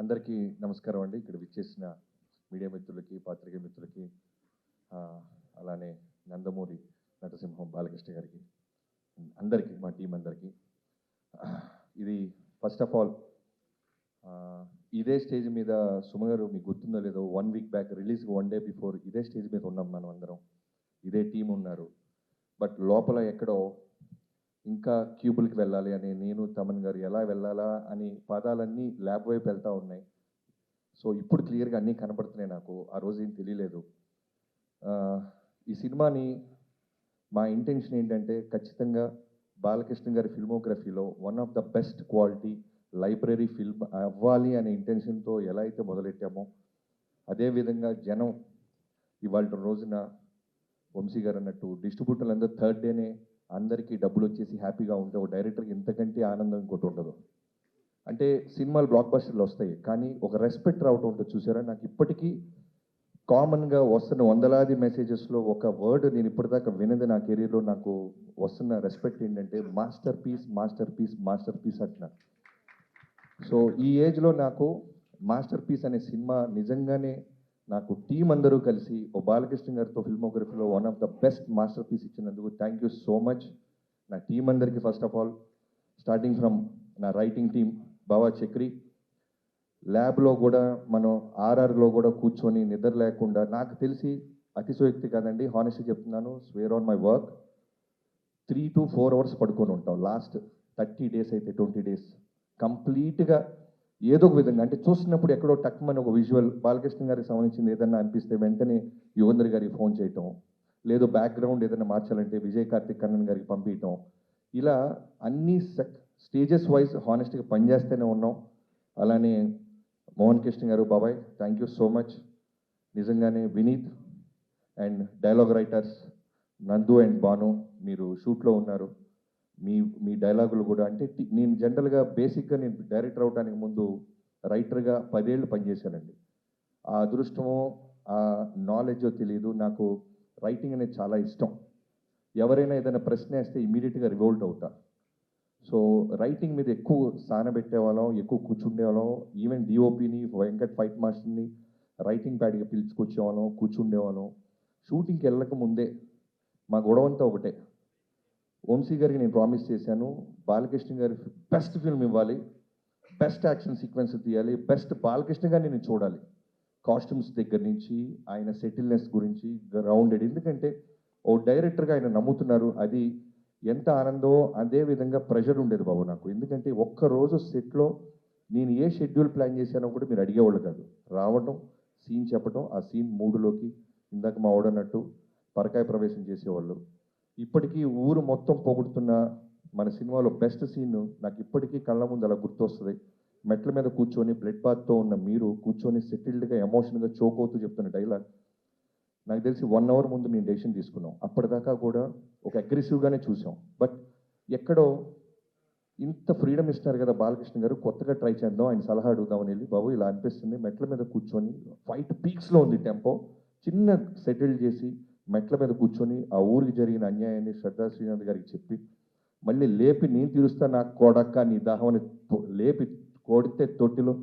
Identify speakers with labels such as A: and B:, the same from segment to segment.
A: అందరికీ నమస్కారం అండి. ఇక్కడ విచ్చేసిన మీడియా మిత్రులకి, పాత్రికేయ మిత్రులకి, అలానే నందమూరి నటసింహం బాలకృష్ణ గారికి, అందరికీ, మా టీం అందరికీ. ఇది ఫస్ట్ ఆఫ్ ఆల్ ఇదే స్టేజ్ మీద సుమ గారు మీకు గుర్తుందో లేదో 1 week back release 1 day before ఇదే స్టేజ్ మీద ఉన్నాం మనం అందరం. ఇదే టీం ఉన్నారు. బట్ లోపల ఎక్కడో ఇంకా క్యూబుల్కి వెళ్ళాలి అని నేను తమన్ గారు ఎలా వెళ్ళాలా అని పాదాలన్నీ ల్యాబ్ వైపు వెళ్తూ ఉన్నాయి. సో ఇప్పుడు క్లియర్గా అన్నీ కనపడుతున్నాయి నాకు. ఆ రోజు ఏం తెలియలేదు. ఈ సినిమాని మా ఇంటెన్షన్ ఏంటంటే ఖచ్చితంగా బాలకృష్ణ గారి ఫిల్మోగ్రఫీలో one of the best quality library film అవ్వాలి అనే ఇంటెన్షన్తో ఎలా అయితే మొదలెట్టామో అదేవిధంగా జనం ఇవాళ రోజున వంశీ గారు అన్నట్టు డిస్ట్రిబ్యూటర్లు అందరూ థర్డ్ డేనే అందరికీ డబ్బులు వచ్చేసి హ్యాపీగా ఉంటే ఒక డైరెక్టర్కి ఇంతకంటే ఆనందం ఇంకోటి ఉండదు. అంటే సినిమాలు బ్లాక్ బస్టర్లు వస్తాయి కానీ ఒక రెస్పెక్ట్ రావటం ఉంటుంది చూసారా. నాకు ఇప్పటికీ కామన్గా వస్తున్న వందలాది మెసేజెస్లో ఒక వర్డ్ నేను ఇప్పటిదాకా వినది నా కెరీర్లో నాకు వస్తున్న రెస్పెక్ట్ ఏంటంటే masterpiece, masterpiece, masterpiece అంటున్నా. సో ఈ ఏజ్లో నాకు మాస్టర్ పీస్ అనే సినిమా నిజంగానే నాకు టీం అందరూ కలిసి ఓ బాలకృష్ణ గారితో ఫిల్మోగ్రఫీలో one of the best masterpiece ఇచ్చినందుకు థ్యాంక్ యూ సో మచ్ నా టీం అందరికీ. First of all starting from నా రైటింగ్ టీం బావా చక్రి, ల్యాబ్లో కూడా మనం ఆర్ఆర్లో కూడా కూర్చొని నిద్ర లేకుండా, నాకు తెలిసి అతిశయోక్తి కాదండి, హానెస్ట్గా చెప్తున్నాను, square on my work 3 to 4 hours పడుకొని ఉంటాం. లాస్ట్ 30 days అయితే 20 days కంప్లీట్గా ఏదో ఒక విధంగా అంటే చూస్తున్నప్పుడు ఎక్కడో టక్మని ఒక విజువల్ బాలకృష్ణ గారికి సంబంధించింది ఏదన్నా అనిపిస్తే వెంటనే యుగంధర్ గారికి ఫోన్ చేయటం, లేదు బ్యాక్గ్రౌండ్ ఏదైనా మార్చాలంటే విజయ్ కార్తిక్ కన్నన్ గారికి పంపించటం, ఇలా అన్ని స్టేజెస్ వైజ్ హానెస్ట్గా పనిచేస్తూనే ఉన్నాం. అలానే మోహన్ కృష్ణ గారు, బాబాయ్ థ్యాంక్ యూ సో మచ్. నిజంగానే వినీత్ అండ్ డైలాగ్ రైటర్స్ నందు అండ్ బాను, మీరు షూట్లో ఉన్నారు. మీ డైలాగులు కూడా అంటే నేను జనరల్గా బేసిక్గా నేను డైరెక్టర్ అవడానికి ముందు రైటర్గా 10 ఏళ్ళు పనిచేశానండి. ఆ అదృష్టమో ఆ నాలెడ్జో తెలియదు, నాకు రైటింగ్ అనేది చాలా ఇష్టం. ఎవరైనా ఏదైనా ప్రశ్న వేస్తే ఇమీడియట్గా రివోల్ట్ అవుతా. సో రైటింగ్ మీద ఎక్కువ సానబెట్టేవాళ్ళం, ఎక్కువ కూర్చుండేవాళ్ళం. ఈవెన్ డిఓపిని వెంకట్ ఫైట్ మాస్టర్ని రైటింగ్ ప్యాడ్గా పిలుచుకొచ్చేవాళ్ళం, కూర్చుండేవాళ్ళం. షూటింగ్కి వెళ్ళక ముందే మా గొడవంతా ఒకటే, వంశీ గారికి నేను ప్రామిస్ చేశాను, బాలకృష్ణ గారి బెస్ట్ ఫిల్మ్ ఇవ్వాలి, బెస్ట్ యాక్షన్ సీక్వెన్స్ తీయాలి, బెస్ట్ బాలకృష్ణ గారిని నేను చూడాలి. కాస్ట్యూమ్స్ దగ్గర నుంచి ఆయన సెటిల్నెస్ గురించి గ్రౌండెడ్. ఎందుకంటే ఓ డైరెక్టర్గా ఆయన నమ్ముతున్నారు, అది ఎంత ఆనందో అదే విధంగా ప్రెషర్ ఉండేది బాబు నాకు. ఎందుకంటే ఒక్కరోజు సెట్లో నేను ఏ షెడ్యూల్ ప్లాన్ చేశానో కూడా మీరు అడిగేవాళ్ళు కాదు. రావటం, సీన్ చెప్పటం, ఆ సీన్ మూడులోకి ఇందాక మా ఓడన్నట్టు పరకాయ ప్రవేశం చేసేవాళ్ళు. ఇప్పటికీ ఊరు మొత్తం పొగుడుతున్న మన సినిమాలో బెస్ట్ సీన్ నాకు ఇప్పటికీ కళ్ళ ముందు అలా గుర్తొస్తుంది. మెట్ల మీద కూర్చొని బ్లడ్ బాత్తో ఉన్న మీరు కూర్చొని సెటిల్డ్గా ఎమోషనల్గా చోక్ అవుతూ చెప్తున్న డైలాగ్. నాకు తెలిసి 1 hour ముందు మేము డెసిషన్ తీసుకున్నాం. అప్పటిదాకా కూడా ఒక అగ్రెసివ్గానే చూసాం. బట్ ఎక్కడో ఇంత ఫ్రీడమ్ ఇస్తున్నారు కదా బాలకృష్ణ గారు, కొత్తగా ట్రై చేద్దాం, ఆయన సలహా అడుగుదామని వెళ్ళి, బాబు ఇలా అనిపిస్తుంది, మెట్ల మీద కూర్చొని ఫైట్ పీక్స్లో ఉంది టెంపో, చిన్న సెటిల్ చేసి మెట్ల మీద కూర్చొని ఆ ఊరికి జరిగిన అన్యాయాన్ని శ్రద్ధా శ్రీనాథ్ గారికి చెప్పి మళ్ళీ లేపి నేను తీరుస్తా నాకు కొడక్క నీ దాహమని లేపి కొడితే తొట్టిలో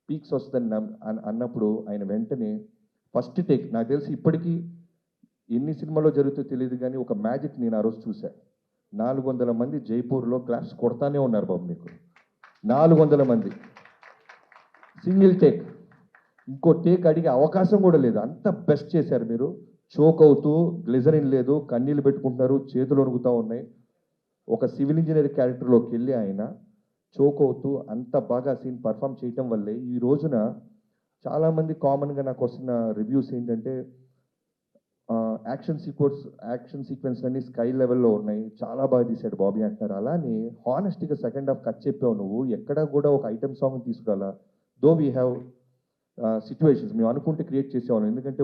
A: పీక్స్ వస్తుందని అన్నప్పుడు ఆయన వెంటనే ఫస్ట్ టేక్, నాకు తెలిసి ఇప్పటికీ ఎన్ని సినిమాలో జరుగుతుందో తెలియదు కానీ ఒక మ్యాజిక్ నేను ఆ రోజు చూశాను. 400 మంది జైపూర్లో క్లాప్స్ కొడతానే ఉన్నారు బాబు. మీకు 400 మంది సింగిల్ టేక్, ఇంకో టేక్ అడిగే అవకాశం కూడా లేదు, అంత బెస్ట్ చేశారు మీరు. చోక్ అవుతూ, గ్లిజరిన్ లేదు, కన్నీళ్ళు పెట్టుకుంటున్నారు, చేతులు వణుకుతూ ఉన్నాయి. ఒక సివిల్ ఇంజనీర్ క్యారెక్టర్లోకి వెళ్ళి ఆయన చోక్ అవుతూ అంత బాగా సీన్ పర్ఫామ్ చేయటం వల్లే ఈ రోజున చాలామంది కామన్గా నాకు వస్తున్న రివ్యూస్ ఏంటంటే యాక్షన్ సీక్వెన్స్ అన్ని స్కై లెవెల్లో ఉన్నాయి, చాలా బాగా తీశాడు బాబీ అంటారు. అలానే హానెస్ట్గా సెకండ్ హాఫ్ కట్ చెప్పావు నువ్వు, ఎక్కడా కూడా ఒక ఐటమ్ సాంగ్ తీసుకురాలా. దో వీ హ్యావ్ సిచ్యువేషన్స్ మేము అనుకుంటే క్రియేట్ చేసేవాళ్ళం. ఎందుకంటే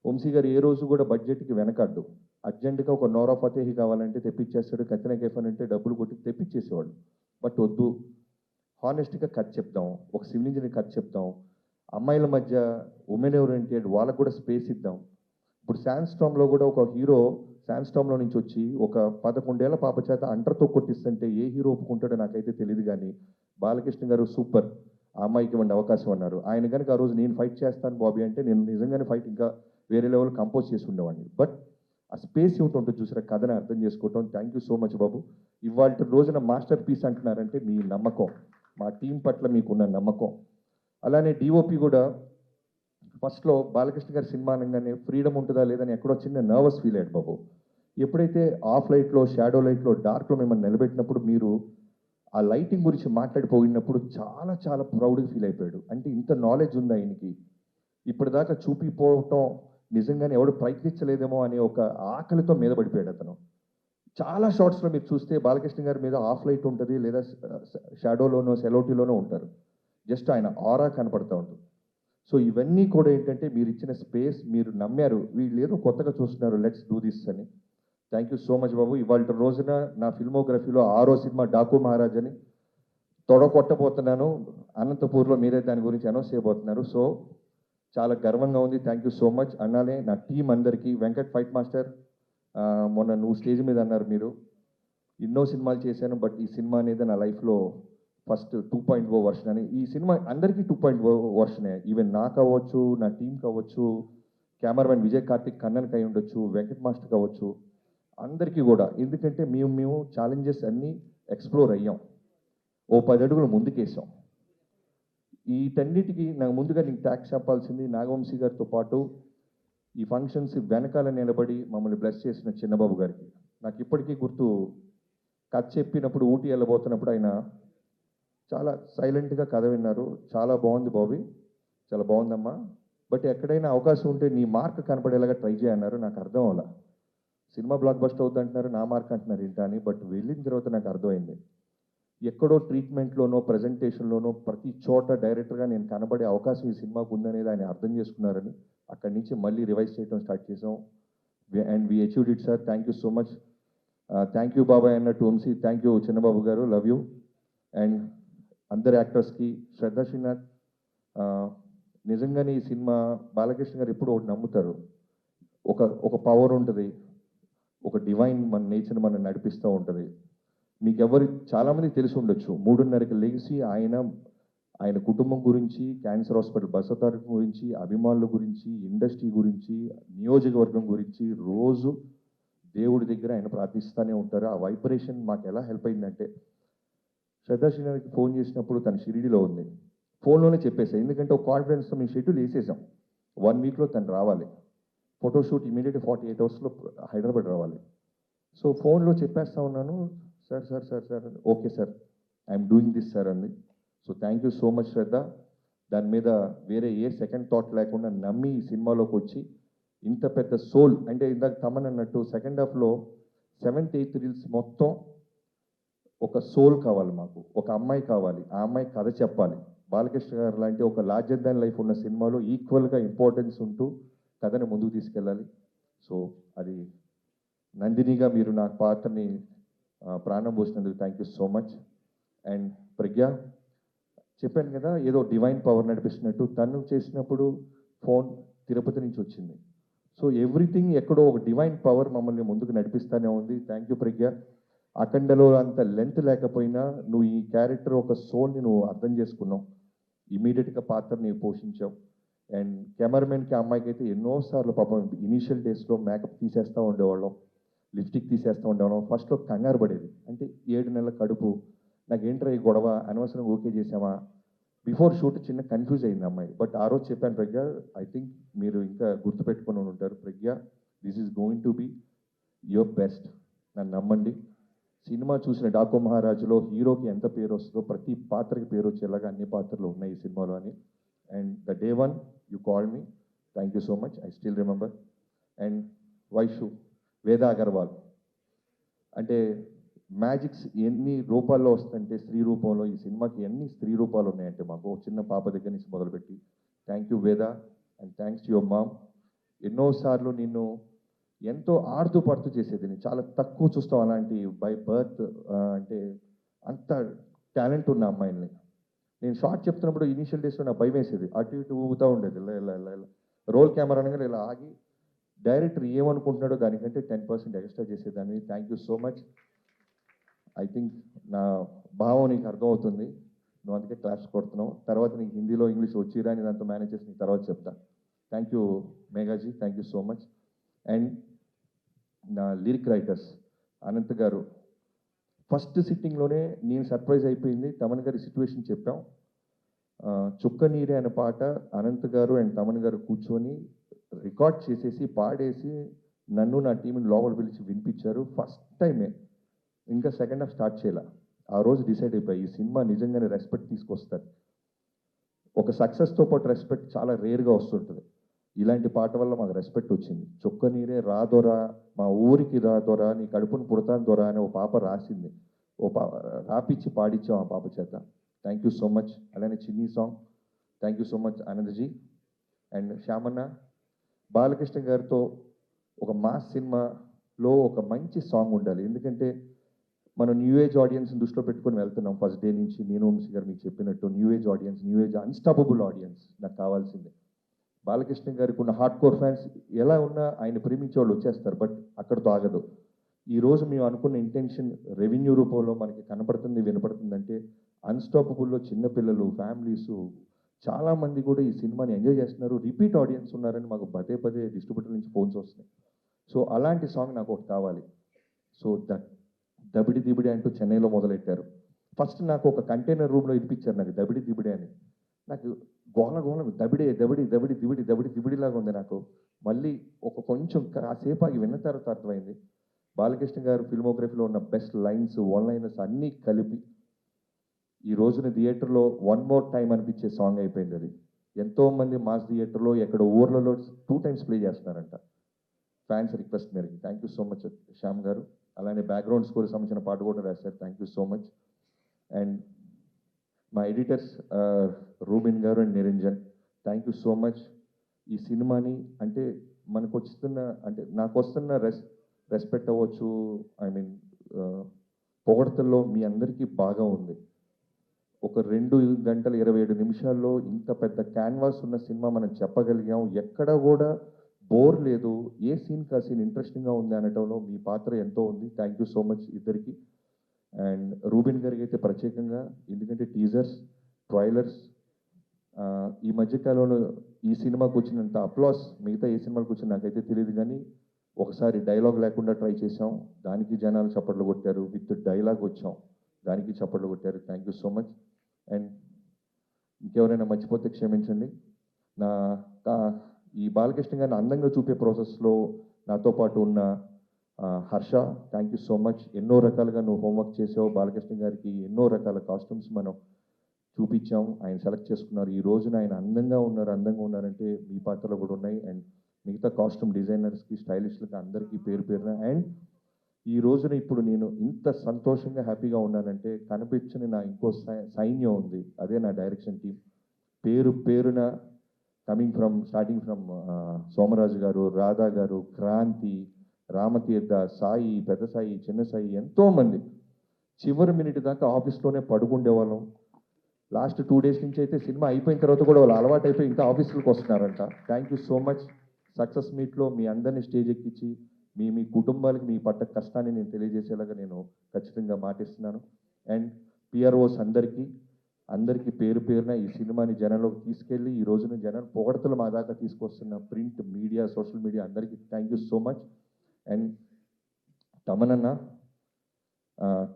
A: వంశీ గారు ఏ రోజు కూడా బడ్జెట్కి వెనకడ్డు. అర్జెంటుగా ఒక నోరా ఫతేహి కావాలంటే తెప్పించేస్తాడు, కత్తిన కేఫన్ అంటే డబ్బులు కొట్టి తెప్పించేసేవాడు. బట్ వద్దు, హానెస్ట్గా కట్ చెప్దాం, ఒక సివిల్ ఇంజనీర్ కట్ చెప్దాం, అమ్మాయిల మధ్య ఉమెన్ ఓరియంటెడ్ వాళ్ళకు కూడా స్పేస్ ఇద్దాం. ఇప్పుడు శాండ్స్టామ్లో కూడా ఒక హీరో శాండ్స్టామ్లో నుంచి వచ్చి ఒక 11 ఏళ్ల పాప చేత అంటర్తో కొట్టిస్తుంటే ఏ హీరో ఒప్పుకుంటాడో నాకైతే తెలియదు. కానీ బాలకృష్ణ గారు సూపర్. ఆ అమ్మాయికి ఇవ్వండి అవకాశం అన్నారు. ఆయన కనుక ఆ రోజు నేను ఫైట్ చేస్తాను బాబీ అంటే నేను నిజంగానే ఫైట్ ఇంకా వేరే లెవెల్ కంపోజ్ చేసి ఉండేవాడిని. బట్ ఆ స్పేస్ ఇవ్వటం ఉంటుంది చూసారా, కథని అర్థం చేసుకోవటం. థ్యాంక్ యూ సో మచ్ బాబు. ఇవాళ రోజున మాస్టర్ పీస్ అంటున్నారంటే మీ నమ్మకం, మా టీం పట్ల మీకున్న నమ్మకం. అలానే డిఓపి కూడా ఫస్ట్‌లో బాలకృష్ణ గారి సినిమా అనగానే ఫ్రీడమ్ ఉంటుందా లేదని ఎక్కడో చిన్న నర్వస్ ఫీల్ అయ్యాడు బాబు. ఎప్పుడైతే ఆఫ్ లైట్‌లో, షాడో లైట్‌లో, డార్క్‌లో మిమ్మల్ని నిలబెట్టినప్పుడు మీరు ఆ లైటింగ్ గురించి మాట్లాడిపోయినప్పుడు చాలా చాలా ప్రౌడ్‌గా ఫీల్ అయిపోయాడు. అంటే ఇంత నాలెడ్జ్ ఉందా ఈయనకి? ఇప్పటిదాకా చూపిపోవటం నిజంగానే ఎవడు ప్రయత్నించలేదేమో అనే ఒక ఆకలితో మీద పడిపోయాడు అతను. చాలా షాట్స్‌లో మీరు చూస్తే బాలకృష్ణ గారి మీద ఆఫ్ లైట్ ఉంటది. లేదా షాడోలోనో, సెలోటీలోనో ఉంటారు. జస్ట్ ఆయన ఆరా కనపడతా ఉంటుంది. సో ఇవన్నీ కూడా ఏంటంటే మీరిచ్చిన స్పేస్, మీరు నమ్మారు. వీళ్ళేదో కొత్తగా చూస్తున్నారు, లెట్స్ డూ దిస్ అని. థ్యాంక్ యూ సో మచ్ బాబు. ఇవాల్టి రోజున నా ఫిల్మోగ్రఫీలో 6వ సినిమా 'డాకు మహారాజ్' అని తొడగొట్టబోతున్నాను. అనంతపూర్‌లో మీరే దాని గురించి అనౌన్స్ చేయబోతున్నారు. సో చాలా గర్వంగా ఉంది. Thank you so much. అన్నానే నా టీం అందరికీ, వెంకట్ ఫైట్ మాస్టర్, మొన్న నువ్వు స్టేజ్ మీద అన్నారు మీరు, ఎన్నో సినిమాలు చేశాను బట్ ఈ సినిమా అనేది నా లైఫ్‌లో ఫస్ట్ 2.0 వర్షన్ అని. ఈ సినిమా అందరికీ 2.0 వర్షనే. ఈవెన్ నాకు అవ్వచ్చు, నా టీంకి అవ్వచ్చు, కెమెరామెన్ విజయ్ కార్తిక్ కన్నన్‌కి అయి ఉండొచ్చు, వెంకట్ మాస్టర్‌కి అవ్వచ్చు, అందరికీ కూడా. ఎందుకంటే మేము ఛాలెంజెస్ అన్నీ ఎక్స్‌ప్లోర్ అయ్యాం. ఓ 10 అడుగులు ముందుకేసాం. వీటన్నిటికి నాకు ముందుగా నీకు థ్యాంక్స్ చెప్పాల్సింది నాగవంశీ గారితో పాటు ఈ ఫంక్షన్స్ వెనకాల నిలబడి మమ్మల్ని బ్లెస్ చేసిన చిన్నబాబు గారికి. నాకు ఇప్పటికీ గుర్తు, కథ చెప్పినప్పుడు ఊటీ వెళ్ళబోతున్నప్పుడు ఆయన చాలా సైలెంట్గా కథ విన్నారు. చాలా బాగుంది బాబీ, చాలా బాగుందమ్మా, బట్ ఎక్కడైనా అవకాశం ఉంటే నీ మార్క్ కనపడేలాగా ట్రై చేయన్నారు. నాకు అర్థం అవ్వాల, సినిమా బ్లాక్ బస్టర్ అవుతుంది అంటున్నారు, నా మార్క్ అంటున్నారు ఏంటా అని. బట్ వెళ్ళిన తర్వాత నాకు అర్థమైంది, ఎక్కడో ట్రీట్మెంట్లోనో, ప్రజెంటేషన్లోనో, ప్రతి చోట డైరెక్టర్గా నేను కనబడే అవకాశం ఈ సినిమాకు ఉందనేది ఆయన అర్థం చేసుకున్నారని అక్కడి నుంచి మళ్ళీ రివైజ్ చేయడం స్టార్ట్ చేసాం. And we achieved it sir. Thank you so much. Thank you బాబాయ్ అన్నట్టు వంశీ, థ్యాంక్ యూ చిన్నబాబు గారు, లవ్ యూ. అండ్ అందరు యాక్టర్స్కి, శ్రద్ధ శ్రీనాథ్, నిజంగానే ఈ సినిమా బాలకృష్ణ గారు ఎప్పుడు ఒకటి నమ్ముతారు, ఒక ఒక పవర్ ఉంటుంది, ఒక డివైన్ మన నేచర్ మనం నడిపిస్తూ ఉంటుంది. మీకు ఎవరు చాలామందికి తెలిసి ఉండొచ్చు, 3:30కి లెగిసి ఆయన కుటుంబం గురించి, క్యాన్సర్ హాస్పిటల్ బసవతారకం గురించి, అభిమానుల గురించి, ఇండస్ట్రీ గురించి, నియోజకవర్గం గురించి రోజు దేవుడి దగ్గర ఆయన ప్రార్థిస్తూనే ఉంటారు. ఆ వైబ్రేషన్ మాకు ఎలా హెల్ప్ అయిందంటే, శ్రద్ధా శ్రీనాథ్కి ఫోన్ చేసినప్పుడు తను షిరిడీలో ఉంది, ఫోన్లోనే చెప్పేసాం. ఎందుకంటే ఒక కాన్ఫిడెన్స్తో మేము షెడ్యూల్ వేసేసాం, 1 వీక్లో తను రావాలి, ఫోటోషూట్ ఇమీడియట్గా 48 అవర్స్లో హైదరాబాద్ రావాలి. సో ఫోన్లో చెప్పేస్తా ఉన్నాను, sir sir sir sir okay sir, I'm doing this sir అంది. So thank you so much Shraddha. దాని మీద వేరే ఏ సెకండ్ థాట్ లేకుండా నమ్మి ఈ సినిమాలోకి వచ్చి ఇంత పెద్ద సోల్, అంటే ఇందాక తమన్ అన్నట్టు సెకండ్ హాఫ్లో 7th 8th రీల్స్ మొత్తం ఒక సోల్ కావాలి మాకు, ఒక అమ్మాయి కావాలి, ఆ అమ్మాయి కథ చెప్పాలి. బాలకృష్ణ గారు లాంటి ఒక లార్జర్ దాన్ లైఫ్ ఉన్న సినిమాలో ఈక్వల్గా ఇంపార్టెన్స్ ఉంటూ కథని ముందుకు తీసుకెళ్ళాలి. సో అది నందినిగా మీరు నా పాత్రని ప్రాణం పోసినందుకు thank you so much. And Pragya, చెప్పాను కదా ఏదో డివైన్ పవర్ నడిపిస్తున్నట్టు, తను చేసినప్పుడు ఫోన్ తిరుపతి నుంచి వచ్చింది. సో ఎవ్రీథింగ్ ఎక్కడో ఒక డివైన్ పవర్ మమ్మల్ని ముందుకు నడిపిస్తూనే ఉంది. థ్యాంక్ యూ ప్రజ్ఞ. అఖండలో అంత లెంత్ లేకపోయినా నువ్వు ఈ క్యారెక్టర్ ఒక సోల్ని నువ్వు అర్థం చేసుకున్నావు, ఇమీడియట్గా పాత్రని పోషించావు. అండ్ కెమెరామెన్కి అమ్మాయికి అయితే ఎన్నోసార్లు పాపం ఇనీషియల్ డేస్లో మేకప్ తీసేస్తూ ఉండేవాళ్ళం, లిప్స్టిక్ తీసేస్తూ ఉండేవాళ్ళం. ఫస్ట్లో కంగారు పడేది, అంటే 7 నెలల కడుపు, నాకేంట్రా ఈ గొడవ, అనవసరంగా ఓకే చేసామా, బిఫోర్ షూట్ చిన్న కన్ఫ్యూజ్ అయింది అమ్మాయి. బట్ ఆ రోజు చెప్పాను, ప్రజ్ఞ ఐ థింక్ మీరు ఇంకా గుర్తుపెట్టుకుని ఉంటారు, Pragya this is going to be your best, నన్ను నమ్మండి. సినిమా చూసిన 'డాకు మహారాజులో' హీరోకి ఎంత పేరు వస్తుందో ప్రతి పాత్రకి పేరు వచ్చేలాగా అన్ని పాత్రలు ఉన్నాయి ఈ సినిమాలో అని. And the day one you call me, thank you so much, I still remember. And Vaishu, వేద అగర్వాల్, అంటే మ్యాజిక్స్ ఎన్ని రూపాల్లో వస్తుందంటే స్త్రీ రూపంలో, ఈ సినిమాకి ఎన్ని స్త్రీ రూపాలు ఉన్నాయంటే మాకు చిన్న పాప దగ్గర నుంచి మొదలుపెట్టి. థ్యాంక్ యూ వేద, and thanks to your mom. ఎన్నోసార్లు నిన్ను ఎంతో ఆడుతూ పడుతూ చేసేది, నేను చాలా తక్కువ చూస్తాం అలాంటి బై బర్త్, అంటే అంత టాలెంట్ ఉన్న అమ్మాయిని. నేను షార్ట్ చెప్తున్నప్పుడు ఇనీషియల్ డేస్లో నాకు భయం వేసేది, అటు ఇటు ఊగుతూ ఉండేది, ఇలా ఇలా ఇలా ఇలా రోల్ కెమెరా అనగానే ఇలా ఆగి డైరెక్టర్ ఏమనుకుంటున్నాడో దానికంటే 10% ఎక్స్ట్రా చేసేదాన్ని. Thank you so much. I think నా భావం నీకు అర్థమవుతుంది. నువ్వు అందుకే క్లాస్ కొడుతున్నావు. తర్వాత నీకు హిందీలో ఇంగ్లీష్ వచ్చిరా అని దాంతో మేనేజ్ చేసి నీకు తర్వాత చెప్తా. Thank you Meghaji, thank you so much. And నా లిరిక్ రైటర్స్ అనంత్ గారు, ఫస్ట్ సిట్టింగ్లోనే నేను సర్ప్రైజ్ అయిపోయింది. తమన్ గారి సిచ్యువేషన్ చెప్పాం. చుక్క నీరే అనే పాట అనంత్ గారు అండ్ తమన్ గారు కూర్చొని రికార్డ్ చేసేసి పాడేసి నన్ను నా టీంని లోపల పిలిచి వినిపించారు. ఫస్ట్ టైమే, ఇంకా సెకండ్ హాఫ్ స్టార్ట్ చేయాల. ఆ రోజు డిసైడ్ అయిపోయి ఈ సినిమా నిజంగానే రెస్పెక్ట్ తీసుకొస్తుంది. ఒక సక్సెస్తో పాటు రెస్పెక్ట్ చాలా రేర్గా వస్తుంటుంది. ఇలాంటి పాట వల్ల మాకు రెస్పెక్ట్ వచ్చింది. చుక్క నీరే రాదొరా, మా ఊరికి రాదొరా, నీ కడుపును పుడతాను దొరా అని ఓ పాప రాసింది. రాపిచ్చి పాడించాం ఆ పాప చేత. Thank you so much. అలానే చిన్ని song, thank you so much ఆనందజీ. అండ్ శ్యామన్న, బాలకృష్ణ గారితో ఒక మాస్ సినిమాలో ఒక మంచి సాంగ్ ఉండాలి. ఎందుకంటే మనం న్యూ ఏజ్ ఆడియన్స్ని దృష్టిలో పెట్టుకొని వెళ్తున్నాం. ఫస్ట్ డే నుంచి నేను వంశీ గారు మీకు చెప్పినట్టు new age audience, new age unstoppable audience నాకు కావాల్సిందే. బాలకృష్ణ గారికి ఉన్న హార్డ్ కోర్ ఫ్యాన్స్ ఎలా ఉన్నా ఆయన ప్రేమించే వాళ్ళు వచ్చేస్తారు. బట్ అక్కడితో ఆగదు. ఈరోజు మేము అనుకున్న ఇంటెన్షన్ రెవెన్యూ రూపంలో మనకి కనపడుతుంది, వినపడుతుందంటే అన్స్టాపబుల్లో చిన్నపిల్లలు, ఫ్యామిలీసు చాలామంది కూడా ఈ సినిమాని ఎంజాయ్ చేస్తున్నారు. రిపీట్ ఆడియన్స్ ఉన్నారని మాకు పదే పదే డిస్ట్రిబ్యూటర్ నుంచి ఫోన్స్ వస్తున్నాయి. సో అలాంటి సాంగ్ నాకు ఒకటి కావాలి. సో దబిడి దిబిడి అంటూ చెన్నైలో మొదలెట్టారు. ఫస్ట్ నాకు ఒక కంటైనర్ రూమ్లో ఇప్పించారు నాకు దబిడి దిబిడి అని. నాకు గోల గోల దబిడే దబిడి దబిడి దిబిడి దబిడి దిబిడిలాగా ఉంది నాకు. మళ్ళీ ఒక కొంచెం కాసేపు ఆగి విన్న తర్వాత అర్థమైంది బాలకృష్ణ గారు ఫిల్మోగ్రఫీలో ఉన్న బెస్ట్ లైన్స్, వన్ లైనర్స్ అన్నీ కలిపి ఈ రోజున థియేటర్లో వన్ మోర్ టైం అనిపించే సాంగ్ అయిపోయింది అది. ఎంతోమంది మాస్ థియేటర్లో ఎక్కడ ఊర్లలో 2 times ప్లే చేస్తున్నారంట ఫ్యాన్స్ రిక్వెస్ట్ మేరకు. Thank you so much Shyam గారు. అలానే బ్యాక్గ్రౌండ్ స్కోర్ సంబంధించిన పాట కూడా రాశారు. Thank you so much. And మా ఎడిటర్స్ రూబిన్ గారు and Niranjan, thank you so much. ఈ సినిమాని అంటే మనకు వస్తున్న, అంటే నాకు వస్తున్న రెస్పెక్ట్ అవ్వచ్చు, ఐ మీన్ పొగడ్తల్లో మీ అందరికీ బాగా ఉంది. ఒక 2 గంటల 27 నిమిషాల్లో ఇంత పెద్ద క్యాన్వాస్ ఉన్న సినిమా మనం చెప్పగలిగాం. ఎక్కడ కూడా బోర్ లేదు. ఏ సీన్ కా సీన్ ఇంట్రెస్టింగ్గా ఉంది అనటంలో మీ పాత్ర ఎంతో ఉంది. థ్యాంక్ యూ సో మచ్ ఇద్దరికి. అండ్ రూబిన్ గారికి అయితే ప్రత్యేకంగా, ఎందుకంటే టీజర్స్, ట్రైలర్స్ ఈ మధ్యకాలంలో ఈ సినిమాకు వచ్చినంత అప్లాస్ మిగతా ఏ సినిమాలకు వచ్చిన నాకైతే తెలియదు. కానీ ఒకసారి డైలాగ్ లేకుండా ట్రై చేసాం, దానికి జనాలు చప్పట్లు కొట్టారు. విత్ డైలాగ్ వచ్చాం, దానికి చప్పట్లు కొట్టారు. Thank you so much. And ఇంకెవరైనా మర్చిపోతే క్షమించండి. నా ఈ బాలకృష్ణ గారిని అందంగా చూపే ప్రాసెస్లో నాతో పాటు ఉన్న Harsha, thank you so much. ఎన్నో రకాలుగా నువ్వు హోంవర్క్ చేసావు. బాలకృష్ణ గారికి ఎన్నో రకాల కాస్ట్యూమ్స్ మనం చూపించాం, ఆయన సెలెక్ట్ చేసుకున్నారు. ఈ రోజున ఆయన అందంగా ఉన్నారంటే మీ పాత్రలో కూడా ఉన్నాయి. అండ్ మిగతా కాస్ట్యూమ్ డిజైనర్స్కి, స్టైలిస్ట్లకి అందరికీ పేరు పేరున. అండ్ ఈ రోజున ఇప్పుడు నేను ఇంత సంతోషంగా హ్యాపీగా ఉన్నానంటే కనిపించని నా ఇంకో సైన్యం ఉంది, అదే నా డైరెక్షన్ టీం. పేరున స్టార్టింగ్ ఫ్రమ్ సోమరాజు గారు, రాధా గారు, క్రాంతి, రామతీర్థ, సాయి, పెద్ద సాయి, చిన్న సాయి, ఎంతోమంది. చివరి మినిట్ దాకా ఆఫీస్లోనే పడుకుండేవాళ్ళం. లాస్ట్ 2 days నుంచి అయితే సినిమా అయిపోయిన తర్వాత కూడా వాళ్ళు అలవాటు అయిపోయి ఇంకా ఆఫీసులకు వస్తున్నారంట. Thank you so much. Success మీట్లో మీ అందరినీ స్టేజ్ ఎక్కించి మీ కుటుంబాలకి మీ పడ్డ కష్టాన్ని నేను తెలియజేసేలాగా నేను ఖచ్చితంగా మాటిస్తున్నాను. అండ్ పిఆర్ఓస్ అందరికీ పేరు పేరున ఈ సినిమాని జనంలోకి తీసుకెళ్ళి ఈ రోజున జనం పొగడతలు మా దాకా తీసుకొస్తున్న ప్రింట్ మీడియా, సోషల్ మీడియా అందరికీ thank you so much. And తమనన్న,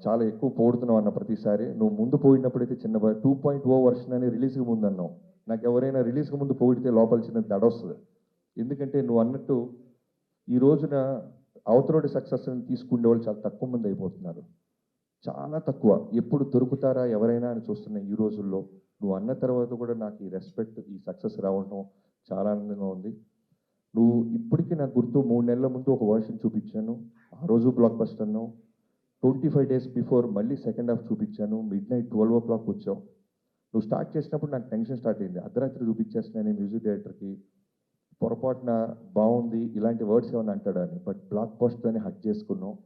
A: చాలా ఎక్కువ పోడుతున్నావు అన్న ప్రతిసారి. నువ్వు ముందు పోయినప్పుడైతే చిన్న 2.0 వర్షన్ అని రిలీజ్కి ముందు అన్నావు. నాకు ఎవరైనా రిలీజ్కి ముందు పోయితే లోపల చిన్న దడ వస్తుంది. ఎందుకంటే నువ్వు అన్నట్టు ఈ రోజున అవతలోడి సక్సెస్ని తీసుకునే వాళ్ళు చాలా తక్కువ మంది అయిపోతున్నారు, చాలా తక్కువ. ఎప్పుడు దొరుకుతారా ఎవరైనా అని చూస్తున్నాయి ఈ రోజుల్లో. నువ్వు అన్న తర్వాత కూడా నాకు ఈ రెస్పెక్ట్, ఈ సక్సెస్ రావడం చాలా ఆనందంగా ఉంది. నువ్వు ఇప్పటికీ నాకు గుర్తు 3 నెలల ముందు ఒక వర్షన్ చూపించాను, ఆ రోజు బ్లాక్ బస్టర్ అన్నావు. 25 days బిఫోర్ మళ్ళీ సెకండ్ హాఫ్ చూపించాను, midnight 12 o'clock వచ్చావు. నువ్వు స్టార్ట్ చేసినప్పుడు నాకు టెన్షన్ స్టార్ట్ అయింది. అర్ధరాత్రి చూపించేస్తున్నాను మ్యూజిక్ డైరెక్టర్కి, పొరపాటున బాగుంది ఇలాంటి వర్డ్స్ ఏమైనా అంటాడని. బట్ బ్లాక్ బస్టర్ అని హక్ చేసుకున్నావు.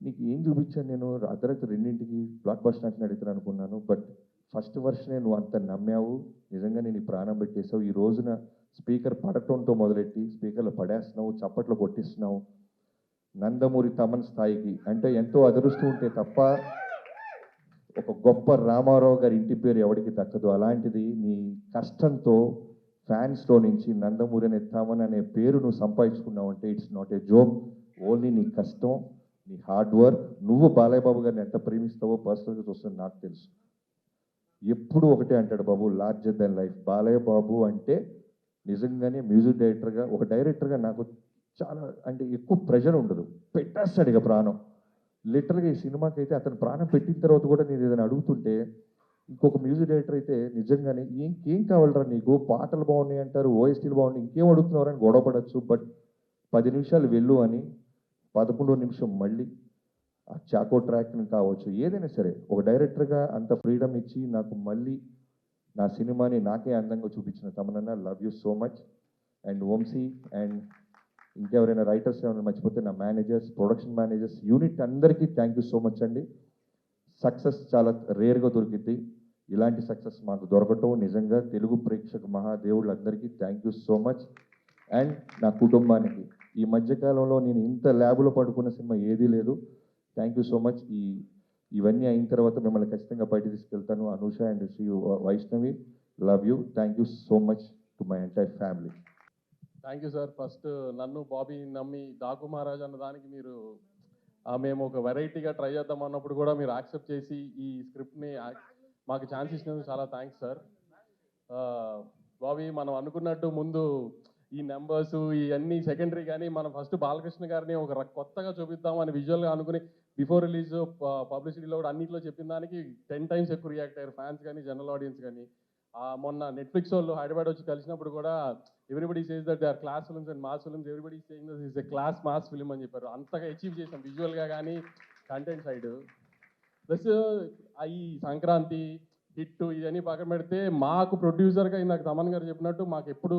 A: నీకు ఏం చూపించాను నేను? అర్ధరాత్రి 2ంటికి బ్లాక్ బస్టర్ అంటే అడుగుతాను అనుకున్నాను. బట్ ఫస్ట్ వర్షనే నువ్వు అంత నమ్మావు. నిజంగా నేను ఈ ప్రాణం పెట్టేసావు. ఈ రోజున స్పీకర్ పడటంతో మొదలెట్టి స్పీకర్లు పడేస్తున్నావు, చప్పట్లు కొట్టిస్తున్నావు. నందమూరి తమన్ స్థాయికి అంటే ఎంతో అదృష్టం ఉంటే తప్ప ఒక గొప్ప రామారావు గారి ఇంటి పేరు ఎవరికి దక్కదు. అలాంటిది నీ కష్టంతో ఫ్యాన్స్లో నుంచి నందమూరి అనే తమన్ అనే పేరు నువ్వు సంపాదించుకున్నావు అంటే it's not a joke. Only నీ కష్టం, నీ హార్డ్ వర్క్. నువ్వు బాలయ్య బాబు గారిని ఎంత ప్రేమిస్తావో పర్సనల్గా చూస్తుంది నాకు తెలుసు. ఎప్పుడు ఒకటే అంటాడు బాబు, larger than life. Balayya Babu అంటే నిజంగానే మ్యూజిక్ డైరెక్టర్గా, ఒక డైరెక్టర్గా నాకు చాలా అంటే ఎక్కువ ప్రెషర్ ఉండదు. పెట్టేస్తాడు ఇక ప్రాణం. లిటరల్గా ఈ సినిమాకి అయితే అతను ప్రాణం పెట్టిన తర్వాత కూడా నేను ఏదైనా అడుగుతుంటే, ఇంకొక మ్యూజిక్ డైరెక్టర్ అయితే నిజంగానే ఇంకేం కావాలరా నీకు, పాటలు బాగున్నాయి అంటారు, ఓఎస్టీలు బాగున్నాయి, ఇంకేం అడుగుతున్నారని గొడవపడచ్చు. బట్ 10 నిమిషాలు వెళ్ళు అని 11వ నిమిషం మళ్ళీ ఆ చాకో ట్రాక్ని కావచ్చు, ఏదైనా సరే ఒక డైరెక్టర్గా అంత ఫ్రీడమ్ ఇచ్చి నాకు మళ్ళీ నా సినిమాని నాకే అందంగా చూపించిన తమనన్న, love you so much. And Vamshi and ఇంకెవరైనా రైటర్స్ ఏమైనా మర్చిపోతే నా మేనేజర్స్, ప్రొడక్షన్ మేనేజర్స్, యూనిట్ అందరికీ థ్యాంక్ యూ సో మచ్ అండి. సక్సెస్ చాలా రేర్గా దొరికింది. ఇలాంటి సక్సెస్ మాకు దొరకటం నిజంగా తెలుగు ప్రేక్షక మహాదేవుళ్ళందరికీ thank you so much. And నా కుటుంబానికి ఈ మధ్యకాలంలో నేను ఇంత ల్యాబ్లో పడుకున్న సినిమా ఏదీ లేదు. Thank you so much. ఇవన్నీ అయిన తర్వాత మిమ్మల్ని ఖచ్చితంగా బయట తీసుకెళ్తాను. Anusha and Sri Vaishnavi, love you. Thank you so much to my entire family.
B: Thank you sir. First నన్ను బాబీ నమ్మి డాకు మహారాజ్ అన్న దానికి మీరు మేము ఒక వెరైటీగా ట్రై చేద్దాం అన్నప్పుడు కూడా మీరు యాక్సెప్ట్ చేసి ఈ స్క్రిప్ట్ని మాకు ఛాన్స్ ఇచ్చినందుకు చాలా థ్యాంక్స్ సార్. బాబీ, మనం అనుకున్నట్టు ముందు ఈ నెంబర్స్ ఇవన్నీ సెకండరీ, కానీ మనం ఫస్ట్ బాలకృష్ణ గారిని ఒక కొత్తగా చూపిద్దామని విజువల్గా అనుకుని బిఫోర్ రిలీజ్ పబ్లిసిటీలో కూడా అన్నింటిలో చెప్పిన దానికి 10 times ఎక్కువ రియాక్ట్ అయ్యారు ఫ్యాన్స్ కానీ జనరల్ ఆడియన్స్ కానీ. మొన్న నెట్ఫ్లిక్స్ వాళ్ళు హైదరాబాద్ వచ్చి కలిసినప్పుడు కూడా everybody says that they are class films and mass films, everybody saying this is a class mass film అని చెప్పారు. అంతగా అచీవ్ చేసాం విజువల్గా కానీ కంటెంట్ సైడ్. ప్లస్ ఈ సంక్రాంతి హిట్ ఇవన్నీ పక్కన పెడితే మాకు ప్రొడ్యూసర్గా ఇందాక తమన్ గారు చెప్పినట్టు మాకు ఎప్పుడు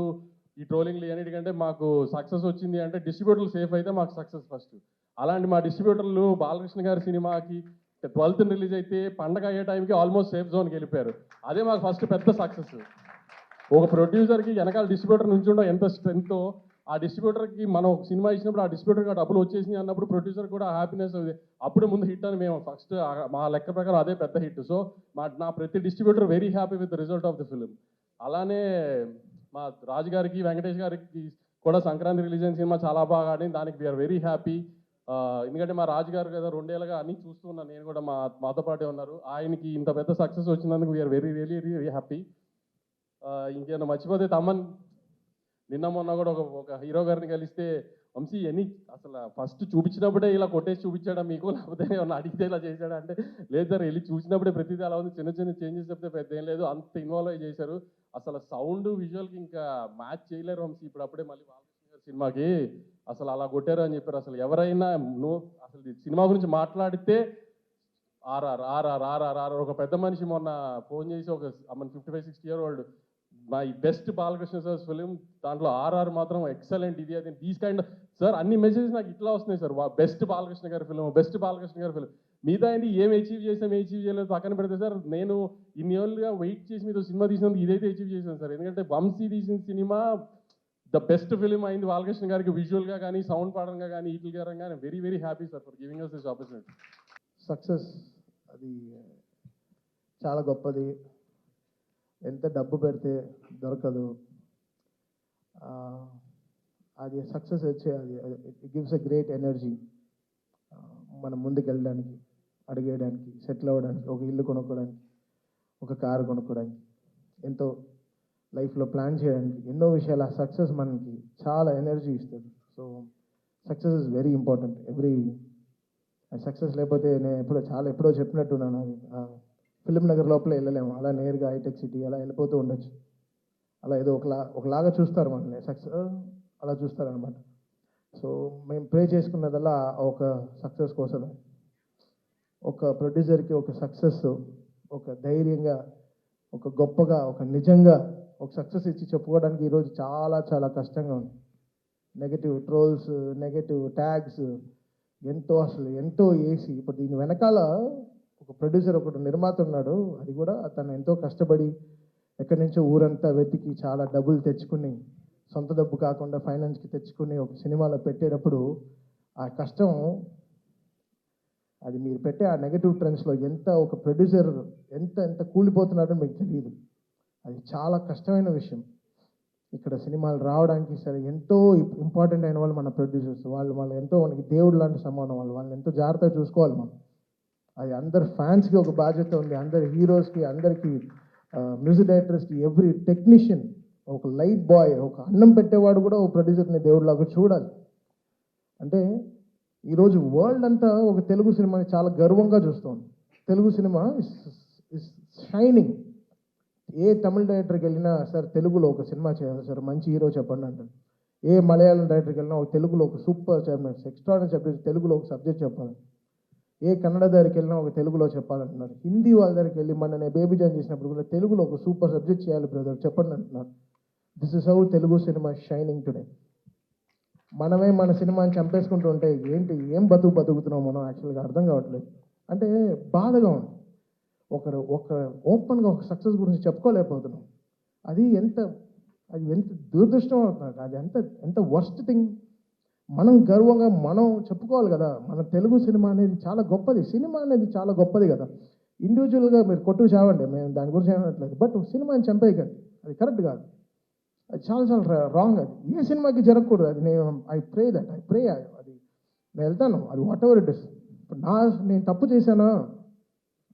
B: ఈ ట్రోలింగ్లు అన్నిటికంటే మాకు సక్సెస్ వచ్చింది అంటే డిస్ట్రిబ్యూటర్లు సేఫ్ అయితే మాకు సక్సెస్ ఫస్ట్. అలాంటి మా డిస్ట్రిబ్యూటర్లు బాలకృష్ణ గారి సినిమాకి 12th రిలీజ్ అయితే పండగ అయ్యే టైంకి ఆల్మోస్ట్ సేఫ్ జోన్కి వెళ్ళిపోయారు. అదే మాకు ఫస్ట్ పెద్ద సక్సెస్. ఒక ప్రొడ్యూసర్కి వెనకాల డిస్ట్రిబ్యూటర్ నుంచి ఉండడం ఎంత స్ట్రెంగ్తో, ఆ డిస్ట్రిబ్యూటర్కి మనం ఒక సినిమా ఇచ్చినప్పుడు ఆ డిస్ట్రిబ్యూటర్కి డబ్బులు వచ్చేసినాయి అన్నప్పుడు ప్రొడ్యూసర్ కూడా హ్యాపీనెస్ అవుతుంది. అప్పుడే ముందు హిట్ అని మేము ఫస్ట్ మా లెక్క ప్రకారం అదే పెద్ద హిట్. సో నా ప్రతి distributor very happy with the result of the film. అలానే మా రాజు గారికి, వెంకటేష్ గారికి కూడా సంక్రాంతి రిలీజ్ అయిన సినిమా చాలా బాగా ఆడింది. దానికి వీఆర్ వెరీ హ్యాపీ. ఎందుకంటే మా రాజు గారు కదా 2 ఏళ్ళుగా అన్నీ చూస్తూ ఉన్నాను, నేను కూడా మాతో పాటే ఉన్నారు. ఆయనకి ఇంత పెద్ద సక్సెస్ వచ్చినందుకు వీఆర్ వెరీ వెరీ హ్యాపీ. ఇంకేమైనా మర్చిపోతే తమన్ నిన్న మొన్న కూడా ఒక హీరో గారిని కలిస్తే, వంశీ ఎన్ని అసలు ఫస్ట్ చూపించినప్పుడే ఇలా కొట్టేసి చూపించాడా మీకు, లేకపోతే ఏమన్నా అడిగితే ఇలా చేశాడా అంటే, లేదు సార్ వెళ్ళి చూసినప్పుడే ప్రతిదీ అలా ఉంది, చిన్న చిన్న చేంజెస్ చెప్తే పెద్ద ఏం లేదు, అంత ఇన్వాల్వ్ అయ్యి చేశారు. అసలు సౌండ్ విజువల్కి ఇంకా మ్యాచ్ చేయలేరు వంశీ. ఇప్పుడు అప్పుడే మళ్ళీ బాలకృష్ణ గారి సినిమాకి అసలు అలా కొట్టారు అని చెప్పారు. అసలు ఎవరైనా అసలు సినిమా గురించి మాట్లాడితే ఆర్ఆర్ ఒక పెద్ద మనిషి మొన్న ఫోన్ చేసి ఒక 55-60 year old my best Balakrishna sir film, దాంట్లో ఆర్ఆర్ మాత్రం ఎక్సలెంట్, ఇది అది దీస్ కైండ్ సార్ అన్ని మెసేజెస్ నాకు ఇట్లా వస్తున్నాయి సార్. బెస్ట్ బాలకృష్ణ గారి ఫిలిం, బెస్ట్ బాలకృష్ణ గారి ఫిలిం. మిగతా ఏంటి ఏం అచీవ్ చేసాం, అచీవ్ చేయలేదు పక్కన పెడితే సార్, నేను ఇన్ని ఏళ్ళుగా వెయిట్ చేసి మీతో సినిమా తీసినందుకు ఇదైతే అచీవ్ చేశాను సార్. ఎందుకంటే వంశీ తీసిన సినిమా ద బెస్ట్ ఫిలిం అయింది బాలకృష్ణ గారికి, విజువల్గా కానీ సౌండ్ పరంగా కానీ వీటి పరంగా. Very very happy sir for giving us this opportunity.
C: Success అది చాలా గొప్పది. ఎంత డబ్బు పెడితే దొరకదు. అది సక్సెస్ వచ్చే అది it gives a great energy. మనం ముందుకు వెళ్ళడానికి, అడిగేయడానికి, సెటిల్ అవ్వడానికి, ఒక ఇల్లు కొనుక్కోవడానికి, ఒక కారు కొనుక్కోవడానికి, ఎంతో లైఫ్లో ప్లాన్ చేయడానికి, ఎన్నో విషయాలు. ఆ సక్సెస్ మనకి చాలా ఎనర్జీ ఇస్తుంది. So success is very important. Success లేకపోతే నేను ఎప్పుడో చెప్పినట్టున్నాను, అది ఫిలిం నగర్ లోపల వెళ్ళలేము, అలా నేరుగా హైటెక్ సిటీ అలా వెళ్ళిపోతూ ఉండొచ్చు. అలా ఏదో ఒకలాగా చూస్తారు మనల్ని, సక్సెస్ అలా చూస్తారనమాట. సో మేము ప్రే చేసుకున్నదల్లా ఒక సక్సెస్ కోసమే. ఒక ప్రొడ్యూసర్కి ఒక సక్సెస్ ఒక ధైర్యంగా, ఒక గొప్పగా, ఒక నిజంగా ఒక సక్సెస్ ఇచ్చి చెప్పుకోవడానికి ఈరోజు చాలా చాలా కష్టంగా ఉంది. నెగటివ్ ట్రోల్స్, నెగటివ్ ట్యాగ్స్ ఎంతో వేసి, ఇప్పుడు దీని వెనకాల ఒక ప్రొడ్యూసర్, ఒక నిర్మాత ఉన్నాడు. అది కూడా తను ఎంతో కష్టపడి ఎక్కడి నుంచో ఊరంతా వెతికి చాలా డబ్బులు తెచ్చుకుని, సొంత డబ్బు కాకుండా ఫైనాన్స్కి తెచ్చుకుని ఒక సినిమాలో పెట్టేటప్పుడు ఆ కష్టం అది మీరు పెట్టే ఆ నెగటివ్ ట్రెండ్స్లో ఎంత ఒక ప్రొడ్యూసర్ ఎంత ఎంత కూలిపోతున్నాడో మీకు తెలియదు. అది చాలా కష్టమైన విషయం. ఇక్కడ సినిమాలు రావడానికి సరే ఎంతో ఇంపార్టెంట్ అయిన వాళ్ళు మన ప్రొడ్యూసర్స్. వాళ్ళు ఎంతో మనకి దేవుడు లాంటి సమానం. వాళ్ళని ఎంతో జాగ్రత్తగా చూసుకోవాలి మనం. అది అందరు ఫ్యాన్స్కి ఒక బాధ్యత ఉంది, అందరి హీరోస్కి, అందరికీ మ్యూజిక్ డైరెక్టర్స్కి, ఎవ్రీ టెక్నీషియన్, ఒక లైట్ బాయ్, ఒక అన్నం పెట్టేవాడు కూడా ఒక ప్రొడ్యూసర్ని దేవుడిలాగా చూడాలి. అంటే ఈరోజు వరల్డ్ అంతా ఒక తెలుగు సినిమాని చాలా గర్వంగా చూస్తుంది. తెలుగు సినిమా ఇస్ షైనింగ్. ఏ తమిళ డైరెక్టర్కి వెళ్ళినా సార్ తెలుగులో ఒక సినిమా చేయాలి సార్, మంచి హీరో చెప్పండి అంటారు. ఏ మలయాళం డైరెక్టర్కి వెళ్ళినా ఒక తెలుగులో ఒక సూపర్ ఎక్స్ట్రాడనరీ సబ్జెక్ట్, తెలుగులో ఒక సబ్జెక్ట్ చెప్పాలి. ఏ కన్నడ దగ్గరికి వెళ్ళినా ఒక తెలుగులో చెప్పాలంటున్నారు. హిందీ వాళ్ళ దగ్గరికి వెళ్ళి మన నేను బేబీ జాన్ చేసినప్పుడు కూడా తెలుగులో ఒక సూపర్ సబ్జెక్ట్ చేయాలి బ్రదర్ చెప్పండి అంటున్నారు. This is how Telugu cinema shining today. మనమే మన సినిమాని చంపేసుకుంటూ ఉంటే ఏంటి, ఏం బతుకుతున్నాం మనం యాక్చువల్గా అర్థం కావట్లేదు. అంటే బాధగా ఉంది. ఒక ఓపెన్గా ఒక సక్సెస్ గురించి చెప్పుకోలేకపోతున్నాం. అది ఎంత దురదృష్టం అవుతుంది. అది ఎంత వర్స్ట్ థింగ్. మనం గర్వంగా మనం చెప్పుకోవాలి కదా, మన తెలుగు సినిమా అనేది చాలా గొప్పది. సినిమా అనేది చాలా గొప్పది కదా. ఇండివిజువల్గా మీరు కొట్టుకు చావండి, మేము దాని గురించి ఏమనట్లేదు. బట్ సినిమాని చంపేయకండి, అది కరెక్ట్ కాదు. అది చాలా రాంగ్. అది ఏ సినిమాకి జరగకూడదు. అది ఐ ప్రే అది నేను వెళ్తాను, అది వాట్ ఎవర్ ఇట్ ఇస్. ఇప్పుడు నేను తప్పు చేశానా,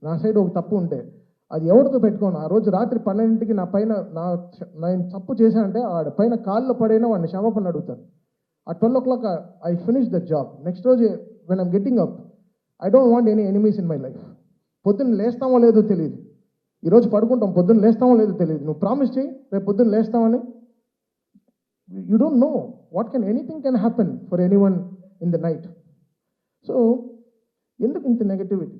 C: నా సైడ్ ఒక తప్పు ఉంటే అది ఎవరితో పెట్టుకోను. ఆ రోజు రాత్రి 12కి నా పైన నేను తప్పు చేశానంటే ఆడ పైన కాళ్ళలో పడైనా వాడిని క్షమాపణ అడుగుతాను. ఆ 12 o'clock I finish the job. Next రోజు when I'm getting up, I don't want any enemies in my life. పొద్దున్న లేస్తామో లేదో తెలియదు. ఈరోజు పడుకుంటాం, పొద్దున్న లేస్తామో లేదో తెలియదు. నువ్వు ప్రామిస్ చేయి రేపు పొద్దున్న లేస్తామని. You don't know what anything can happen for anyone in the night. So ఎందుకు ఇంత నెగటివిటీ?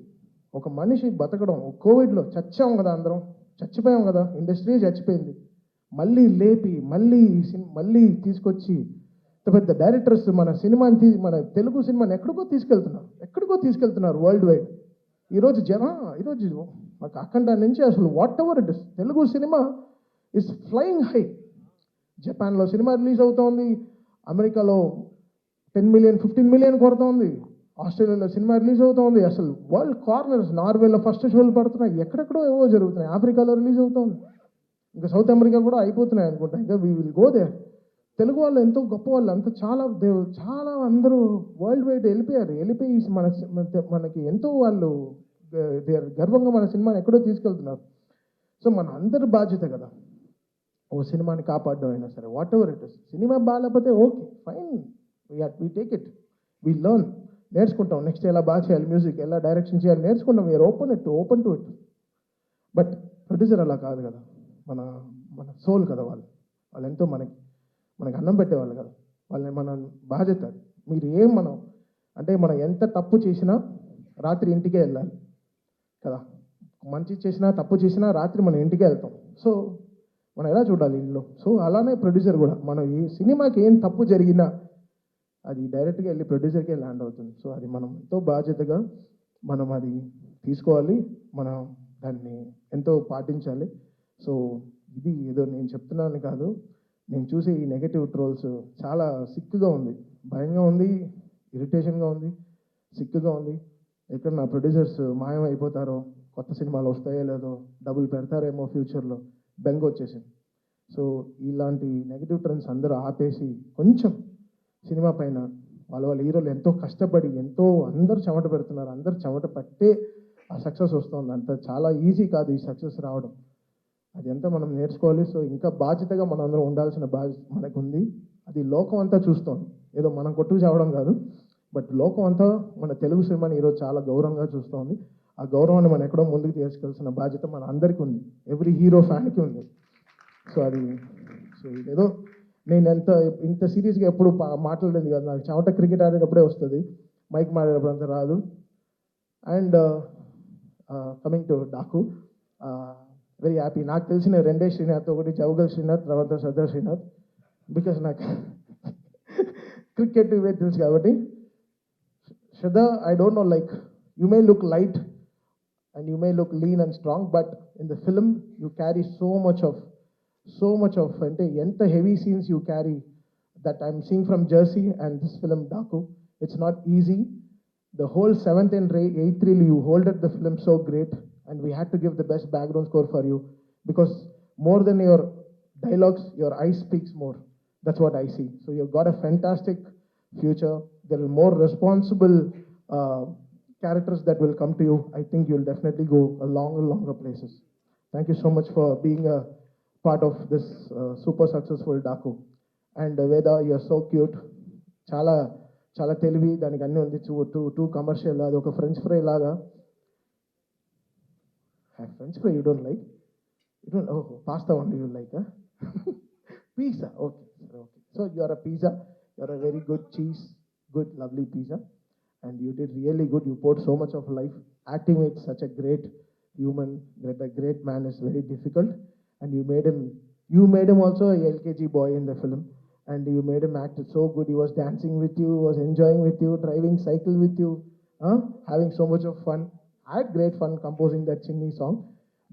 C: ఒక మనిషి బతకడం, కోవిడ్లో చచ్చాం కదా, అందరం చచ్చిపోయాం కదా, ఇండస్ట్రీ చచ్చిపోయింది. మళ్ళీ లేపి మళ్ళీ తీసుకొచ్చి పెద్ద డైరెక్టర్స్ మన సినిమాని మన తెలుగు సినిమాని ఎక్కడికో తీసుకెళ్తున్నారు వరల్డ్ వైడ్. ఈరోజు మాకు అఖండ నుంచి అసలు what ever it is, Telugu సినిమా ఇస్ ఫ్లయింగ్ హై. జపాన్లో సినిమా రిలీజ్ అవుతోంది, అమెరికాలో 10 million 15 million కొడుతోంది, ఆస్ట్రేలియాలో సినిమా రిలీజ్ అవుతోంది. అసలు వరల్డ్ కార్నర్స్, నార్వేలో ఫస్ట్ షోలు పడుతున్నాయి, ఎక్కడెక్కడో ఏవో జరుగుతున్నాయి. ఆఫ్రికాలో రిలీజ్ అవుతోంది, ఇంకా సౌత్ అమెరికా కూడా అయిపోతున్నాయి అనుకుంటా. ఇంకా we will go there. Telugu వాళ్ళు ఎంతో గొప్ప వాళ్ళు, అంత చాలా అందరూ వరల్డ్ వైడ్ వెళ్ళిపోయి మనకి ఎంతో వాళ్ళు గర్వంగా మన సినిమాని ఎక్కడో తీసుకెళ్తున్నారు. సో మన అందరి బాధ్యత కదా ఓ సినిమాని కాపాడడం అయినా సరే, వాట్ ఎవర్ ఇట్ ఇస్. సినిమా బాగాలేకపోతే okay fine, we take it, we learn, నేర్చుకుంటాం. నెక్స్ట్ ఎలా బాగా చేయాలి, మ్యూజిక్ ఎలా డైరెక్షన్ చేయాలి నేర్చుకుంటాం. We're open to it. But producer అలా కాదు కదా, మన సోల్ కదా వాళ్ళు ఎంతో మనకి అన్నం పెట్టేవాళ్ళు కదా, వాళ్ళని మన బాధ్యత. మనం ఎంత తప్పు చేసినా రాత్రి ఇంటికే వెళ్ళాలి కదా, మంచి చేసినా తప్పు చేసినా రాత్రి మనం ఇంటికే వెళ్తాం. సో మనం ఎలా చూడాలి ఇల్లు. సో అలానే ప్రొడ్యూసర్ కూడా, మనం ఈ సినిమాకి ఏం తప్పు జరిగినా అది డైరెక్ట్గా వెళ్ళి ప్రొడ్యూసర్కే ల్యాండ్ అవుతుంది. సో అది మనం ఎంతో బాధ్యతగా మనం అది తీసుకోవాలి, మనం దాన్ని ఎంతో పాటించాలి. సో ఇది ఏదో నేను చెప్తున్నాను కాదు, నేను చూసే ఈ నెగటివ్ ట్రోల్స్ చాలా సిక్కుగా ఉంది, భయంగా ఉంది, ఇరిటేషన్గా ఉంది, సిక్కుగా ఉంది. ఎక్కడ నా ప్రొడ్యూసర్స్ మాయం అయిపోతారో, కొత్త సినిమాలు వస్తాయో లేదో, డబ్బులు పెడతారేమో ఫ్యూచర్లో, బెంగ వచ్చేసింది. సో ఇలాంటి నెగటివ్ ట్రెండ్స్ అందరూ ఆపేసి కొంచెం సినిమా పైన వాళ్ళ హీరోలు ఎంతో కష్టపడి అందరూ చెమట పెడుతున్నారు, అందరూ చెమట పట్టే ఆ సక్సెస్ వస్తుంది. అంత చాలా ఈజీ కాదు ఈ సక్సెస్ రావడం, అది ఎంత మనం నేర్చుకోవాలి. సో ఇంకా బాధ్యతగా మనం అందరం ఉండాల్సిన బాధ్యత మనకు ఉంది. అది లోకం అంతా చూస్తాం, ఏదో మనం కొట్టుకు చావడం కాదు, బట్ లోకం అంతా మన తెలుగు సినిమాని ఈరోజు చాలా గౌరవంగా చూస్తోంది. ఆ గౌరవాన్ని మనం ఎక్కడో ముందుకు తీసుకెళ్తున్న బాధ్యత మన అందరికీ ఉంది, ఎవ్రీ హీరో ఫ్యాన్కి ఉంది. సో ఇదేదో నేను ఇంత సీరియస్గా ఎప్పుడు మాట్లాడలేదు కదా, నాకు చెమట క్రికెట్ ఆడేటప్పుడే వస్తుంది, మైక్ మాడేటప్పుడు అంత రాదు. And coming to Daaku, very happy. నాకు తెలిసిన రెండే శ్రీనాథ్, ఒకటి జవగల్ శ్రీనాథ్, తర్వాత సర్దార్ శ్రీనాథ్, బికాస్ నాకు క్రికెట్ ఇవే తెలుసు కాబట్టి. Shraddha, I don't know, like, you may look light and you may look lean and strong, but in the film you carry so much of ante enta heavy scenes you carry that I'm seeing from Jersey and this film Daku. It's not easy, the whole 7th and 8th reel, you holded the film so great, and we had to give the best background score for you because more than your dialogues, your eyes speaks more. That's what I see. So you've got a fantastic future. There are more responsible characters that will come to you. I think you'll definitely go a longer places. Thank you so much for being a part of this super successful Daku. And Veda, you're so cute. చాలా చాలా తెలివి దానికి అన్నీ ఉంది two commercial అది ఒక french fry లాగా french fry you don't like you don't ఓహో pasta only you like pizza okay okay so you are a pizza you are a very good cheese good lovely pizza and you did really good you put so much of life acting with such a great human, a great man is very difficult, and you made him also a LKG boy in the film, and you made him act so good. He was dancing with you, was enjoying with you, driving cycle with you, having so much of fun. I had great fun composing that Chinni song,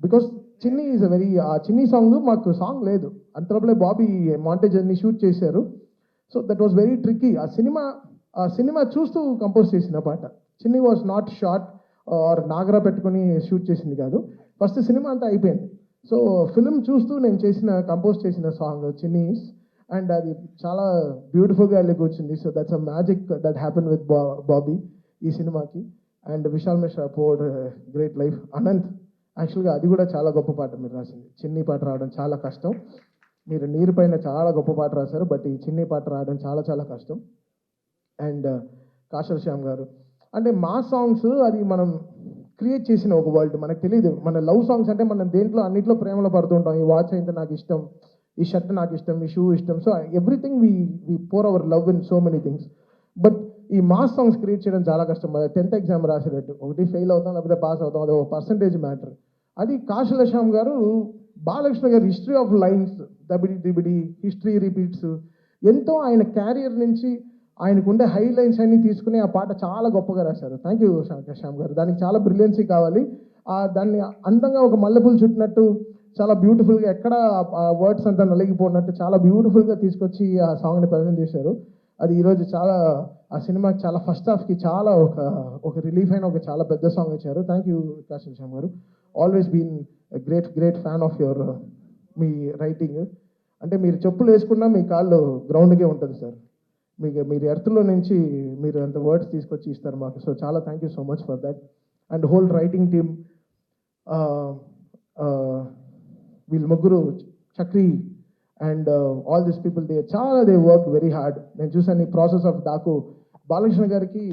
C: because Chinni is a very Chinni song maaku song ledu antapule Bobby montage anni shoot chesaru, so that was very tricky. ఆ సినిమా చూస్తూ compose చేసిన పాట. Chinni was not shot ఆర్ నాగరా పెట్టుకుని shoot చేసింది కాదు, ఫస్ట్ సినిమా అంతా అయిపోయింది. సో ఫిల్మ్ చూస్తూ నేను కంపోజ్ చేసిన సాంగ్ చిన్నీస్, అండ్ అది చాలా బ్యూటిఫుల్గా వెళ్ళి కూర్చుంది. So that's a magic that happen with Bobby ఈ సినిమాకి. And Vishal Mishra put great life. Anant, యాక్చువల్గా అది కూడా చాలా గొప్ప పాట మీరు రాసింది. చిన్ని పాట రావడం చాలా కష్టం. మీరు నీరు పైన చాలా గొప్ప పాట రాశారు, బట్ ఈ చిన్ని పాట రావడం చాలా చాలా కష్టం. అండ్ కాశల్ శ్యామ్ గారు, అంటే మా సాంగ్స్ అది మనం క్రియేట్ చేసిన ఒక వరల్డ్, మనకు తెలియదు. మన లవ్ సాంగ్స్ అంటే మనం దేంట్లో అన్నింటిలో ప్రేమలో పడుతుంటాం. ఈ వాచ్ అయితే నాకు ఇష్టం, ఈ షర్ట్ నాకు ఇష్టం, ఈ షూ ఇష్టం. So everything we pour our love in so many things. But ఈ మాస్ సాంగ్స్ క్రియేట్ చేయడం చాలా కష్టం. 10th ఎగ్జామ్ రాసేటట్టు ఒకటి ఫెయిల్ అవుతాం లేకపోతే పాస్ అవుతాం, అది ఒక పర్సంటేజ్ మ్యాటర్. అది కాశల్ శ్యామ్ గారు, బాలకృష్ణ గారు హిస్టరీ ఆఫ్ లైన్స్, దబిడి దిబిడి, హిస్టరీ రిపీట్స్, ఎంతో ఆయన క్యారియర్ నుంచి ఆయనకుండే హై లైన్స్ అన్ని తీసుకుని ఆ పాట చాలా గొప్పగా రాశారు. థ్యాంక్ యూ శ్యామ్ గారు. దానికి చాలా బ్రిలియన్సీ కావాలి. దాన్ని అందంగా ఒక మల్లెపూలు చుట్టినట్టు చాలా బ్యూటిఫుల్గా, ఎక్కడ వర్డ్స్ అంతా నలిగిపోయినట్టు చాలా బ్యూటిఫుల్గా తీసుకొచ్చి ఆ సాంగ్ని ప్రజెంట్ చేశారు. అది ఈరోజు చాలా ఆ సినిమాకి చాలా ఫస్ట్ హాఫ్కి చాలా ఒక రిలీఫ్ అయిన ఒక చాలా పెద్ద సాంగ్ ఇచ్చారు. Thank you Kasarla Shyam garu. Always been great fan of your మీ రైటింగ్. అంటే మీరు చెప్పులు వేసుకున్నా మీ కాళ్ళు గ్రౌండ్కే ఉంటుంది సార్. మీరు ఎర్త్లో నుంచి మీరు అంత వర్డ్స్ తీసుకొచ్చి ఇస్తారు మాకు. సో చాలా thank you so much for that. And whole writing team, వీళ్ళు ముగ్గురు, Chakri and all this people, they work very hard. నేను చూసాను ఈ ప్రాసెస్ ఆఫ్ డాకు. బాలకృష్ణ గారికి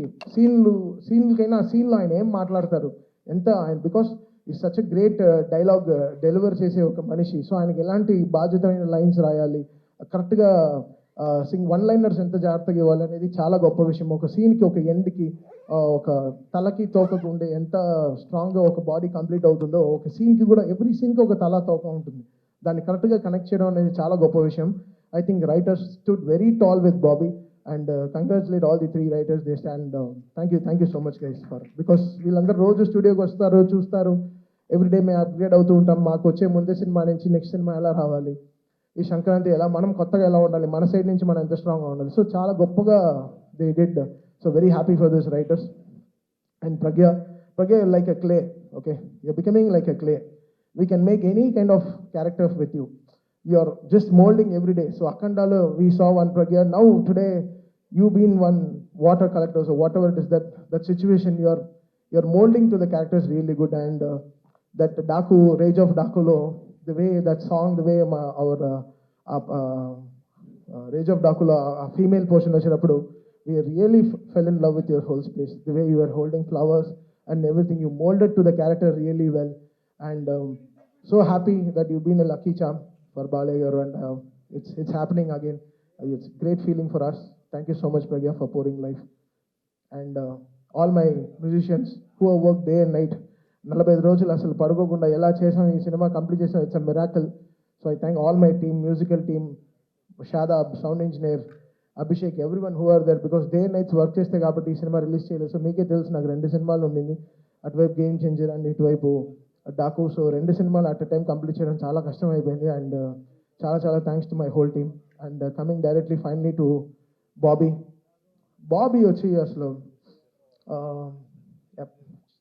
C: సీన్లకైనా ఆ సీన్లో ఆయన ఏం మాట్లాడతారు, ఎంత ఆయన, బికాస్ ఈ such a great dialogue deliver చేసే ఒక మనిషి. సో ఆయనకి ఎలాంటి బాధ్యతమైన లైన్స్ రాయాలి, కరెక్ట్గా వన్ లైనర్స్ ఎంత జాగ్రత్తగా ఇవ్వాలి అనేది చాలా గొప్ప విషయం. ఒక సీన్కి, ఒక ఎండ్కి, ఒక తలకి తోకకు ఉండే ఎంత స్ట్రాంగ్గా ఒక బాడీ కంప్లీట్ అవుతుందో, ఒక సీన్కి కూడా ఎవ్రీ సీన్కి ఒక తల తోక ఉంటుంది. దాన్ని కరెక్ట్గా కనెక్ట్ చేయడం అనేది చాలా గొప్ప విషయం. I think writers stood very tall with Bobby, and congratulate all the 3 writers. They stand. Thank you so much guys for, because వీళ్ళందరూ రోజు స్టూడియోకి వస్తారు, చూస్తారు. ఎవ్రీడే మేము అప్గ్రేడ్ అవుతూ ఉంటాం. మాకు వచ్చే ముందే సినిమా నుంచి నెక్స్ట్ సినిమా ఎలా రావాలి, ఈ సంక్రాంతి ఎలా మనం కొత్తగా ఎలా ఉండాలి, మన సైడ్ నుంచి మనం ఎంత స్ట్రాంగ్గా ఉండాలి. సో చాలా గొప్పగా they did. So very happy for this writers. And Pragya like a clay, okay, you're becoming like a clay. We can make any kind of character with you. You are just molding every day. So Akandalo, we saw one Pragya. Now today, you been one water collector. So whatever it is, that situation, you're molding to the characters really good. And that Daku, Rage of Dakulo, the way that song, the way our Rage of Dakulo, a female portion vachinapudu, we really fell in love with your whole space. The way you were holding flowers and everything, you molded to the character really well. And so happy that you've been a lucky charm for Balay, and it's happening again. It's a great feeling for us. Thank you so much, Pragya, for pouring life. And all my musicians who have worked day and night, 45 రోజులు అసలు పడుకోకుండా ఎలా చేసాం ఈ cinema complete చేసాం. It's a miracle. So I thank all my team, musical team, Shadab, sound engineer, Abhishek, everyone who are there, because day and nights work చేస్తే కాబట్టి ఈ సినిమా రిలీజ్ చేయలేదు. సో మీకే తెలుసు, నాకు 2 సినిమాలు ఉండింది, అటువైపు గేమ్ చేంజర్ అండ్ ఇటువైపు డాకు. సో 2 సినిమాలు అట్ ఎ టైం కంప్లీట్ చేయడం చాలా కష్టం అయిపోయింది. అండ్ చాలా thanks to my whole team. And coming directly finally to Bobby వచ్చి అసలు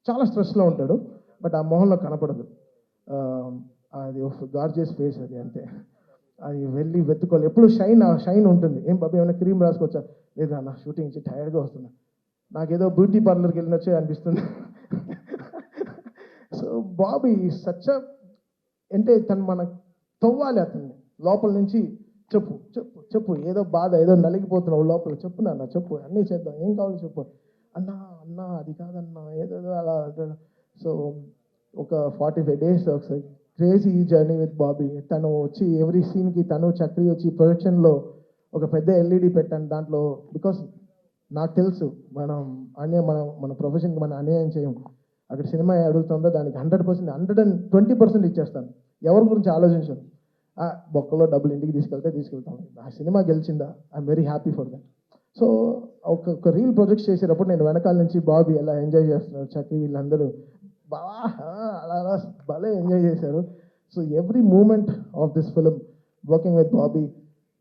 C: చాలా స్ట్రెస్లో ఉంటాడు, బట్ ఆ మొహంలో కనపడదు. అది గార్జియస్ ఫేస్ అది, అంతే. అది వెళ్ళి వెతుకోవాలి, ఎప్పుడు షైన్ ఉంటుంది. ఏం బాబు ఏమైనా క్రీమ్ రాసుకోవచ్చా? లేదా నా షూటింగ్ ఇచ్చి టైర్డ్గా వస్తున్నా, నాకేదో బ్యూటీ పార్లర్కి వెళ్ళినొచ్చే అనిపిస్తుంది. సో బాబీ సచ్ అంటే తను మన తవ్వాలి అతన్ని లోపల నుంచి. చెప్పు చెప్పు చెప్పు, ఏదో బాధ, ఏదో నలిగిపోతున్నావు లోపల, చెప్పు నాన్న చెప్పు, అన్నీ చేద్దాం, ఏం కావాలో చెప్పు. అన్నా అన్నా అది కాదన్నా, ఏదేదో అలా. సో ఒక 45 days ఒకసారి క్రేజీ జర్నీ విత్ బాబీ. తను వచ్చి ఎవ్రీ సీన్కి తను చక్రి వచ్చి ప్రొడక్షన్లో ఒక పెద్ద LED పెట్టాను దాంట్లో. బికాస్ నాకు తెలుసు మన ప్రొఫెషన్కి మనం అన్యాయం చేయం. అక్కడ సినిమా అడుగుతుందో దానికి 100%, 120% ఇచ్చేస్తాను. ఎవరి గురించి ఆలోచించాను. బొక్కలో డబ్బులు ఇంటికి తీసుకెళ్తాను. ఆ సినిమా గెలిచిందా, I'm very happy for that. So ఒక రీల్ ప్రాజెక్ట్స్ చేసేటప్పుడు నేను వెనకాల నుంచి బాబీ ఎలా ఎంజాయ్ చేస్తున్నారు, చక్రి వీళ్ళందరూ బాగా అలా అలా భలే ఎంజాయ్ చేశారు. So every moment of this film working with Bobby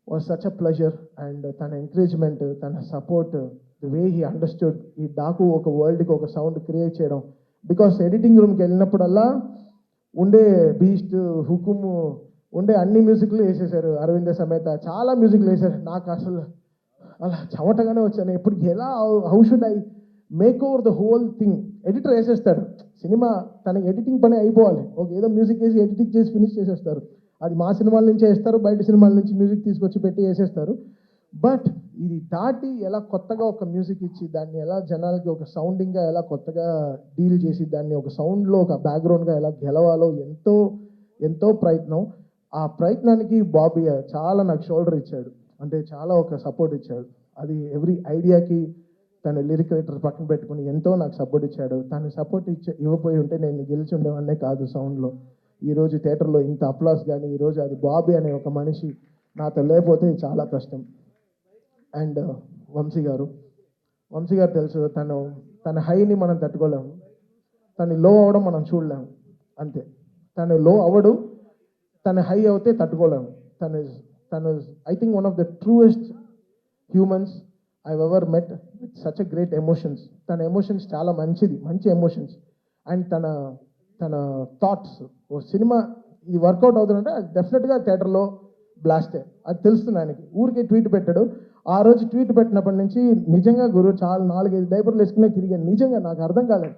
C: was such a pleasure. And తన ఎంకరేజ్మెంట్, తన support, the way he understood ఈ డాకు ఒక వరల్డ్కి ఒక సౌండ్ క్రియేట్ చేయడం. బికాస్ ఎడిటింగ్ రూమ్కి వెళ్ళినప్పుడల్లా ఉండే బీస్ట్, హుకుము, ఉండే అన్ని మ్యూజిక్లు వేసేసారు. అరవింద సమేత చాలా మ్యూజిక్లు వేశారు. నాకు అసలు అలా చెమటగానే వచ్చాను. ఇప్పుడు ఎలా, how should I make over the whole thing. Editor వేసేస్తాడు సినిమా, తన ఎడిటింగ్ పని అయిపోవాలి. ఏదో మ్యూజిక్ వేసి ఎడిటింగ్ చేసి ఫినిష్ చేసేస్తారు. అది మా సినిమాల నుంచే వేస్తారు, బయట సినిమాల నుంచి మ్యూజిక్ తీసుకొచ్చి పెట్టి వేసేస్తారు. బట్ ఇది దాటి ఎలా కొత్తగా ఒక మ్యూజిక్ ఇచ్చి దాన్ని ఎలా జనాలకి ఒక సౌండింగ్గా ఎలా కొత్తగా డీల్ చేసి దాన్ని ఒక సౌండ్లో ఒక బ్యాక్గ్రౌండ్గా ఎలా గెలవాలో ఎంతో ఎంతో ప్రయత్నం. ఆ ప్రయత్నానికి బాబీ చాలా నాకు షోల్డర్ ఇచ్చాడు, అంటే చాలా ఒక సపోర్ట్ ఇచ్చాడు. అది ఎవ్రీ ఐడియాకి తను లిరిక్ రైటర్ పక్కన పెట్టుకుని ఎంతో నాకు సపోర్ట్ ఇచ్చాడు. తను సపోర్ట్ ఇవ్వపోయి ఉంటే నేను గెలిచి ఉండేవాడినే కాదు సౌండ్లో. ఈరోజు థియేటర్లో ఇంత అప్లాస్ కానీ, ఈరోజు అది బాబీ అనే ఒక మనిషి నాతో లేకపోతే చాలా కష్టం. అండ్ వంశీ గారు తెలుసు, తన హైని మనం తట్టుకోలేము, తను లో అవ్వడం మనం చూడలేము, అంతే. తను లో అవ్వడు, తన హై అవుతే తట్టుకోలేము. తను I think one of the truest humans I ever met with such a great emotions. తన ఎమోషన్స్ చాలా మంచి ఎమోషన్స్. అండ్ తన థాట్స్, ఓ సినిమా ఇది వర్కౌట్ అవుతుందంటే అది డెఫినెట్గా థియేటర్లో బ్లాస్టే, అది తెలుస్తుంది ఆయనకి. ఊరికే ట్వీట్ పెట్టాడు. ఆ రోజు ట్వీట్ పెట్టినప్పటి నుంచి నిజంగా గురు చాలా 4-5 డైపర్లు వేసుకునే తిరిగాను. నిజంగా నాకు అర్థం కాలేదు.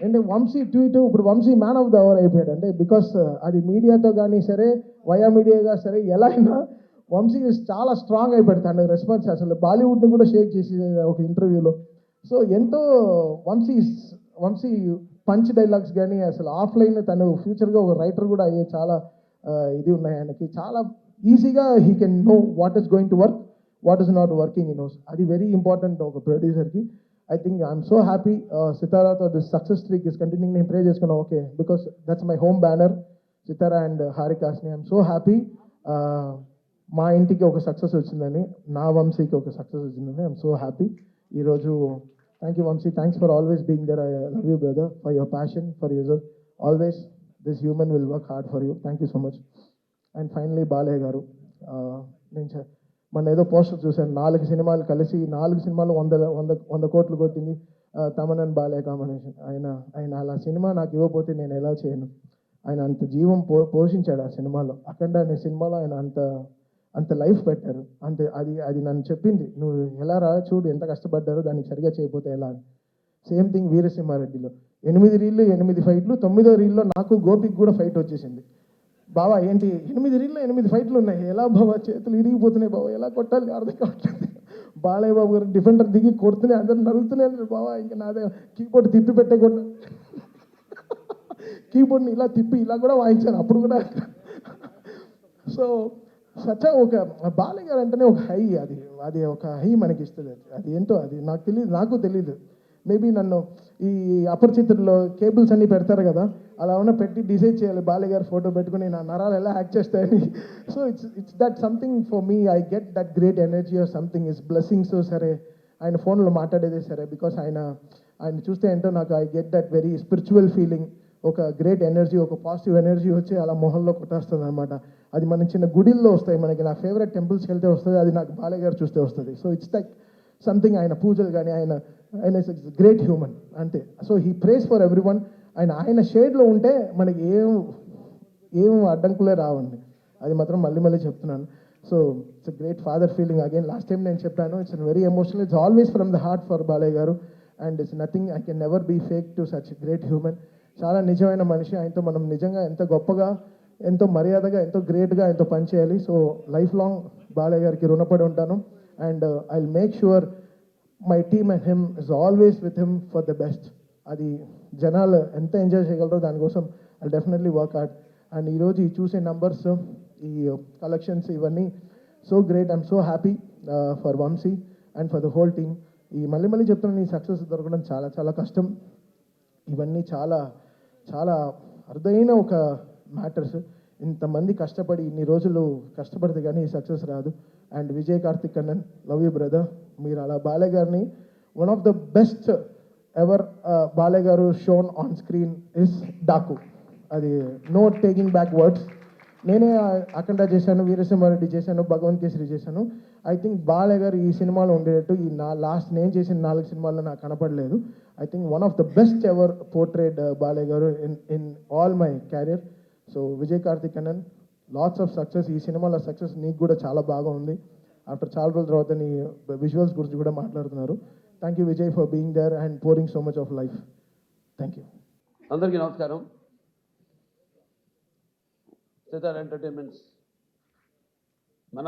C: అంటే వంశీ ట్వీట్, ఇప్పుడు Vamsi man of the hour అయిపోయాడు. అంటే బికాస్ అది మీడియాతో కానీ సరే, వయా మీడియాగా సరే, ఎలా అయినా వంశీ చాలా స్ట్రాంగ్ అయిపోయాడు. తన రెస్పాన్స్ అసలు బాలీవుడ్ని కూడా షేక్ చేసి ఒక ఇంటర్వ్యూలో. సో ఎంతో వంశీ పంచ్ డైలాగ్స్ కానీ అసలు ఆఫ్లైన్ తను ఫ్యూచర్గా ఒక రైటర్ కూడా అయ్యే చాలా ఇది ఉన్నాయి ఆయనకి. చాలా ఈజీగా he can know what is going to work, what is not working in house. అది వెరీ ఇంపార్టెంట్ ఒక ప్రొడ్యూసర్కి. I think I'm so happy Sitarata, this success streak is continuing. నేను ప్రే చేసుకున్నా, okay, because that's my home banner, Sithara and హారికాస్ని. I'm so happy మా ఇంటికి ఒక success వచ్చిందని, నా వంశీకి ఒక సక్సెస్ వచ్చిందని. ఐఎమ్ సో హ్యాపీ ఈరోజు. Thank you Vamsi, thanks for always being there. I love you brother, for your passion, for user always. This human will work hard for you. Thank you so much. And finally Balayya garu, నేను మన ఏదో poster చూశాను, 4 సినిమాలు కలిసి 4 సినిమాలు 100 కోట్లు కొట్టింది, Thaman and Balayya combination. ఆయన అలా సినిమా నాకు ఇవ్వకపోతే నేను ఎలా చేయను. ఆయన అంత జీవం పోషించాడు ఆ సినిమాలో. అఖండ అనే సినిమాలో ఆయన అంత లైఫ్ పెట్టారు. అంతే. అది నన్ను చెప్పింది, నువ్వు ఎలా రా, చూడు ఎంత కష్టపడ్డారో, దానికి సరిగా చేయకపోతే ఎలా అని. సేమ్ థింగ్ వీరసింహారెడ్డిలో 8 రీళ్ళు 8 ఫైట్లు, 9వ రీల్లో నాకు గోపికి కూడా ఫైట్ వచ్చేసింది. బావా ఏంటి 8 రీల్లో 8 ఫైట్లు ఉన్నాయి, ఎలా బావా, చేతులు ఇరిగిపోతున్నాయి బావా, ఎలా కొట్టాలి అర్థం కావట్లేదు. బాలయ్య బాబు గారు డిఫెండర్ దిగి కొడుతూనే అందరు నరుగుతూనే బావా, ఇంకా నాదే కీబోర్డ్ తిప్పి పెట్టే కొట్ట, కీబోర్డ్ని ఇలా తిప్పి ఇలా కూడా వాయించాను అప్పుడు కూడా. సో ఒక బాలయ్య గారు అంటేనే ఒక హై, అది ఒక హై మనకి ఇస్తుంది. అది ఏంటో అది నాకు తెలియదు. మేబీ నన్ను ఈ అపరిచితుల్లో కేబుల్స్ అన్నీ పెడతారు కదా, అలా ఉన్న పెట్టి డిసైడ్ చేయాలి బాలయ్య గారు ఫోటో పెట్టుకుని నా నరాలు ఎలా యాక్ట్ చేస్తాయని. So it's that something for me. I get that great energy or something. Is blessings సరే, ఆయన ఫోన్లో మాట్లాడేదే సరే, బికాస్ ఆయన చూస్తే ఏంటో నాకు I get that very spiritual feeling. ఒక గ్రేట్ ఎనర్జీ, ఒక పాజిటివ్ ఎనర్జీ వచ్చి అలా మొహంలో కొట్టేస్తుంది అనమాట. అది మన చిన్న గుడిల్లో వస్తాయి మనకి. నా ఫేవరెట్ టెంపుల్స్కి వెళ్తే వస్తుంది, అది నాకు బాలయ్య గారు చూస్తే వస్తుంది. So it's like something. ఆయన పూజలు కానీ, ఆయన ఆయన ఇస్ గ్రేట్ హ్యూమన్ అంతే. So he prays for everyone. ఆయన షేడ్లో ఉంటే మనకి ఏం అడ్డంకులే రావండి, అది మాత్రం మళ్ళీ మళ్ళీ చెప్తున్నాను. So it's great father feeling again. Last time నేను చెప్పాను, it's very emotional. It's always from the heart for Balayya garu, and it's nothing, I can never be fake to such great human. చాలా నిజమైన మనిషి. ఆయనతో మనం నిజంగా ఎంత గొప్పగా, ఎంతో మర్యాదగా, ఎంతో గ్రేట్గా ఆయనతో పనిచేయాలి. సో లైఫ్ లాంగ్ బాలయ్య గారికి రుణపడి ఉంటాను. And I will make sure my team and him is always with him for the best. అది జనాలు ఎంత ఎంజాయ్ చేయగలరో దానికోసం I definitely work hard. And ఈరోజు ఈ చూసే నంబర్స్, ఈ కలెక్షన్స్, ఇవన్నీ so great. I'm so happy for Vamsi and for the whole team. ఈ మళ్ళీ చెప్తున్నాను, ఈ సక్సెస్ దొరకడం చాలా చాలా కష్టం. ఇవన్నీ చాలా చాలా అరుదైన ఒక మ్యాటర్స్. ఇంతమంది కష్టపడి ఇన్ని రోజులు కష్టపడితే కానీ ఈ సక్సెస్ రాదు. And Vijay Karthik Kannan, love you brother. మీరు అలా బాలయ్య గారిని one of the best ever Balayya garu shown on screen is Daaku. అది నో టేకింగ్ బ్యాక్ వర్డ్స్. నేనే అఖండ చేశాను, వీరసింహారెడ్డి చేశాను, భగవంత్ కేసరి చేశాను. ఐ థింక్ బాలయ్య గారు ఈ సినిమాలో ఉండేటట్టు ఈ లాస్ట్ నేను చేసిన 4 సినిమాల్లో నాకు కనపడలేదు. I think one of the best ever portrait Balayya garu in all my career. So Vijay Karthik Kannan, lots of success. ఈ సినిమాలో సక్సెస్ నీకు కూడా చాలా బాగా ఉంది. ఆఫ్టర్ చాలా రోజుల తర్వాత నీ విజువల్స్ గురించి కూడా మాట్లాడుతున్నారు. Thank you Vijay for being there and pouring so much of life. Thank you.
D: అందరికీ నమస్కారం. సితార్ ఎంటర్టైన్మెంట్స్ మన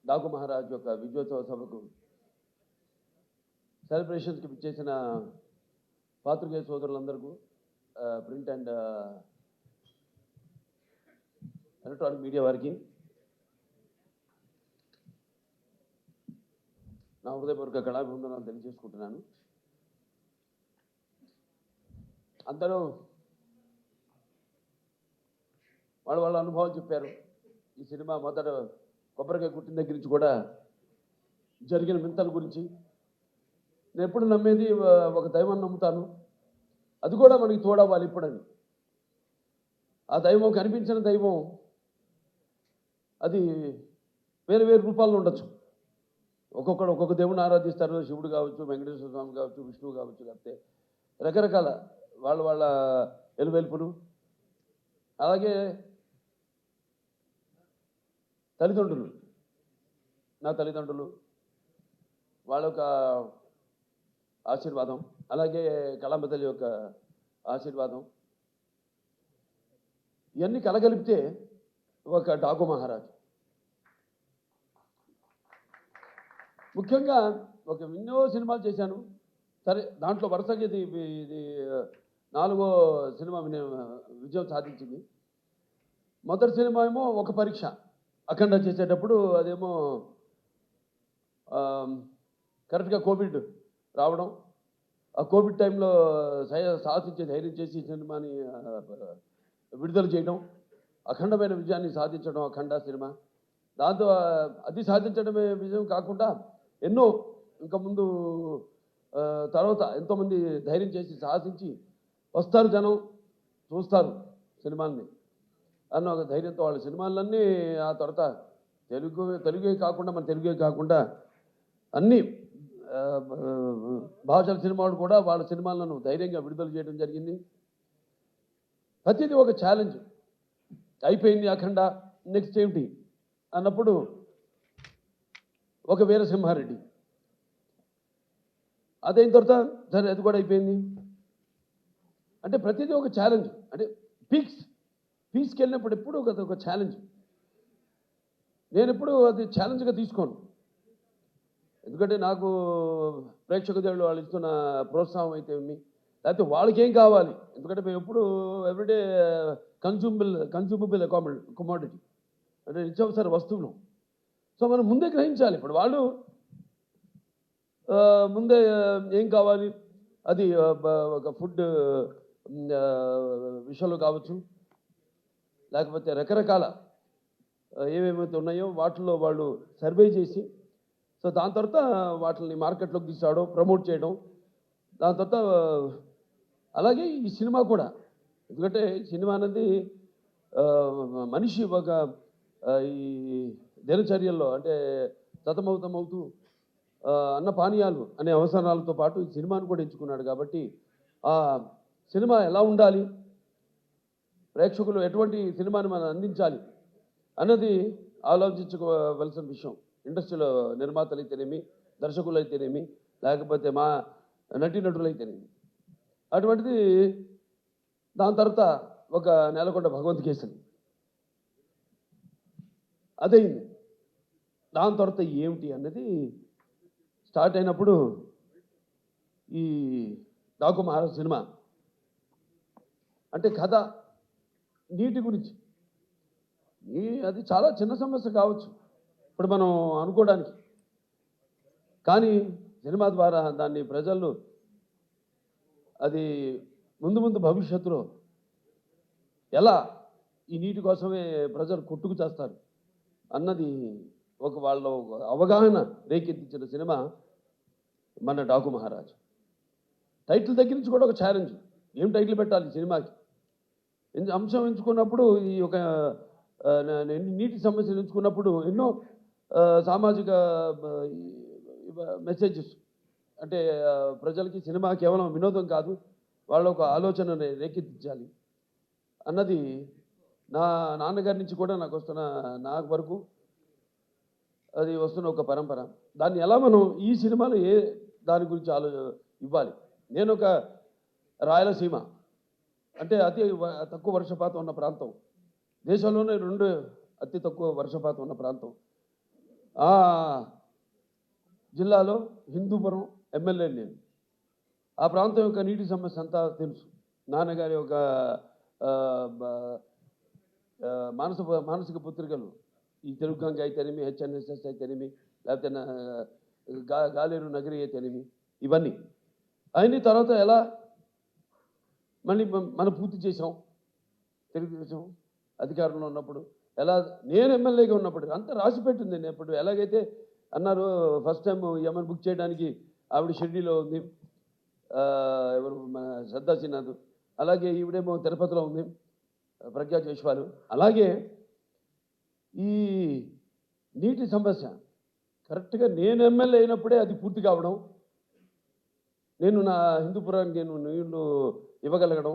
D: డాకు మహారాజ్ యొక్క విజయోత్సవ సభకు సెలబ్రేషన్స్కి ఇచ్చేసిన పాత్రికేయ సోదరులందరికీ, ప్రింట్ అండ్ ఎలక్ట్రానిక్ మీడియా వారికి నా హృదయపూర్వక కళాభివందనాలు తెలియజేసుకుంటున్నాను. అందరూ వాళ్ళ అనుభవాలు చెప్పారు. ఈ సినిమా మొదట కొబ్బరికాయ కుట్టిన దగ్గర నుంచి కూడా జరిగిన వింతల గురించి. నేను ఎప్పుడు నమ్మేది ఒక దైవాన్ని నమ్ముతాను, అది కూడా మనకి తోడవ్వాలి ఇప్పుడని. ఆ దైవం కనిపించిన దైవం అది వేరు వేరు రూపాల్లో ఉండొచ్చు. ఒక్కొక్కడు ఒక్కొక్క దేవుని ఆరాధిస్తారు. శివుడు కావచ్చు, వెంకటేశ్వర స్వామి కావచ్చు, విష్ణువు కావచ్చు, లేకపోతే రకరకాల వాళ్ళ ఎలువెల్పులు. అలాగే తల్లిదండ్రులు, నా తల్లిదండ్రులు, వాళ్ళ యొక్క ఆశీర్వాదం, అలాగే కళాంబ తల్లి యొక్క ఆశీర్వాదం, ఇవన్నీ కలగలిపితే ఒక డాకు మహారాజ్. ముఖ్యంగా ఎన్నో సినిమాలు చేశాను. సరే, దాంట్లో వరుసగా ఇది 4వ సినిమా విజయం సాధించింది. మొదటి సినిమా ఏమో ఒక పరీక్ష, అఖండ చేసేటప్పుడు అదేమో కరెక్ట్గా కోవిడ్ రావడం. ఆ కోవిడ్ టైంలో సాహసించే ధైర్యం చేసి సినిమాని విడుదల చేయడం, అఖండమైన విజయాన్ని సాధించడం అఖండ సినిమా. దాంతో అది సాధించడమే విజయం కాకుండా ఎన్నో ఇంకా ముందు తర్వాత ఎంతోమంది ధైర్యం చేసి సాహసించి వస్తారు, జనం చూస్తారు సినిమాల్ని అన్న ఒక ధైర్యంతో వాళ్ళ సినిమాలన్నీ ఆ తర్వాత తెలుగే కాకుండా అన్ని భాషల సినిమాలు కూడా వాళ్ళ సినిమాలను ధైర్యంగా విడుదల చేయడం జరిగింది. ప్రతిదీ ఒక ఛాలెంజ్. అయిపోయింది అఖండ, నెక్స్ట్ ఏమిటి అన్నప్పుడు ఒక వీరసింహారెడ్డి, అదైన తర్వాత సరే అది కూడా అయిపోయింది. అంటే ప్రతిదీ ఒక ఛాలెంజ్. అంటే పీక్స్కి వెళ్ళినప్పుడు ఎప్పుడు ఒక ఛాలెంజ్. నేను ఎప్పుడు అది ఛాలెంజ్గా తీసుకోను. ఎందుకంటే నాకు ప్రేక్షక దేవుళ్ళు వాళ్ళు ఇస్తున్న ప్రోత్సాహం అయితే ఉంది, లేకపోతే వాళ్ళకి ఏం కావాలి. ఎందుకంటే మేము ఎప్పుడు ఎవ్రీడే కన్జ్యూమబుల్ కమోడిటీ, అంటే నిత్యావసర వస్తువులు. సో మనం ముందే గ్రహించాలి. ఇప్పుడు వాళ్ళు ముందే ఏం కావాలి, అది ఒక ఫుడ్ విషయంలో కావచ్చు, లేకపోతే రకరకాల ఏమేమైతే ఉన్నాయో వాటిల్లో వాళ్ళు సర్వే చేసి, సో దాని తర్వాత వాటిని మార్కెట్లోకి తీసుకురావడం, ప్రమోట్ చేయడం. దాని తర్వాత అలాగే ఈ సినిమా కూడా, ఎందుకంటే సినిమా అనేది మనిషి ఒక ఈ దినచర్యల్లో అంటే సతమవుతూ అన్న పానీయాలు అనే అవసరాలతో పాటు ఈ సినిమాను కూడా ఎంచుకున్నాడు. కాబట్టి ఆ సినిమా ఎలా ఉండాలి, ప్రేక్షకులు ఎటువంటి సినిమాని మనం అందించాలి అన్నది ఆలోచించుకోవలసిన విషయం. ఇండస్ట్రీలో నిర్మాతలు అయితేనేమి, దర్శకులు అయితేనేమి, లేకపోతే మా నటీనటులు అయితేనేమి. అటువంటిది దాని తర్వాత ఒక నేలకొండ భగవంత్ కేసరి అదైంది. దాని తర్వాత ఏమిటి అన్నది స్టార్ట్ అయినప్పుడు ఈ డాకు మహారాజ్ సినిమా అంటే కథ నీటి గురించి. అది చాలా చిన్న సమస్య కావచ్చు ఇప్పుడు మనం అనుకోవడానికి, కానీ సినిమా ద్వారా దాన్ని ప్రజలు అది ముందు ముందు భవిష్యత్తులో ఎలా ఈ నీటి కోసమే ప్రజలు కొట్టుకు చేస్తారు అన్నది వాళ్ళ అవగాహన రేకెత్తించిన సినిమా మన డాకు మహారాజ్. టైటిల్ దగ్గర నుంచి కూడా ఒక ఛాలెంజ్, ఏం టైటిల్ పెట్టాలి సినిమాకి అంశం ఎంచుకున్నప్పుడు ఈ ఒక నీటి సమస్యలు ఎంచుకున్నప్పుడు ఎన్నో సామాజిక మెసేజెస్ అంటే ప్రజలకి సినిమా కేవలం వినోదం కాదు, వాళ్ళ ఒక ఆలోచన రేకెత్తించాలి అన్నది నా నాన్నగారి నుంచి కూడా నాకు వరకు అది వస్తున్న ఒక పరంపర. దాన్ని ఎలా మనం ఈ సినిమాలో దాని గురించి ఇవ్వాలి. నేను ఒక రాయలసీమ అంటే అతి తక్కువ వర్షపాతం ఉన్న ప్రాంతం, దేశంలోనే 2 అతి తక్కువ వర్షపాతం ఉన్న ప్రాంతం. ఆ జిల్లాలో హిందూపురం ఎమ్మెల్యే నేను. ఆ ప్రాంతం యొక్క నీటి సమస్య అంతా తెలుసు. నాన్నగారి ఒక మానసిక పత్రికలు ఈ తెలుగు గంగ అయితేనేమి, హెచ్ఎన్ఎస్ఎస్ అయితేనేమి, లేకపోతే గాలేరు నగరి అయితేనేమి, ఇవన్నీ అయిన తర్వాత ఎలా మళ్ళీ మనం పూర్తి చేసాం. తెలుగుదేశం అధికారంలో ఉన్నప్పుడు ఎలా, నేను ఎమ్మెల్యేగా ఉన్నప్పుడు అంతా రాసి పెట్టింది. నేను ఎప్పుడు ఎలాగైతే అన్నారు ఫస్ట్ టైం ఏమైనా బుక్ చేయడానికి ఆవిడ షిర్డీలో ఉంది, ఎవరు మన శ్రద్ధా సిన్హాద్, అలాగే ఈవిడేమో తిరుపతిలో ఉంది ప్రజ్ఞా జైస్వాల్. అలాగే ఈ నీటి సమస్య కరెక్ట్గా నేను ఎమ్మెల్యే అయినప్పుడే అది పూర్తి కావడం, నేను నా హిందూపురానికి నేను నీళ్లు ఇవ్వగలగడం.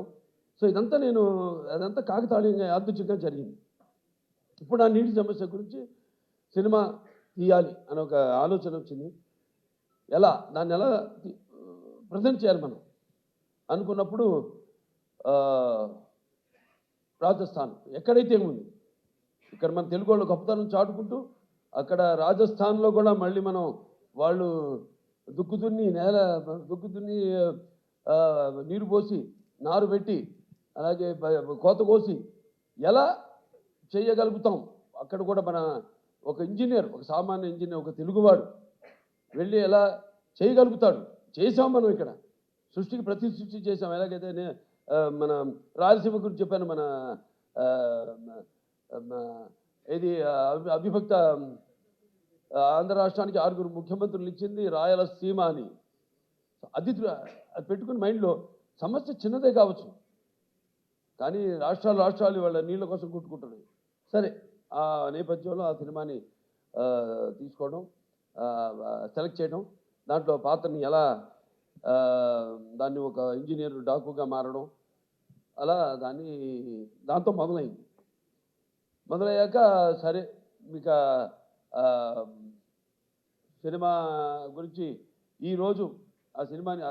D: సో ఇదంతా అదంతా కాకతాళీయంగా యాదృచ్ఛికంగా జరిగింది. ఇప్పుడు ఆ నీటి సమస్య గురించి సినిమా తీయాలి అని ఒక ఆలోచన వచ్చింది. దాన్ని ఎలా ప్రజెంట్ చేయాలి మనం అనుకున్నప్పుడు రాజస్థాన్ ఎక్కడైతే ఉంది, ఇక్కడ మన తెలుగు వాళ్ళు గొప్పతనం చాటుకుంటూ అక్కడ రాజస్థాన్లో కూడా మళ్ళీ మనం వాళ్ళు దుక్కు దున్ని నీరు పోసి నారు పెట్టి అలాగే కోత కోసి ఎలా చేయగలుగుతాం, అక్కడ కూడా మన ఒక ఇంజనీర్, ఒక సామాన్య ఇంజనీర్, ఒక తెలుగువాడు వెళ్ళి ఎలా చేయగలుగుతాడు. చేసాం మనం ఇక్కడ సృష్టికి సృష్టి చేసాం. ఎలాగైతే మన రాయలసీమ గురించి చెప్పాను, మన ఇది అవిభక్త ఆంధ్ర రాష్ట్రానికి 6 ముఖ్యమంత్రులు ఇచ్చింది రాయలసీమ అని. అది పెట్టుకుని మైండ్లో సమస్య చిన్నదే కావచ్చు, కానీ రాష్ట్రాలు వాళ్ళ నీళ్ళ కోసం కొట్టుకుంటున్నాయి. సరే, ఆ నేపథ్యంలో ఆ సినిమాని తీసుకోవడం, సెలెక్ట్ చేయడం, దాంట్లో పాత్రని ఎలా దాన్ని ఒక ఇంజనీర్ డాకుగా మారడం, అలా దాంతో మొదలయ్యాక సరే మీకు సినిమా గురించి ఈరోజు ఆ సినిమాని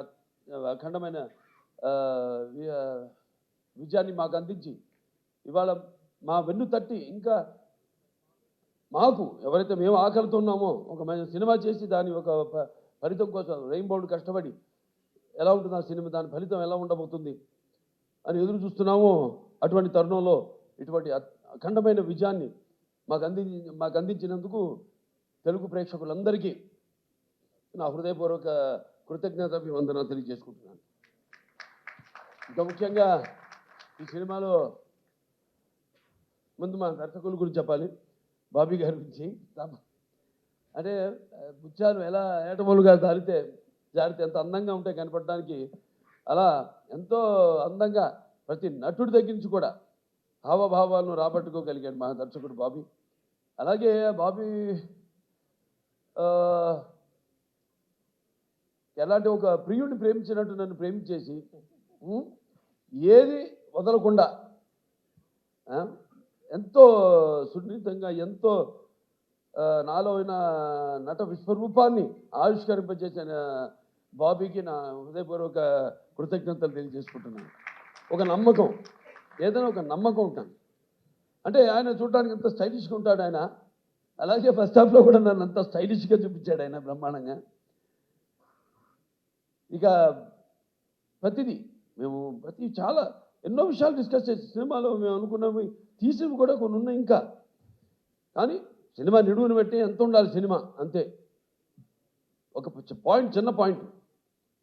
D: అఖండమైన విజయాన్ని మాకు అందించి ఇవాళ మా వెన్ను తట్టి ఇంకా మాకు ఎవరైతే మేము ఆకలితో ఉన్నామో ఒక సినిమా చేసి దాని ఒక ఫలితం కోసం రెయిన్బోర్డ్ కష్టపడి ఎలా ఉంటుంది ఆ సినిమా, దాని ఫలితం ఎలా ఉండబోతుంది అని ఎదురు చూస్తున్నామో, అటువంటి తరుణంలో ఇటువంటి అఖండమైన విజయాన్ని మాకు అందించినందుకు తెలుగు ప్రేక్షకులందరికీ నా హృదయపూర్వక కృతజ్ఞతాభివందనాలు తెలియజేసుకుంటున్నాను. ఇంకా ముఖ్యంగా ఈ సినిమాలో ముందు మా దర్శకుల గురించి చెప్పాలి. బాబీ గారి గురించి అంటే ముత్యాలు ఎలా ఏటమూలుగా జారితే ఎంత అందంగా ఉంటాయి కనపడడానికి, అలా ఎంతో అందంగా ప్రతి నటుడి దగ్గర నుంచి కూడా హావభావాలను రాబట్టుకోగలిగాడు మా దర్శకుడు బాబీ. అలాగే బాబీ ఎలాంటి ఒక ప్రియుడిని ప్రేమించినట్టు నన్ను ప్రేమించేసి ఏది వదలకుండా ఎంతో సున్నితంగా ఎంతో నాలో ఉన్న నట విశ్వరూపాన్ని ఆవిష్కరింపజేసిన బాబీకి నా హృదయపూర్వక కృతజ్ఞతలు తెలియజేసుకుంటున్నాను. ఒక నమ్మకం, ఏదైనా ఒక నమ్మకం ఉంటాను. అంటే ఆయన చూడడానికి ఎంత స్టైలిష్గా ఉంటాడు ఆయన, అలాగే ఫస్ట్ హాఫ్లో కూడా నన్ను అంత స్టైలిష్గా చూపించాడు ఆయన బ్రహ్మాండంగా. ఇక ప్రతిదీ మేము చాలా ఎన్నో విషయాలు డిస్కస్ చేసి సినిమాలో మేము అనుకున్నవి తీసినవి కూడా కొన్ని ఉన్నాయి ఇంకా. కానీ సినిమా నిడువుని బట్టి ఎంత ఉండాలి సినిమా అంతే. ఒక పాయింట్, చిన్న పాయింట్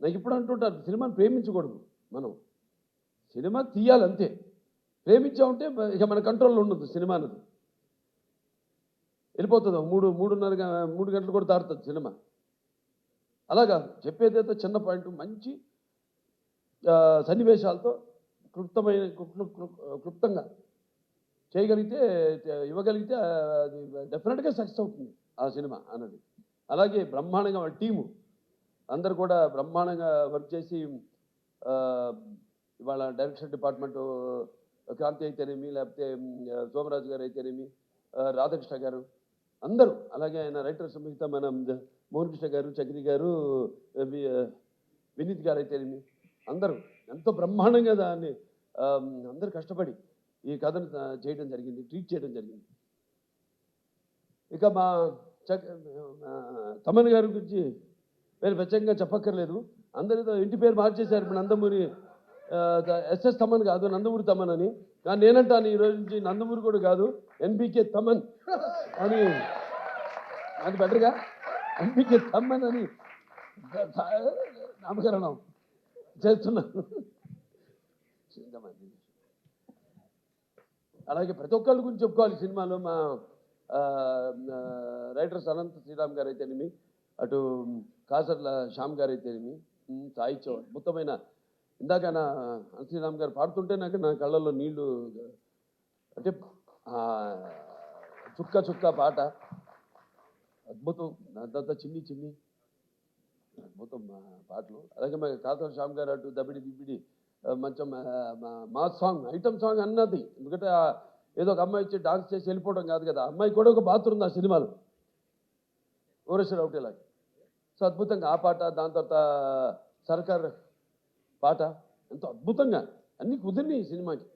D: నాకు ఇప్పుడు అంటుంటారు, సినిమాని ప్రేమించకూడదు మనం, సినిమా తీయాలి అంతే. ప్రేమించామంటే ఇక మన కంట్రోల్లో ఉండదు సినిమా అన్నది. వెళ్ళిపోతుంది 3 గంటలు కూడా దాటుతుంది సినిమా. అలాగా చెప్పేదైతే చిన్న పాయింట్, మంచి సన్నివేశాలతో క్లుప్తంగా చేయగలిగితే, ఇవ్వగలిగితే అది డెఫినెట్గా సక్సెస్ అవుతుంది ఆ సినిమా అన్నది. అలాగే బ్రహ్మాండంగా వాళ్ళ టీము అందరు కూడా బ్రహ్మాండంగా వర్క్ చేసి ఇవాళ డైరెక్షన్ డిపార్ట్మెంటు క్రాంతి అయితేనేమి, లేకపోతే సోమరాజు గారు అయితేనేమి, రాధాకృష్ణ గారు అందరూ, అలాగే ఆయన రైటర్స్ మిగతా మన మోహన్ కృష్ణ గారు, చక్రి గారు, వినీత్ గారు అయితేనేమి అందరూ ఎంతో బ్రహ్మాండంగా దాన్ని అందరూ కష్టపడి ఈ కథను చేయడం జరిగింది, ట్రీట్ చేయడం జరిగింది. ఇక మా తమన్ గారి గురించి పేరు ప్రత్యేకంగా చెప్పక్కర్లేదు. అందరితో ఇంటి పేరు మార్చేశారు. ఇప్పుడు నందమూరి ఎస్ఎస్ తమన్ కాదు, నందమూరి తమన్ అని. కానీ నేనంటాను ఈ రోజు నుంచి నందమూరి కూడా కాదు, ఎన్బికే తమన్ అని, అది బెటర్గా ఎన్బికే తమన్ అని నామకరణం చేస్తున్నాను. అలాగే ప్రతి ఒక్కళ్ళ గురించి చెప్పుకోవాలి సినిమాలో. మా రైటర్స్ అనంత శ్రీరామ్ గారు అయితేనేమి, అటు కాసర్ల శ్యామ్ గారు అయితేనేమి, సాయి చౌ అద్భుతమైన, ఇందాక నా శ్రీరామ్ గారు పాడుతుంటే నాకు నా కళ్ళల్లో నీళ్లు, అంటే చుక్క చుక్క పాట అద్భుతం. దాంతో చిన్ని చిన్ని అద్భుతం పాటలు. అలాగే మా కాసర్ల శ్యామ్ గారు అటు దబిడి దిబిడి మంచం మాస్ సాంగ్, ఐటమ్ సాంగ్ అన్నది. ఎందుకంటే ఏదో ఒక అమ్మాయి వచ్చి డాన్స్ చేసి వెళ్ళిపోవడం కాదు కదా, అమ్మాయి కూడా ఒక పాత్ర ఉంది ఆ సినిమాలో, ఓరేశ్వర ఒకటేలాగా. సో అద్భుతంగా ఆ పాట, దాని తర్వాత సర్కార్ పాట ఎంతో అద్భుతంగా అన్నీ కుదిరినాయి ఈ సినిమాకి.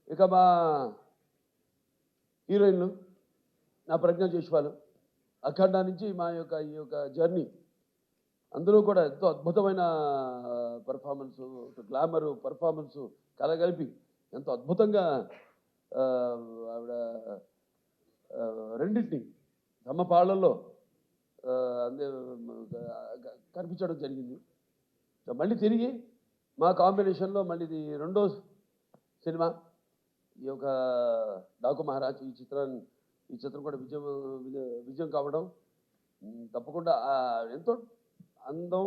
D: ఇక మా హీరోయిన్లు నా ప్రజ్ఞ జైస్వాల్, అఖండ నుంచి మా యొక్క ఈ యొక్క జర్నీ, అందులో కూడా ఎంతో అద్భుతమైన పర్ఫార్మెన్సు, గ్లామరు పర్ఫార్మెన్సు కలగలిపి ఎంతో అద్భుతంగా ఆవిడ రెండింటిని తమ పాళ్ళల్లో కనిపించడం జరిగింది. మళ్ళీ తిరిగి మా కాంబినేషన్లో మళ్ళీ ఇది రెండో సినిమా ఈ యొక్క డాకు మహారాజ్. ఈ చిత్రం కూడా విజయం కావడం తప్పకుండా ఎంతో అందం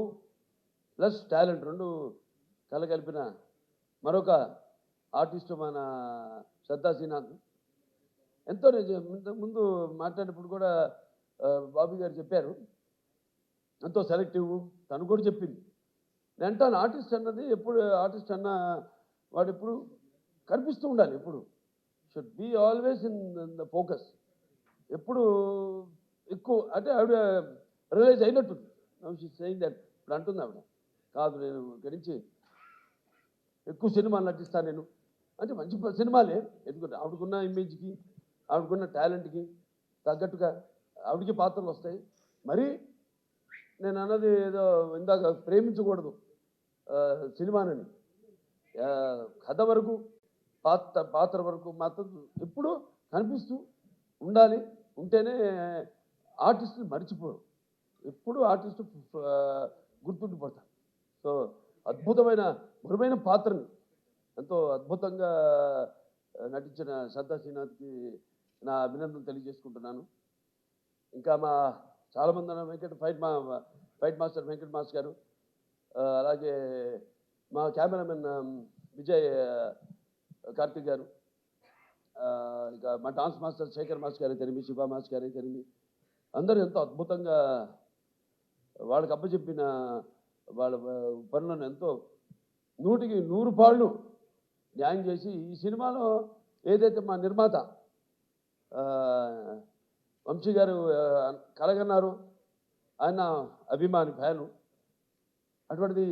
D: ప్లస్ టాలెంట్ రెండు కలగలిపిన మరొక ఆర్టిస్టు మన శ్రద్ధా శ్రీనాథ్. ఎంతో ముందు మాట్లాడినప్పుడు కూడా బాబీ గారు చెప్పారు, ఎంతో సెలెక్టివ్. తను కూడా చెప్పింది. నేను అంటాను, ఆర్టిస్ట్ అన్నది ఎప్పుడు, ఆర్టిస్ట్ అన్న వాడు ఎప్పుడు కనిపిస్తూ ఉండాలి, ఎప్పుడు should be always in the focus. ఎప్పుడు ఎక్కువ అంటే ఆవిడ రియలైజ్ అయినట్టుంది. సెయింగ్ దట్ ఇప్పుడు అంటుంది ఆవిడ, కాదు నేను ఇక్కడి నుంచి ఎక్కువ సినిమాలు నటిస్తాను నేను అంటే, మంచి సినిమాలే. ఎందుకంటే ఆవిడకున్న ఇమేజ్కి, ఆవిడకున్న టాలెంట్కి తగ్గట్టుగా ఆవిడకి పాత్రలు వస్తాయి. మరి నేను అన్నది ఏదో ఇందాక ప్రేమించకూడదు సినిమానని, కథ వరకు పాత్ర వరకు మాత్రం ఎప్పుడు కనిపిస్తూ ఉండాలి. ఉంటేనే ఆర్టిస్టుని మర్చిపోరు, ఎప్పుడు ఆర్టిస్టు గుర్తుండిపోతారు. సో అద్భుతమైన మరుమైన పాత్రని ఎంతో అద్భుతంగా నటించిన శ్రద్ధా శ్రీనాథ్కి నా అభినందనలు తెలియజేసుకుంటున్నాను. ఇంకా మా చాలామంది ఫైట్ మాస్టర్ వెంకట్ మాస్టర్ గారు, అలాగే మా కెమెరామెన్ విజయ్ కార్తిక్ గారు, ఇక మా డాన్స్ మాస్టర్ శేఖర్ మాస్టర్ గారు అయితేనేమి, శివ మాస్టర్ గారు అయితేనేమి, అందరూ ఎంతో అద్భుతంగా వాళ్ళకి అప్పచెప్పిన వాళ్ళ పనులను ఎంతో 100కి 100 పాళ్ళు న్యాయం చేసి ఈ సినిమాలో ఏదైతే మా నిర్మాత వంశీ గారు కలగన్నారు, ఆయన అభిమాని ఫ్యాను, అటువంటిది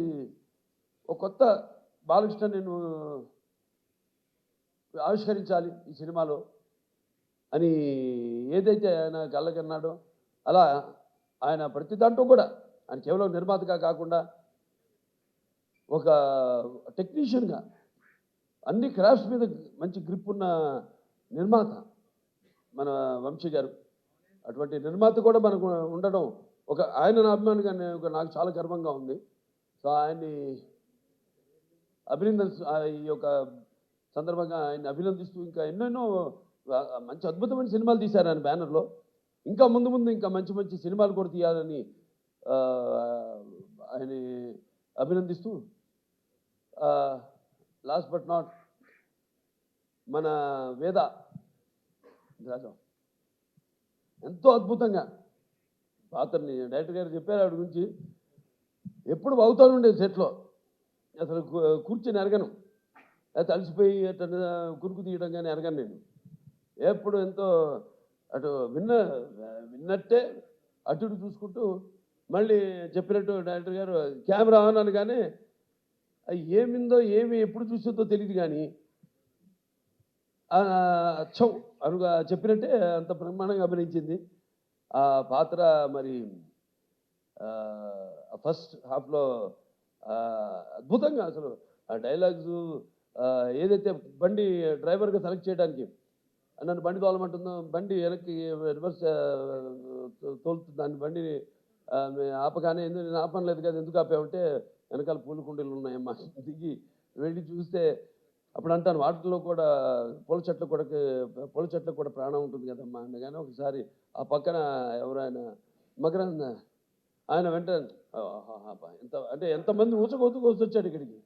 D: ఒక కొత్త బాలకృష్ణ నేను ఆవిష్కరించాలి ఈ సినిమాలో అని ఏదైతే ఆయన కలగన్నాడో అలా ఆయన ప్రతి దాంట్లో కూడా ఆయన కేవలం నిర్మాతగా కాకుండా ఒక టెక్నీషియన్గా అన్ని క్రాఫ్ట్స్ మీద మంచి గ్రిప్ ఉన్న నిర్మాత మన వంశీ గారు. అటువంటి నిర్మాత కూడా మనకు ఉండడం ఒక ఆయన అభిమానిగా నాకు చాలా గర్వంగా ఉంది. సో ఆయన్ని ఈ యొక్క సందర్భంగా ఆయన్ని అభినందిస్తూ ఇంకా ఎన్నెన్నో మంచి అద్భుతమైన సినిమాలు తీశారు ఆయన బ్యానర్లో. ఇంకా ముందు ఇంకా మంచి మంచి సినిమాలు కూడా తీయాలని ఆయన అభినందిస్తూ లాస్ట్ బట్ నాట్ మన వేద రాజా ఎంతో అద్భుతంగా పాత్రని డైరెక్టర్ గారు చెప్పారు ఆవిడ గురించి. ఎప్పుడు అవుతాను ఉండేది సెట్లో, అసలు కూర్చొని ఎరగను, తలిసిపోయి అట్లా కురుకు తీయడం కానీ ఎరగను నేను. ఎప్పుడు ఎంతో అటు విన్నట్టే అటు ఇటు చూసుకుంటూ మళ్ళీ చెప్పినట్టు డైరెక్టర్ గారు కెమెరా ఆన్ అనగానే ఏమిందో ఏమి ఎప్పుడు చూసిందో తెలియదు కానీ అచ్చం అనుగా చెప్పినట్టే అంత బ్రహ్మాండంగా అభినయించింది. ఆ పాత్ర మరి ఫస్ట్ హాఫ్లో అద్భుతంగా అసలు ఆ డైలాగ్స్ ఏదైతే బండి డ్రైవర్గా సెలెక్ట్ చేయడానికి నన్ను బండి తోలమంటుందో, బండి వెనక్కి రివర్స్ తోలుతుంది, దాన్ని బండిని ఆపగానే నేను ఆపనలేదు కదా, ఎందుకు ఆపామంటే వెనకాల పూల కుండీలు ఉన్నాయమ్మా, దిగి వెళ్ళి చూస్తే అప్పుడు అంటాను వాటిలో కూడా పూల చెట్లకు కూడా ప్రాణం ఉంటుంది కదమ్మా అనగానే ఒకసారి ఆ పక్కన ఎవరైనా మకరంద ఆయన వెంటనే ఎంత అంటే ఎంతమంది వచ్చాడు ఇక్కడికి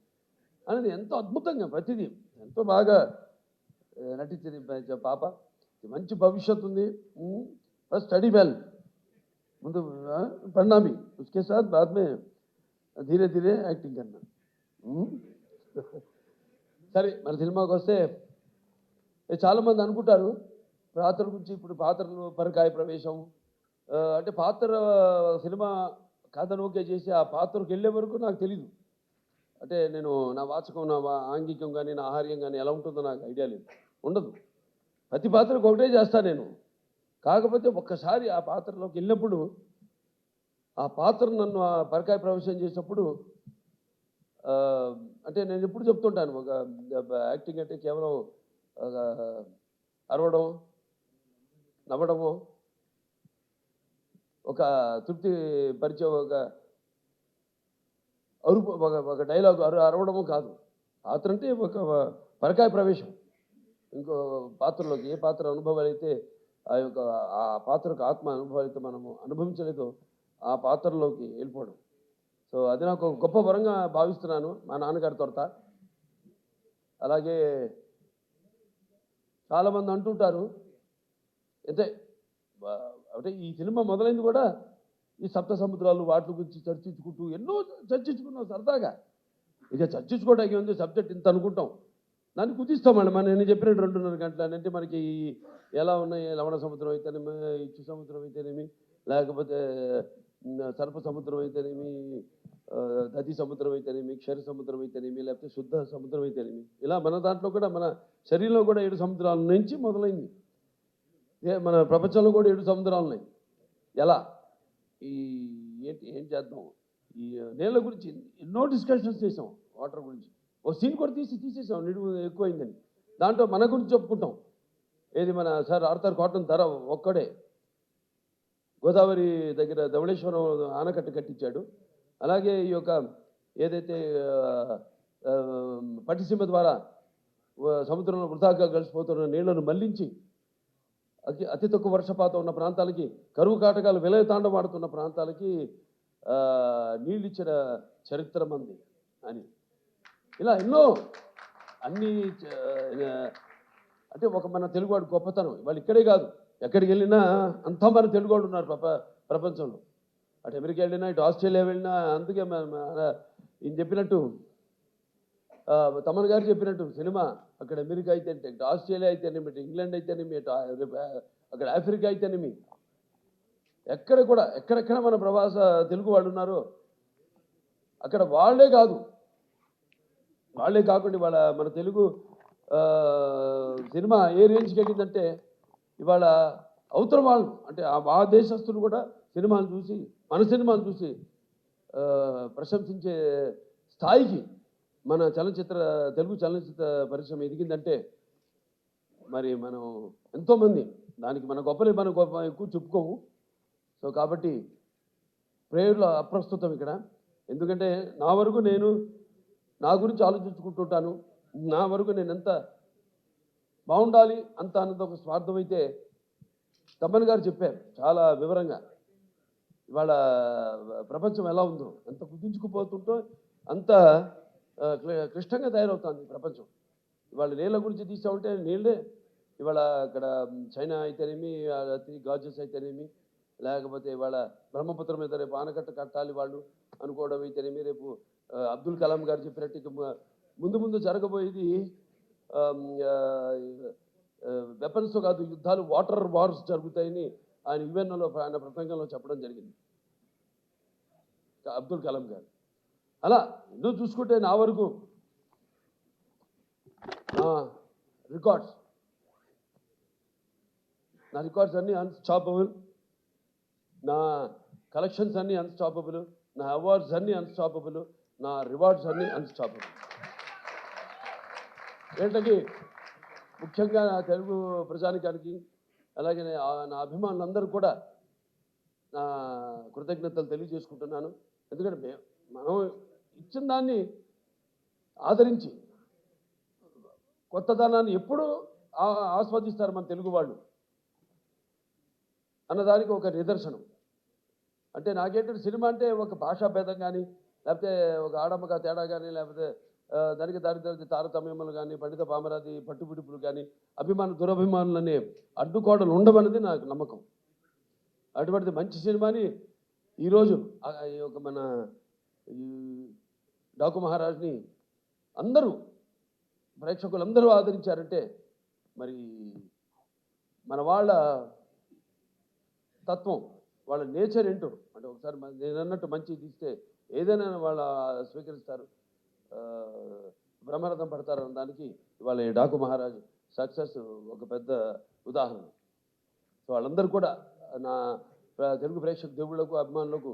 D: అనేది ఎంతో అద్భుతంగా ప్రతిదీ ఎంతో బాగా నటించింది పాప. మంచి భవిష్యత్తు ఉంది. ఫస్ట్ స్టడీ వెల్, ముందు पढ़ना भी, उसके साथ बाद में धीरे धीरे యాక్టింగ్ करना. సరే మన సినిమాకి వస్తే చాలామంది అనుకుంటారు పాత్రల గురించి. ఇప్పుడు పాత్రలు పరకాయ ప్రవేశం అంటే పాత్ర సినిమా కథను ఓకే చేసి ఆ పాత్రకు వెళ్ళే వరకు నాకు తెలీదు. అంటే నేను నా వాచకం, నా ఆంగికం కానీ నా ఆహార్యం కానీ ఎలా ఉంటుందో నాకు ఐడియా లేదు, ఉండదు. ప్రతి పాత్రకు ఒకటే చేస్తాను నేను. కాకపోతే ఒక్కసారి ఆ పాత్రలోకి వెళ్ళినప్పుడు ఆ పాత్ర నన్ను ఆ పరకాయ ప్రవేశం చేసినప్పుడు అంటే నేను ఎప్పుడు చెప్తుంటాను, ఒక యాక్టింగ్ అంటే కేవలం అరవడం, నవ్వడము, ఒక తృప్తి పరిచే ఒక అరుపు, ఒక డైలాగ్ అరవడము కాదు. పాత్ర అంటే ఒక పరకాయ ప్రవేశం ఇంకో పాత్రలోకి. ఏ పాత్ర అనుభవాలు అయితే ఆ పాత్రకు ఆత్మ అనుభవాలు అయితే మనము అనుభవించలేదో ఆ పాత్రలోకి వెళ్ళిపోవడం. సో అది నాకు ఒక గొప్ప వరంగా భావిస్తున్నాను మా నాన్నగారి తొరత. అలాగే చాలామంది అంటుంటారు అంటే ఈ సినిమా మొదలైంది కూడా ఈ సప్త సముద్రాలు వాటి గురించి చర్చించుకుంటూ ఎన్నో చర్చించుకున్నాం సరదాగా. ఇక చర్చించుకోవడానికి ఉంది, సబ్జెక్ట్ ఇంత అనుకుంటాం, దాన్ని కుదిస్తామండి. నేను చెప్పినట్టు 2.5 గంటలు అంటే మనకి ఎలా ఉన్నాయి, లవణ సముద్రం అయితేనేమి, ఇచ్చు సముద్రం అయితేనేమి, లేకపోతే సర్ప సముద్రం అయితేనేమి, దది సముద్రం అయితేనేమి, క్షర సముద్రం అయితేనేమి, లేకపోతే శుద్ధ సముద్రం అయితేనేమి, ఇలా మన దాంట్లో కూడా మన శరీరంలో కూడా 7 సముద్రాల నుంచి మొదలైంది. మన ప్రపంచంలో కూడా 7 సముద్రాలు ఉన్నాయి. ఎలా ఏం చేద్దాం, ఈ నీళ్ళ గురించి ఎన్నో డిస్కషన్స్ చేసాం, వాటర్ గురించి. ఓ సీన్ కూడా తీసేసాం నిడువు ఎక్కువైందని. దాంట్లో మన గురించి చెప్పుకుంటాం. ఏది మన సార్ ఆర్థర్ కాటన్ ధర ఒక్కడే గోదావరి దగ్గర ధవళేశ్వరం ఆనకట్ట కట్టించాడు. అలాగే ఈ యొక్క ఏదైతే పట్టిసీమ ద్వారా సముద్రంలో వృధాగా కలిసిపోతున్న నీళ్లను మళ్లించి అతి తక్కువ వర్షపాతం ఉన్న ప్రాంతాలకి, కరువు కాటకాలు విలయతాండవాడుతున్న ప్రాంతాలకి నీళ్ళిచ్చిన చరిత్ర మంది అని ఇలా ఎన్నో అన్నీ అంటే ఒక మన తెలుగువాడు గొప్పతనం. వాళ్ళు ఇక్కడే కాదు, ఎక్కడికి వెళ్ళినా అంతా మన తెలుగువాడు ఉన్నారు ప్రపంచంలో. అటు అమెరికా వెళ్ళినా ఇటు ఆస్ట్రేలియా వెళ్ళినా. అందుకే ఈయన చెప్పినట్టు తమన్ గారు చెప్పినట్టు సినిమా అక్కడ అమెరికా అయితేనేమి, ఇటు ఆస్ట్రేలియా అయితేనేమి, ఇటు ఇంగ్లాండ్ అయితేనేమి, ఇటు అక్కడ ఆఫ్రికా అయితేనేమి, ఎక్కడ కూడా ఎక్కడెక్కడ మన ప్రవాస తెలుగు వాళ్ళు ఉన్నారో అక్కడ వాళ్ళే కాకుండా ఇవాళ మన తెలుగు సినిమా ఏ రేంజ్కి వెళ్ళిందంటే ఇవాళ అవతల వాళ్ళు అంటే ఆ దేశస్తులు కూడా సినిమాలు చూసి మన సినిమాలు చూసి ప్రశంసించే స్థాయికి మన తెలుగు చలనచిత్ర పరిశ్రమ ఎదిగిందంటే మరి మనం ఎంతోమంది దానికి మన ఎక్కువ చెప్పుకోము. సో కాబట్టి ప్రేయర్లో అప్రస్తుతం ఇక్కడ. ఎందుకంటే నా వరకు నేను నా గురించి ఆలోచించుకుంటుంటాను. నా వరకు నేను ఎంత బాగుండాలి అంత అన్నది ఒక స్వార్థం అయితే తమ్మన్ గారు చెప్పారు చాలా వివరంగా. ఇవాళ ప్రపంచం ఎలా ఉందో, ఎంత కుదించుకుపోతుంటో అంత క్లిష్టంగా తయారవుతుంది ప్రపంచం. ఇవాళ నీళ్ళ గురించి తీసామంటే నీళ్ళే ఇవాళ అక్కడ చైనా అయితేనేమి, గాజెస్ అయితేనేమి, లేకపోతే ఇవాళ బ్రహ్మపుత్ర మీద రేపు ఆనకట్ట కట్టాలి వాళ్ళు అనుకోవడం అయితేనేమి, రేపు అబ్దుల్ కలాం గారు చెప్పినట్టు ఇక ముందు జరగబోయేది వెపన్స్తో కాదు, యుద్ధాలు, వాటర్ వార్స్ జరుగుతాయని ఆయన యుఎన్ఓలో ఆయన ప్రసంగంలో చెప్పడం జరిగింది అబ్దుల్ కలాం గారు. అలా ఎన్నో చూసుకుంటే నా వరకు నా రికార్డ్స్ అన్నీ అన్స్టాపబుల్, నా కలెక్షన్స్ అన్నీ అన్స్టాపబుల్, నా అవార్డ్స్ అన్నీ అన్స్టాపబుల్, నా రివార్డ్స్ అన్నీ అన్స్టాపబుల్. వీటికి ముఖ్యంగా నా తెలుగు ప్రజానికానికి అలాగే నా అభిమానులందరూ కూడా నా కృతజ్ఞతలు తెలియజేసుకుంటున్నాను. ఎందుకంటే మనం ఇచ్చిన దాన్ని ఆదరించి కొత్తదనాన్ని ఎప్పుడు ఆస్వాదిస్తారు మన తెలుగు వాళ్ళు అన్నదానికి ఒక నిదర్శనం. అంటే నాకేంటంటే సినిమా అంటే ఒక భాషా భేదం కానీ, లేకపోతే ఒక ఆడమ్మగా తేడా కానీ, లేకపోతే దానికి తారతమ్యములు కానీ, పండిత పామరాది పట్టుబిడుపులు కానీ, దురభిమానులనే అడ్డుకోవడం ఉండవన్నది నాకు నమ్మకం. అటువంటిది మంచి సినిమాని ఈరోజు ఒక మన ఈ డాకు మహారాజ్ని అందరూ ప్రేక్షకులందరూ ఆదరించారంటే మరి మన వాళ్ళ తత్వం, వాళ్ళ నేచర్ ఏంటో అంటే ఒకసారి నేను అన్నట్టు మంచి తీస్తే ఏదైనా వాళ్ళు స్వీకరిస్తారు, బ్రహ్మరథం పడతారు అన్నదానికి ఇవాళ ఈ డాకు మహారాజు సక్సెస్ ఒక పెద్ద ఉదాహరణ. సో వాళ్ళందరూ కూడా నా తెలుగు ప్రేక్షక దేవుళ్లకు అభిమానులకు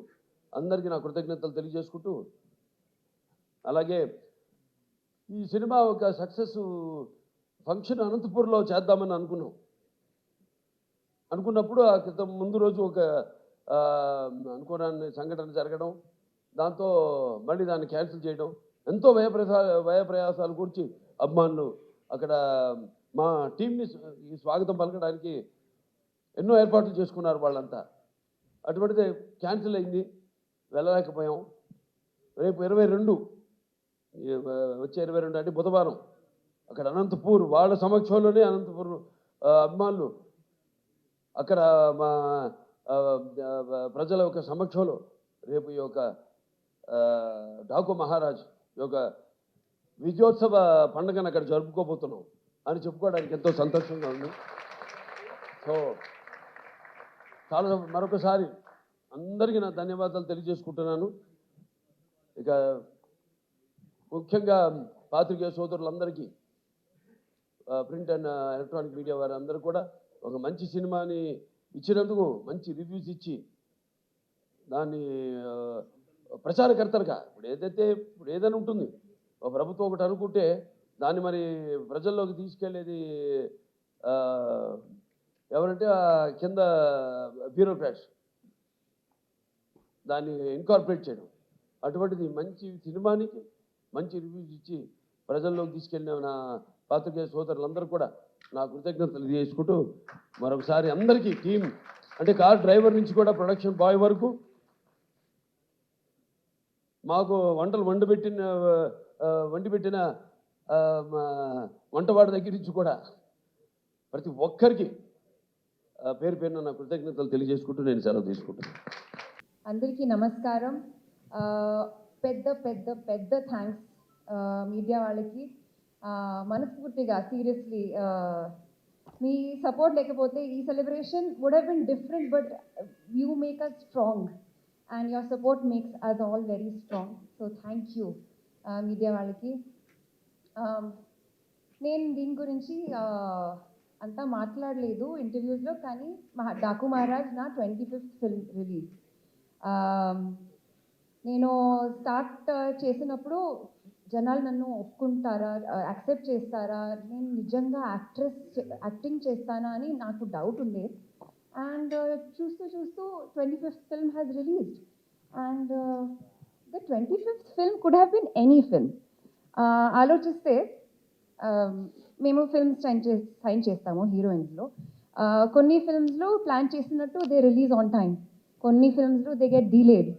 D: అందరికీ నా కృతజ్ఞతలు తెలియజేసుకుంటూ, అలాగే ఈ సినిమా ఒక సక్సెస్ ఫంక్షన్ అనంతపూర్లో చేద్దామని అనుకున్నప్పుడు ఆ క్రితం ముందు రోజు ఒక అనుకోని సంఘటన జరగడం, దాంతో మళ్ళీ దాన్ని క్యాన్సిల్ చేయడం, ఎంతో వ్యయప్రయాసాలు గురించి అభిమానులు అక్కడ మా టీంని స్వాగతం పలకడానికి ఎన్నో ఏర్పాట్లు చేసుకున్నారు వాళ్ళంతా. అటువంటిది క్యాన్సిల్ అయింది, వెళ్ళలేకపోయాం. రేపు 22 వచ్చే 22 అంటే బుధవారం అక్కడ అనంతపూర్ వాళ్ళ సమక్షంలోనే అనంతపూర్ అభిమానులు అక్కడ మా ప్రజల యొక్క సమక్షంలో రేపు ఈ యొక్క డాకు మహారాజ్ యొక్క విజయోత్సవ పండుగను అక్కడ జరుపుకోబోతున్నాం అని చెప్పుకోవడానికి ఎంతో సంతోషంగా ఉంది. సో చాలా మరొకసారి అందరికీ నా ధన్యవాదాలు తెలియజేసుకుంటున్నాను. ఇక ముఖ్యంగా పాత్రికేయ సోదరులందరికీ, ప్రింట్ అండ్ ఎలక్ట్రానిక్ మీడియా వారు అందరూ కూడా ఒక మంచి సినిమాని ఇచ్చినందుకు మంచి రివ్యూస్ ఇచ్చి దాన్ని ప్రచారకర్తలుగా ఇప్పుడు ఏదైనా ఉంటుంది, ఒక ప్రభుత్వం ఒకటి అనుకుంటే దాన్ని మరి ప్రజల్లోకి తీసుకెళ్లేది ఎవరంటే కింద బ్యూరోక్రాట్స్, దాన్ని ఇన్కార్పొరేట్ చేయడం. అటువంటిది మంచి సినిమానికి మంచి రివ్యూస్ ఇచ్చి ప్రజల్లోకి తీసుకెళ్ళిన నా పాత్రికేయ సోదరులందరూ కూడా నా కృతజ్ఞతలు చేసుకుంటూ మరొకసారి అందరికీ టీం అంటే కార్ డ్రైవర్ నుంచి కూడా ప్రొడక్షన్ బాయ్ వరకు మాకు వంటలు వండి పెట్టిన వంటవాడి దగ్గర నుంచి కూడా ప్రతి ఒక్కరికి పేరు పేరున నా కృతజ్ఞతలు తెలియజేసుకుంటూ నేను సెలవు తీసుకుంటాను.
E: అందరికీ నమస్కారం. పెద్ద పెద్ద పెద్ద థ్యాంక్స్ మీడియా వాళ్ళకి. మనస్ఫూర్తిగా సీరియస్లీ మీ సపోర్ట్ లేకపోతే ఈ celebration would have been different, but you make us strong and your support makes us all very strong. So thank you media వాళ్ళకి. నేను దీని గురించి అంతా మాట్లాడలేదు ఇంటర్వ్యూస్లో, కానీ డాకు మహారాజ్ నా 25th ఫిల్మ్ రిలీజ్. నేను స్టార్ట్ చేసినప్పుడు జనాలు నన్ను ఒప్పుకుంటారా, యాక్సెప్ట్ చేస్తారా, నేను నిజంగా యాక్టింగ్ చేస్తానా అని నాకు డౌట్ ఉండే. అండ్ చూస్తూ చూస్తూ 25th film has released and the 25th film could have been any film. ఆలోచిస్తే మేము ఫిల్మ్స్ సైన్ చేస్తాము హీరోయిన్స్లో. కొన్ని ఫిల్మ్స్లో ప్లాన్ చేసినట్టు దే రిలీజ్ ఆన్ టైమ్, కొన్ని ఫిల్మ్స్లో they get delayed.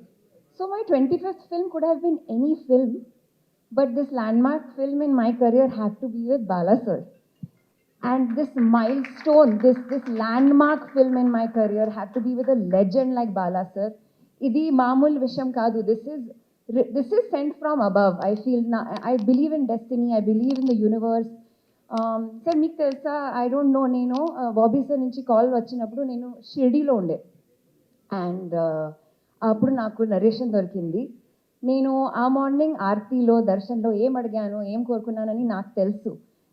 E: So my 25th film could have been any film, but this landmark film in my career had to be with Bala sir. And this milestone, this landmark film in my career had to be with a legend like Bala sir. Idi maamul visham kaadu. This is sent from above. I feel I believe in destiny. I believe in the universe. Sir, meeku telsa, I don't know, nenu Bobby sir nunchi call vachinappudu nenu Shirdi lo unde. And అప్పుడు నాకు narration దొరికింది. నేను ఆ morning ఆర్తిలో దర్శన్లో ఏం అడిగాను, ఏం కోరుకున్నానని నాకు తెలుసు.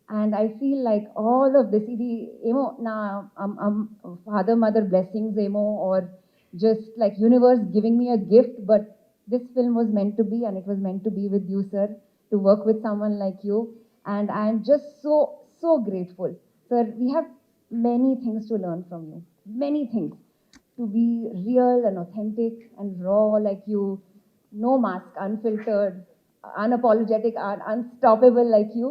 E: And I feel like all of this, ఇది ఏమో నా ఫాదర్ మదర్ బ్లెస్సింగ్స్ ఏమో, or just like universe giving me a gift. But this film was meant to be, and it was meant to be with you sir, to work with someone like you. And I am just so grateful. Sir, we have many things to learn from you, many things. To be real and authentic and raw like you, no mask, unfiltered, unapologetic, unstoppable like you.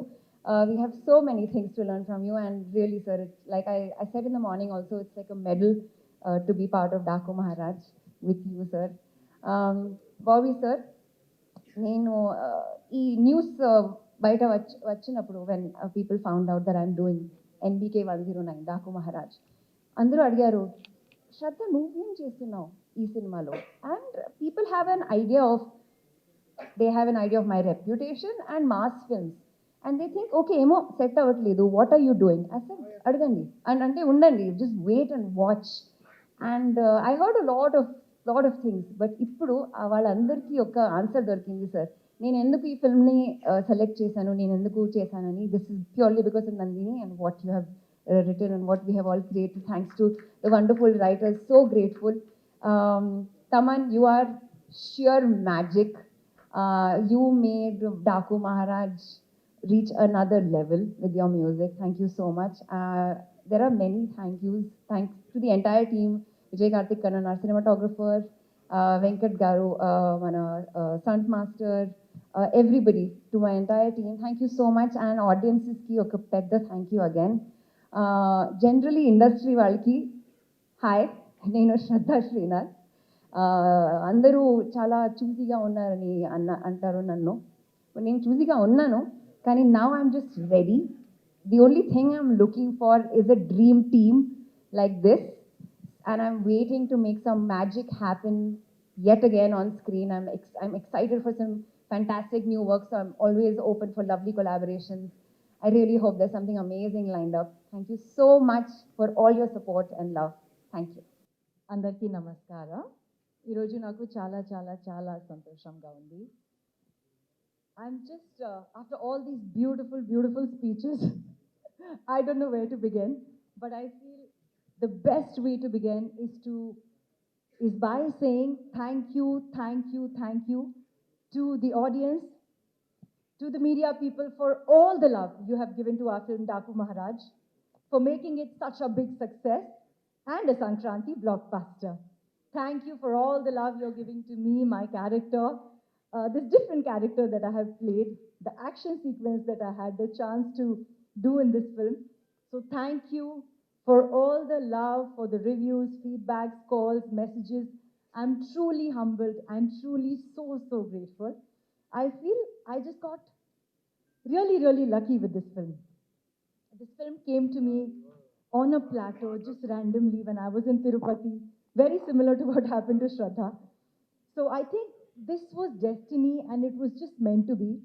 E: We have so many things to learn from you, and really sir, it's like I said in the morning also, it's like a medal to be part of Daku Maharaj with you sir. Bobby sir, నేను ఈ news బయట వచ్చినప్పుడు when people found out that I'm doing NBK 109 Daku Maharaj, అందరూ అడిగారు, శ్రద్ధ నువ్వేం చేస్తున్నావు ఈ సినిమాలో? And people have an idea of my reputation and mass films, and they think okay ఏమో సెట్ అవ్వట్లేదు, వాట్ ఆర్ యూ డూయింగ్? అసలు అడగండి అండ్ అంటే ఉండండి, just wait and watch. And I heard lot of things, but ఇప్పుడు వాళ్ళందరికీ ఒక answer దొరికింది సార్. నేను ఎందుకు ఈ ఫిల్మ్ని సెలెక్ట్ చేశాను, నేను ఎందుకు చేశానని. This is purely because of Nandini and what you have written and what we have all created. Thanks to the wonderful writers, so grateful. Taman, you are sheer magic. You made Daku Maharaj reach another level with your music. Thank you so much. There are many thank yous. Thanks to the entire team, Vijay Karthik Kannan, our cinematographer, Venkat Garu, mana stunt master, everybody, to my entire team, thank you so much. And audiences ki oka pedda thank you again. Generally industry వాళ్ళకి hi, నేను శ్రద్ధ శ్రీనాథ్. అందరూ చాలా చూసీగా ఉన్నారని అంటారు నన్ను. నేను చూసీగా ఉన్నాను, కానీ now I'm just ready. The only thing I'm looking for is a dream team like this, and I'm waiting to make some magic happen yet again on screen. I'm excited for some fantastic new work, so I'm always open for lovely collaborations. I really hope there's something amazing lined up. Thank you so much for all your support and love. Thank you.
F: అందరికీ నమస్కారం. ఈరోజు నాకు చాలా చాలా చాలా సంతోషంగా ఉంది. I'm just, after all these beautiful speeches, I don't know where to begin, but I feel the best way to begin is by saying thank you to the audience, to the media people, for all the love you have given to our film Daku Maharaj, for making it such a big success and a Sankranti blockbuster. Thank you for all the love you're giving to me, my character, this different character that I have played, the action sequence that I had the chance to do in this film. So thank you for all the love, for the reviews, feedbacks, calls, messages. I'm truly humbled. I'm truly so grateful. I feel I just got really lucky with this film. This film came to me on a plateau, just randomly, when I was in Tirupati. Very similar to what happened to Shraddha. So I think this was destiny and it was just meant to be.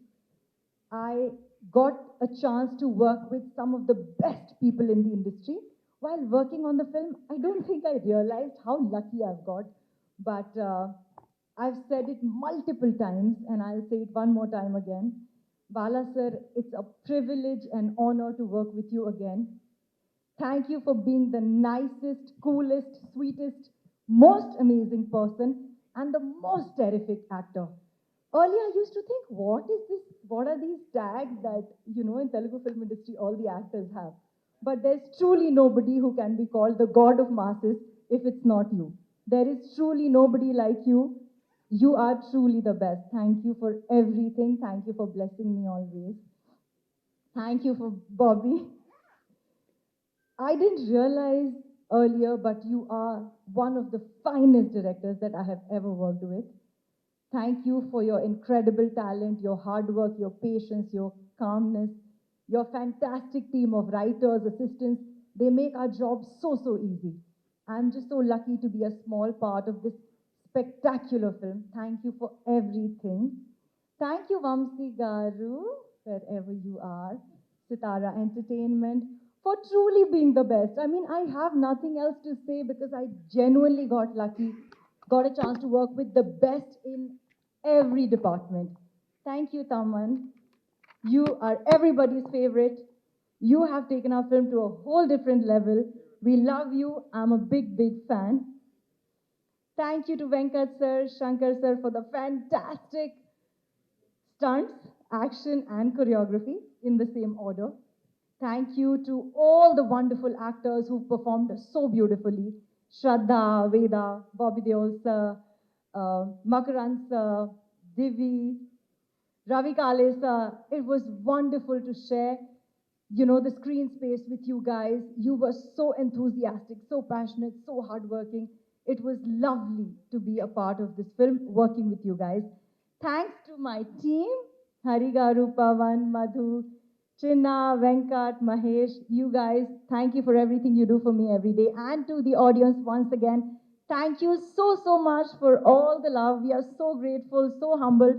F: I got a chance to work with some of the best people in the industry. While working on the film, I don't think I realized how lucky I've got. But I've said it multiple times and I'll say it one more time again. Bala sir, it's a privilege and honor to work with you again. Thank you for being the nicest, coolest, sweetest, most amazing person and the most terrific actor. Earlier, I used to think, what is this? What are these tags that, in Telugu film industry, all the actors have? But there's truly nobody who can be called the god of masses if it's not you. There is truly nobody like you. You are truly the best. Thank you for everything. Thank you for blessing me always. Thank you for Bobby. I didn't realize earlier, but you are one of the finest directors that I have ever worked with. Thank you for your incredible talent, your hard work, your patience, your calmness, your fantastic team of writers, assistants. They make our job so, so easy. I'm just so lucky to be a small part of this spectacular film. Thank you for everything. Thank you, Vamsi Garu, wherever you are, Sitara Entertainment, for truly being the best. I mean, I have nothing else to say because I genuinely got lucky, got a chance to work with the best in every department. Thank you, Taman. You are everybody's favorite. You have taken our film to a whole different level. We love you. I'm a big, big fan. Thank you to Venkat sir, Shankar sir for the fantastic stunts, action and choreography in the same order. Thank you to all the wonderful actors who performed so beautifully. Shraddha, Veda, Bobby Deol sir, Makaran sir, Divi, Ravi Kale sir. It was wonderful to share, the screen space with you guys. You were so enthusiastic, so passionate, so hardworking. It was lovely to be a part of this film, working with you guys. Thanks to my team, Harigaru, Pavan, Madhu, Chinna, Venkat, Mahesh, you guys, thank you for everything you do for me every day. And to the audience once again, thank you so, so much for all the love. We are so grateful, so humbled,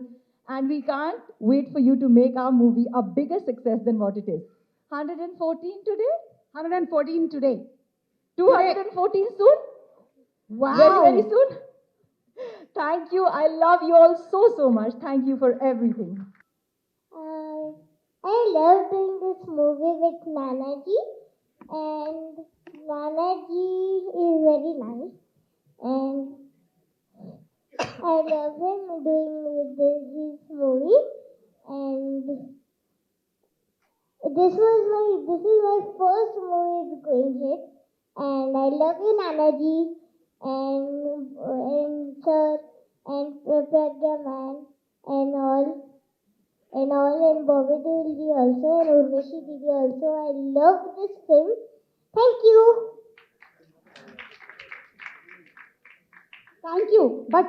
F: and we can't wait for you to make our movie a bigger success than what it is. 114 today?
G: 114 today.
F: 214 soon?
G: Wow.
F: Very, very soon? Thank you. I love you all so, so much. Thank you for everything.
H: I love doing this movie with Nanaji, and Nanaji is very nice, and I love him doing with this movie, and this is my first movie going hit, and I love you, Nanaji, and sir, and Pragya man, and Bobby Deol also, and Urvashi Didi also. I love this film. Thank you.
G: Thank you. But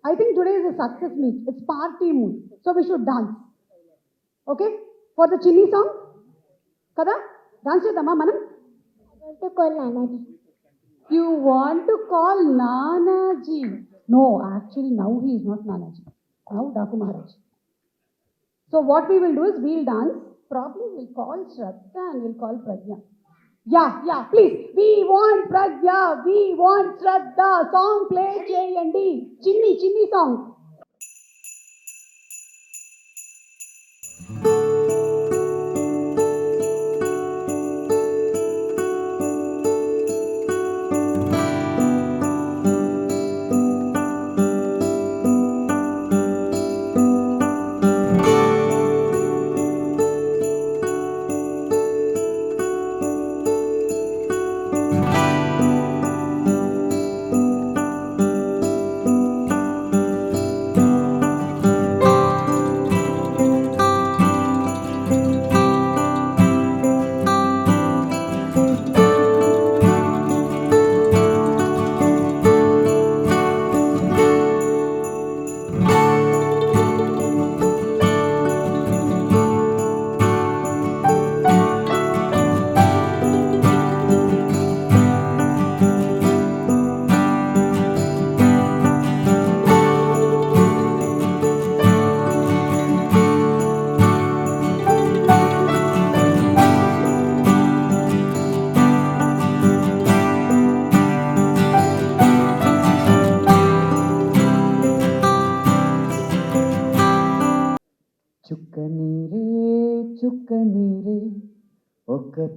G: I think today is a success meet. It's party mood. So we should dance. Okay? For the Chinni song? Kada? Dance chedama manam?
H: I want to call Nanaji.
G: You want to call Nanaji. No, actually now he is not Nanaji. Now Daku Maharaj. So what we will do is we'll dance. Probably we'll call Shraddha and we'll call Pragya. Yeah, please. We want Pragya. We want Shraddha. Song play cheyandi. Chinni song.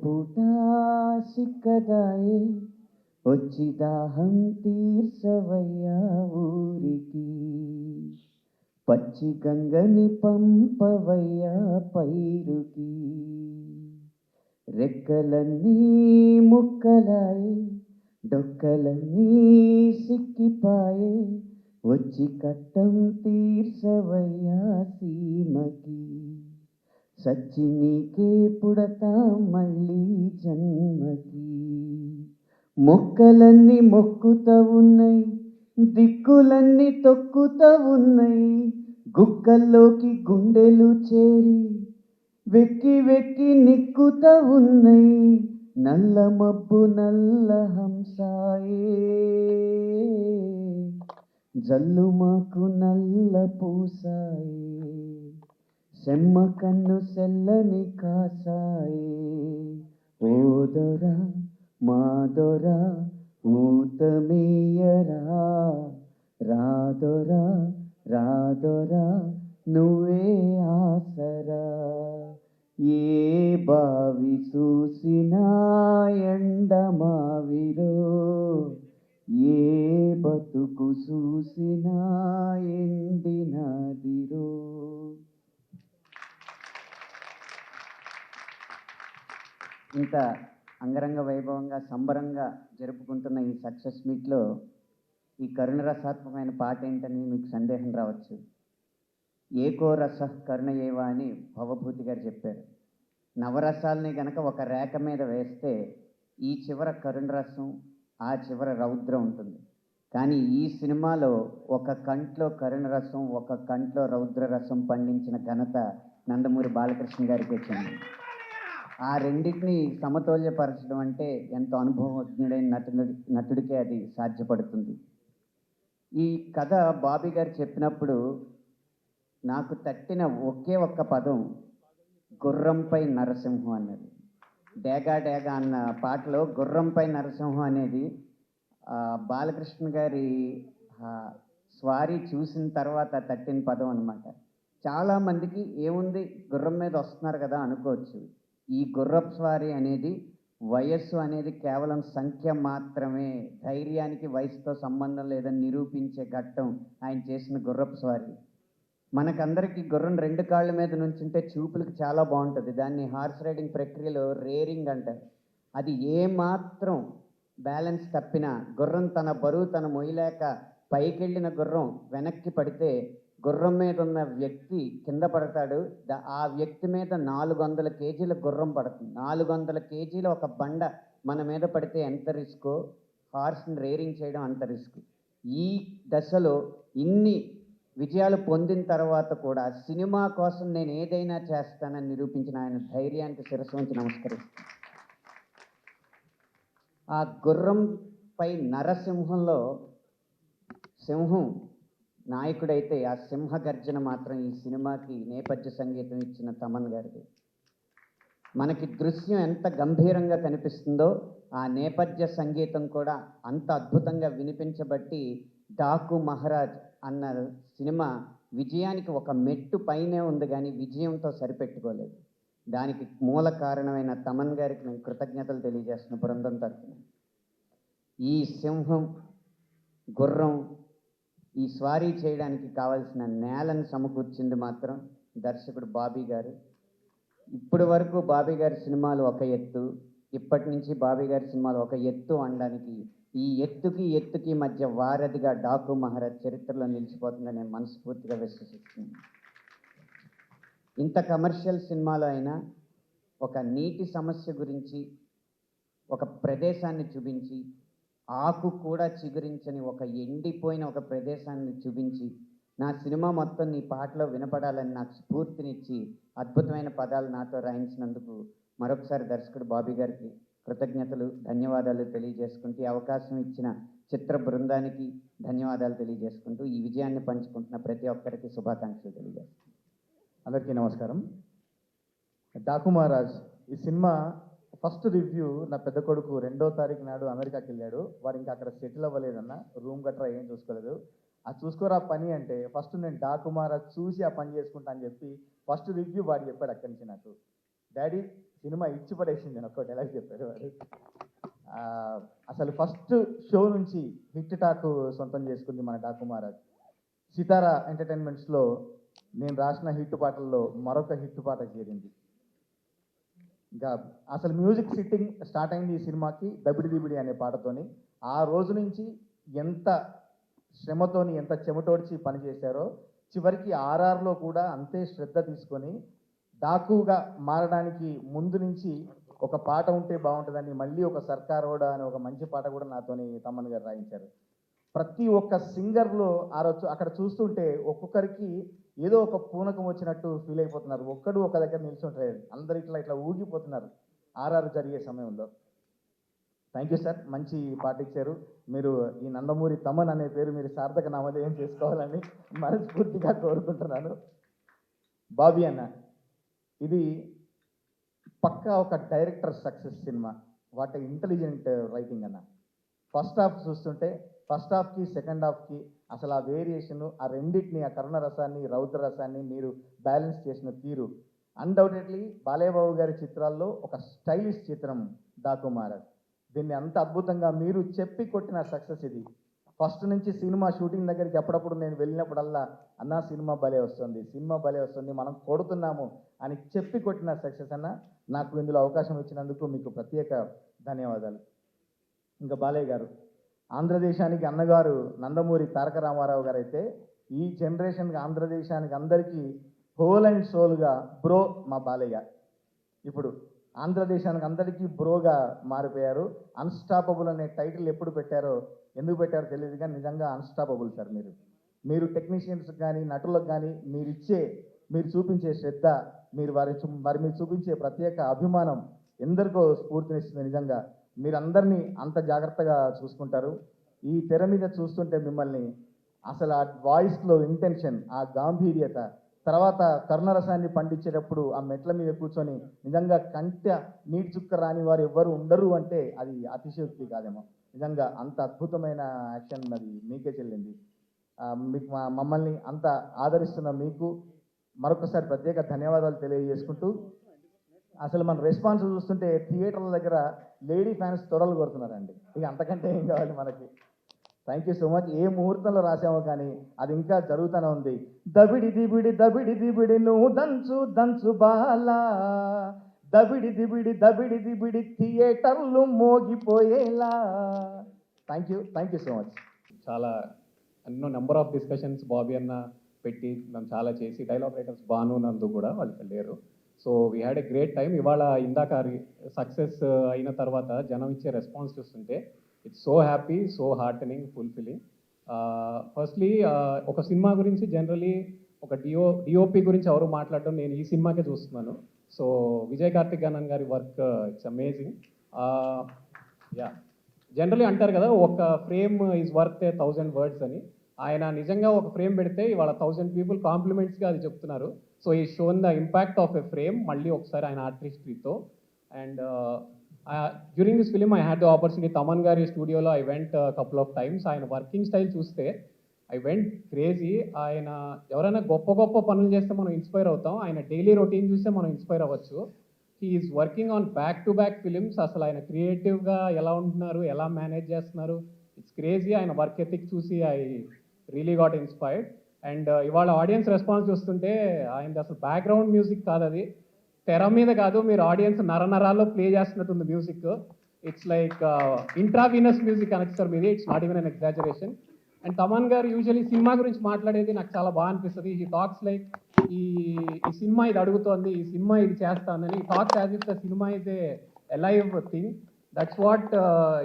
I: పూట సిక్కదాయే వచ్చి దాహం తీర్చవయ్యా ఊరికి పచ్చి గంగని పంపవయ్యా పైరుకి రెక్కలన్నీ ముక్కలాయే డొక్కలన్నీ సిక్కిపాయే వచ్చి కట్టం తీర్చవయ్యా సీమకి సచ్చి నీకే పుడతా మళ్ళీ జన్మకి మొక్కలన్నీ మొక్కుతా ఉన్నాయి దిక్కులన్నీ తొక్కుతా ఉన్నాయి గుక్కల్లోకి గుండెలు చేరి వెక్కి వెక్కి నిక్కుతా ఉన్నాయి నల్ల మబ్బు నల్ల హంసాయే జల్లు మాకు నల్ల పూసాయే సెమ్మ కన్ను సెల్లని కాసాయే ఓదొరా మాదొరా ఊతమీయరా రాదొరా రాదొరా నువ్వే ఆసరా ఏ బావి చూసినా ఎండమావిరో ఏ బతుకు చూసినా ఎండినాదిరో. ఇంత అంగరంగ వైభవంగా సంబరంగా జరుపుకుంటున్న ఈ సక్సెస్ మీట్లో ఈ కరుణరసాత్మకమైన పాట ఏంటని మీకు సందేహం రావచ్చు. ఏకో రస కరుణ ఏవా అని భవభూతి గారు చెప్పారు. నవరసాలని గనక ఒక రేఖ మీద వేస్తే ఈ చివర కరుణ రసం ఆ చివర రౌద్రం ఉంటుంది. కానీ ఈ సినిమాలో ఒక కంట్లో కరుణ రసం ఒక కంట్లో రౌద్ర రసం పండించిన ఘనత నందమూరి బాలకృష్ణ గారికి వచ్చింది. ఆ రెండింటిని సమతౌల్యపరచడం అంటే ఎంతో అనుభవజ్ఞుడైన నటుడికే అది సాధ్యపడుతుంది. ఈ కథ బాబీ గారు చెప్పినప్పుడు నాకు తట్టిన ఒకే ఒక్క పదం గుర్రంపై నరసింహం అన్నది. డేగా డేగా అన్న పాటలో గుర్రంపై నరసింహం అనేది బాలకృష్ణ గారి స్వారీ చూసిన తర్వాత తట్టిన పదం అన్నమాట. చాలామందికి ఏముంది గుర్రం మీద వస్తున్నారు కదా అనుకోవచ్చు. ఈ గుర్రపు స్వారీ అనేది వయస్సు అనేది కేవలం సంఖ్య మాత్రమే, ధైర్యానికి వయసుతో సంబంధం లేదని నిరూపించే ఘట్టం ఆయన చేసిన గుర్రపు స్వారీ. మనకందరికీ గుర్రం రెండు కాళ్ళ మీద నుంచుంటే చూపులకు చాలా బాగుంటుంది. దాన్ని హార్స్ రైడింగ్ ప్రక్రియలో రేరింగ్ అంటారు. అది ఏమాత్రం బ్యాలెన్స్ తప్పినా గుర్రం తన బరువు తన మొయ్యలేక పైకెళ్ళిన గుర్రం వెనక్కి పడితే గుర్రం మీద ఉన్న వ్యక్తి కింద పడతాడు. ఆ వ్యక్తి మీద 400 కేజీల గుర్రం పడుతుంది. 400 కేజీల ఒక బండ మన మీద పడితే ఎంత రిస్కో హార్స్ని రేరింగ్ చేయడం అంత రిస్క్. ఈ దశలో ఇన్ని విజయాలు పొందిన తర్వాత కూడా సినిమా కోసం నేను ఏదైనా చేస్తానని నిరూపించిన ఆయన ధైర్యానికి శిరస్సు వంచి నమస్కరిస్తాను. ఆ గుర్రంపై నరసింహంలో సింహం నాయకుడైతే ఆ సింహ గర్జన మాత్రం ఈ సినిమాకి నేపథ్య సంగీతం ఇచ్చిన తమన్ గారిది. మనకి దృశ్యం ఎంత గంభీరంగా కనిపిస్తుందో ఆ నేపథ్య సంగీతం కూడా అంత అద్భుతంగా వినిపించబట్టి డాకు మహారాజ్ అన్న సినిమా విజయానికి ఒక మెట్టు పైనే ఉంది కానీ విజయంతో సరిపెట్టుకోలేదు. దానికి మూల కారణమైన తమన్ గారికి నేను కృతజ్ఞతలు తెలియజేస్తున్న బృందం తరఫున. ఈ సింహం గుర్రం ఈ స్వారీ చేయడానికి కావాల్సిన నేలను సమకూర్చింది మాత్రం దర్శకుడు బాబీ గారు. ఇప్పటి వరకు బాబీ గారి సినిమాలు ఒక ఎత్తు, ఇప్పటి నుంచి బాబీ గారి సినిమాలు ఒక ఎత్తు అనడానికి ఈ ఎత్తుకి మధ్య వారధిగా డాకు మహారాజ్ చరిత్రలో నిలిచిపోతుందని నేను మనస్ఫూర్తిగా విశ్వసిస్తున్నాను. ఇంత కమర్షియల్ సినిమాలో అయినా ఒక నీటి సమస్య గురించి ఒక ప్రదేశాన్ని చూపించి ఆకు కూడా చిగురించని ఒక ఎండిపోయిన ఒక ప్రదేశాన్ని చూపించి నా సినిమా మొత్తం నీ పాటలో వినపడాలని నాకు స్ఫూర్తినిచ్చి అద్భుతమైన పదాలు నాతో రాయించినందుకు మరొకసారి దర్శకుడు బాబీ గారికి కృతజ్ఞతలు ధన్యవాదాలు తెలియజేసుకుంటూ ఈ అవకాశం ఇచ్చిన చిత్ర బృందానికి ధన్యవాదాలు తెలియజేసుకుంటూ ఈ విజయాన్ని పంచుకుంటున్న ప్రతి ఒక్కరికి శుభాకాంక్షలు తెలియజేస్తున్నాను.
C: అందరికీ నమస్కారం. డాకు మహారాజ్ ఈ సినిమా ఫస్ట్ రివ్యూ నా పెద్ద కొడుకు 2వ తారీఖు నాడు అమెరికాకి వెళ్ళాడు. వాడు ఇంకా అక్కడ సెటిల్ అవ్వలేదన్న, రూమ్ గట్రా ఏం చూసుకోలేదు. ఆ చూసుకోరా పని అంటే ఫస్ట్ నేను డాకు మహారాజ్ చూసి ఆ పని చేసుకుంటా అని చెప్పి ఫస్ట్ రివ్యూ వాడు చెప్పాడు అక్కడి నుంచి నాకు. డాడీ
J: సినిమా ఇచ్చి పడేసింది అని ఒక్క డైలాగ్ చెప్పాడు వాడు. అసలు ఫస్ట్ షో నుంచి హిట్ టాక్ సొంతం చేసుకుంది మన డాకు మహారాజ్. సితారా ఎంటర్టైన్మెంట్స్లో నేను రాసిన హిట్ పాటల్లో మరొక హిట్ పాట చేరింది. ఇంకా అసలు మ్యూజిక్ సిట్టింగ్ స్టార్ట్ అయింది ఈ సినిమాకి దబిడి దిబిడి అనే పాటతోని. ఆ రోజు నుంచి ఎంత శ్రమతోని ఎంత చెమటోడ్చి పనిచేశారో చివరికి ఆర్ఆర్లో కూడా అంతే శ్రద్ధ తీసుకొని డాకుగా మారడానికి ముందు నుంచి ఒక పాట ఉంటే బాగుంటుందని మళ్ళీ ఒక సర్కారోడా అనే ఒక మంచి పాట కూడా నాతోని తమ్మన్ గారు రాయించారు. ప్రతి ఒక్క సింగర్లో ఆ రోజు అక్కడ చూస్తుంటే ఒక్కొక్కరికి ఏదో ఒక పూనకం వచ్చినట్టు ఫీల్ అయిపోతున్నారు. ఒక్కడు ఒక దగ్గర నిల్చుంటలేదు, అందరు ఇట్లా ఇట్లా ఊగిపోతున్నారు ఆర్ఆర్ జరిగే సమయంలో. థ్యాంక్ యూ సార్, మంచి పాట ఇచ్చారు. మీరు ఈ నందమూరి తమన్ అనే పేరు మీరు సార్థక నామధేయం చేసుకోవాలని మనస్ఫూర్తిగా కోరుకుంటున్నాను. బాబీ అన్న, ఇది పక్కా ఒక director success cinema. What intelligent writing అన్న. ఫస్ట్ హాఫ్ చూస్తుంటే ఫస్ట్ హాఫ్కి సెకండ్ హాఫ్కి అసలు ఆ వేరియేషను, ఆ రెండింటిని, ఆ కరుణ రసాన్ని రౌద్ర రసాన్ని మీరు బ్యాలెన్స్ చేసిన తీరు అన్డౌటెడ్లీ బాలయ్యబాబు గారి చిత్రాల్లో ఒక స్టైలిష్ చిత్రం డాకు మహారాజ్. దీన్ని అంత అద్భుతంగా మీరు చెప్పి కొట్టిన సక్సెస్ ఇది. ఫస్ట్ నుంచి సినిమా షూటింగ్ దగ్గరికి అప్పుడప్పుడు నేను వెళ్ళినప్పుడల్లా అన్నా సినిమా భలే వస్తుంది, సినిమా భలే వస్తుంది, మనం కొడుతున్నాము అని చెప్పి కొట్టిన సక్సెస్ అన్న. నాకు ఇందులో అవకాశం ఇచ్చినందుకు మీకు ప్రత్యేక ధన్యవాదాలు. ఇంకా బాలయ్య గారు, ఆంధ్రదేశానికి అన్నగారు నందమూరి తారక రామారావు గారు అయితే ఈ జనరేషన్కి ఆంధ్రదేశానికి అందరికీ హోల్ అండ్ సోల్గా బ్రో మా బాలయ్య. ఇప్పుడు ఆంధ్రదేశానికి అందరికీ బ్రోగా మారిపోయారు. అన్స్టాపబుల్ అనే టైటిల్ ఎప్పుడు పెట్టారో ఎందుకు పెట్టారో తెలియదు కానీ నిజంగా అన్స్టాపబుల్ సార్. మీరు టెక్నీషియన్స్ కానీ నటులకు కానీ మీరు చూపించే శ్రద్ధ, మీరు చూపించే ప్రత్యేక అభిమానం ఎందరికో స్ఫూర్తినిస్తుంది. నిజంగా మీరందరినీ అంత జాగ్రత్తగా చూసుకుంటారు. ఈ తెర మీద చూస్తుంటే మిమ్మల్ని అసలు ఆ వాయిస్లో ఇంటెన్షన్, ఆ గాంభీర్యత, తర్వాత కరుణరసాన్ని పండించేటప్పుడు ఆ మెట్ల మీద కూర్చొని నిజంగా నీటి చుక్క రాని వారు ఎవ్వరు ఉండరు అంటే అది అతిశయోక్తి కాదేమో. నిజంగా అంత అద్భుతమైన యాక్షన్ అది మీకే చెల్లింది. మీకు మమ్మల్ని అంత ఆదరిస్తున్న మీకు మరొకసారి ప్రత్యేక ధన్యవాదాలు తెలియజేసుకుంటూ, అసలు మన రెస్పాన్స్ చూస్తుంటే థియేటర్ల దగ్గర లేడీ ఫ్యాన్స్ తొడలు కొడుతున్నారండి. ఇక అంతకంటే ఏం కావాలి మనకి. Thank you so much. ఏ ముహూర్తంలో రాసామో కానీ అది ఇంకా జరుగుతూనే ఉంది. దబిడి దిబిడి నువ్వు దంచు దంచు బాలా, దబిడి దిబిడి థియేటర్లు మోగిపోయేలా. Thank you so much.
B: చాలా ఎన్నో నెంబర్ ఆఫ్ డిస్కషన్స్ బాబీ అన్న పెట్టి మేము చాలా చేసి, డైలాగ్ రైటర్స్ బాను నందు కూడా వాళ్ళు లేరు. So we had a great time. ఇవాళ ఇందాక సక్సెస్ అయిన తర్వాత జనం ఇచ్చే రెస్పాన్స్ చూస్తుంటే it's so happy, so heartening, fulfilling. Firstly ఒక సినిమా గురించి జనరలీ ఒక డిఓపి గురించి ఎవరు మాట్లాడడం నేను ఈ సినిమాకే చూస్తున్నాను. సో విజయ్ కార్తిక్ అన్నన్ గారి work it's amazing. Yeah, generally అంటారు కదా ఒక ఫ్రేమ్ ఈజ్ వర్త్ 1000 words అని. ఆయన నిజంగా ఒక ఫ్రేమ్ పెడితే ఇవాళ 1000 people కాంప్లిమెంట్స్గా అది చెప్తున్నారు. సో ఈ shown the impact of a frame మళ్ళీ ఒకసారి ఆయన ఆర్టిస్ట్రీతో. And during this film I had the opportunity, Thaman గారి స్టూడియోలో I went couple of times. ఆయన వర్కింగ్ స్టైల్ చూస్తే ఐ వెంట్ క్రేజీ. ఆయన ఎవరైనా గొప్ప పనులు చేస్తే మనం ఇన్స్పైర్ అవుతాం, ఆయన డైలీ రొటీన్ చూస్తే మనం ఇన్స్పైర్ అవ్వచ్చు. He's working on back to back films. అసలు ఆయన క్రియేటివ్గా ఎలా ఉంటున్నారు, ఎలా మేనేజ్ చేస్తున్నారు, ఇట్స్ క్రేజీ. ఆయన వర్క్ ఎథిక్ చూసి I really got inspired. And ఇవాళ ఆడియన్స్ రెస్పాన్స్ చూస్తుంటే ఆయనది అసలు బ్యాక్గ్రౌండ్ మ్యూజిక్ కాదు, అది తెర మీద కాదు, మీరు ఆడియన్స్ నరాల్లో ప్లే చేస్తున్నట్టుంది music. It's like intravenous music అనొచ్చు సార్ మీది. It's not even an exaggeration. And Thaman garu usually cinema గురించి మాట్లాడేది నాకు చాలా బాగా అనిపిస్తుంది. హీ టాక్స్ లైక్ ఈ సినిమా ఇది అడుగుతోంది, ఈ సినిమా ఇది చేస్తానని. Talks as if the cinema is a alive thing. That's what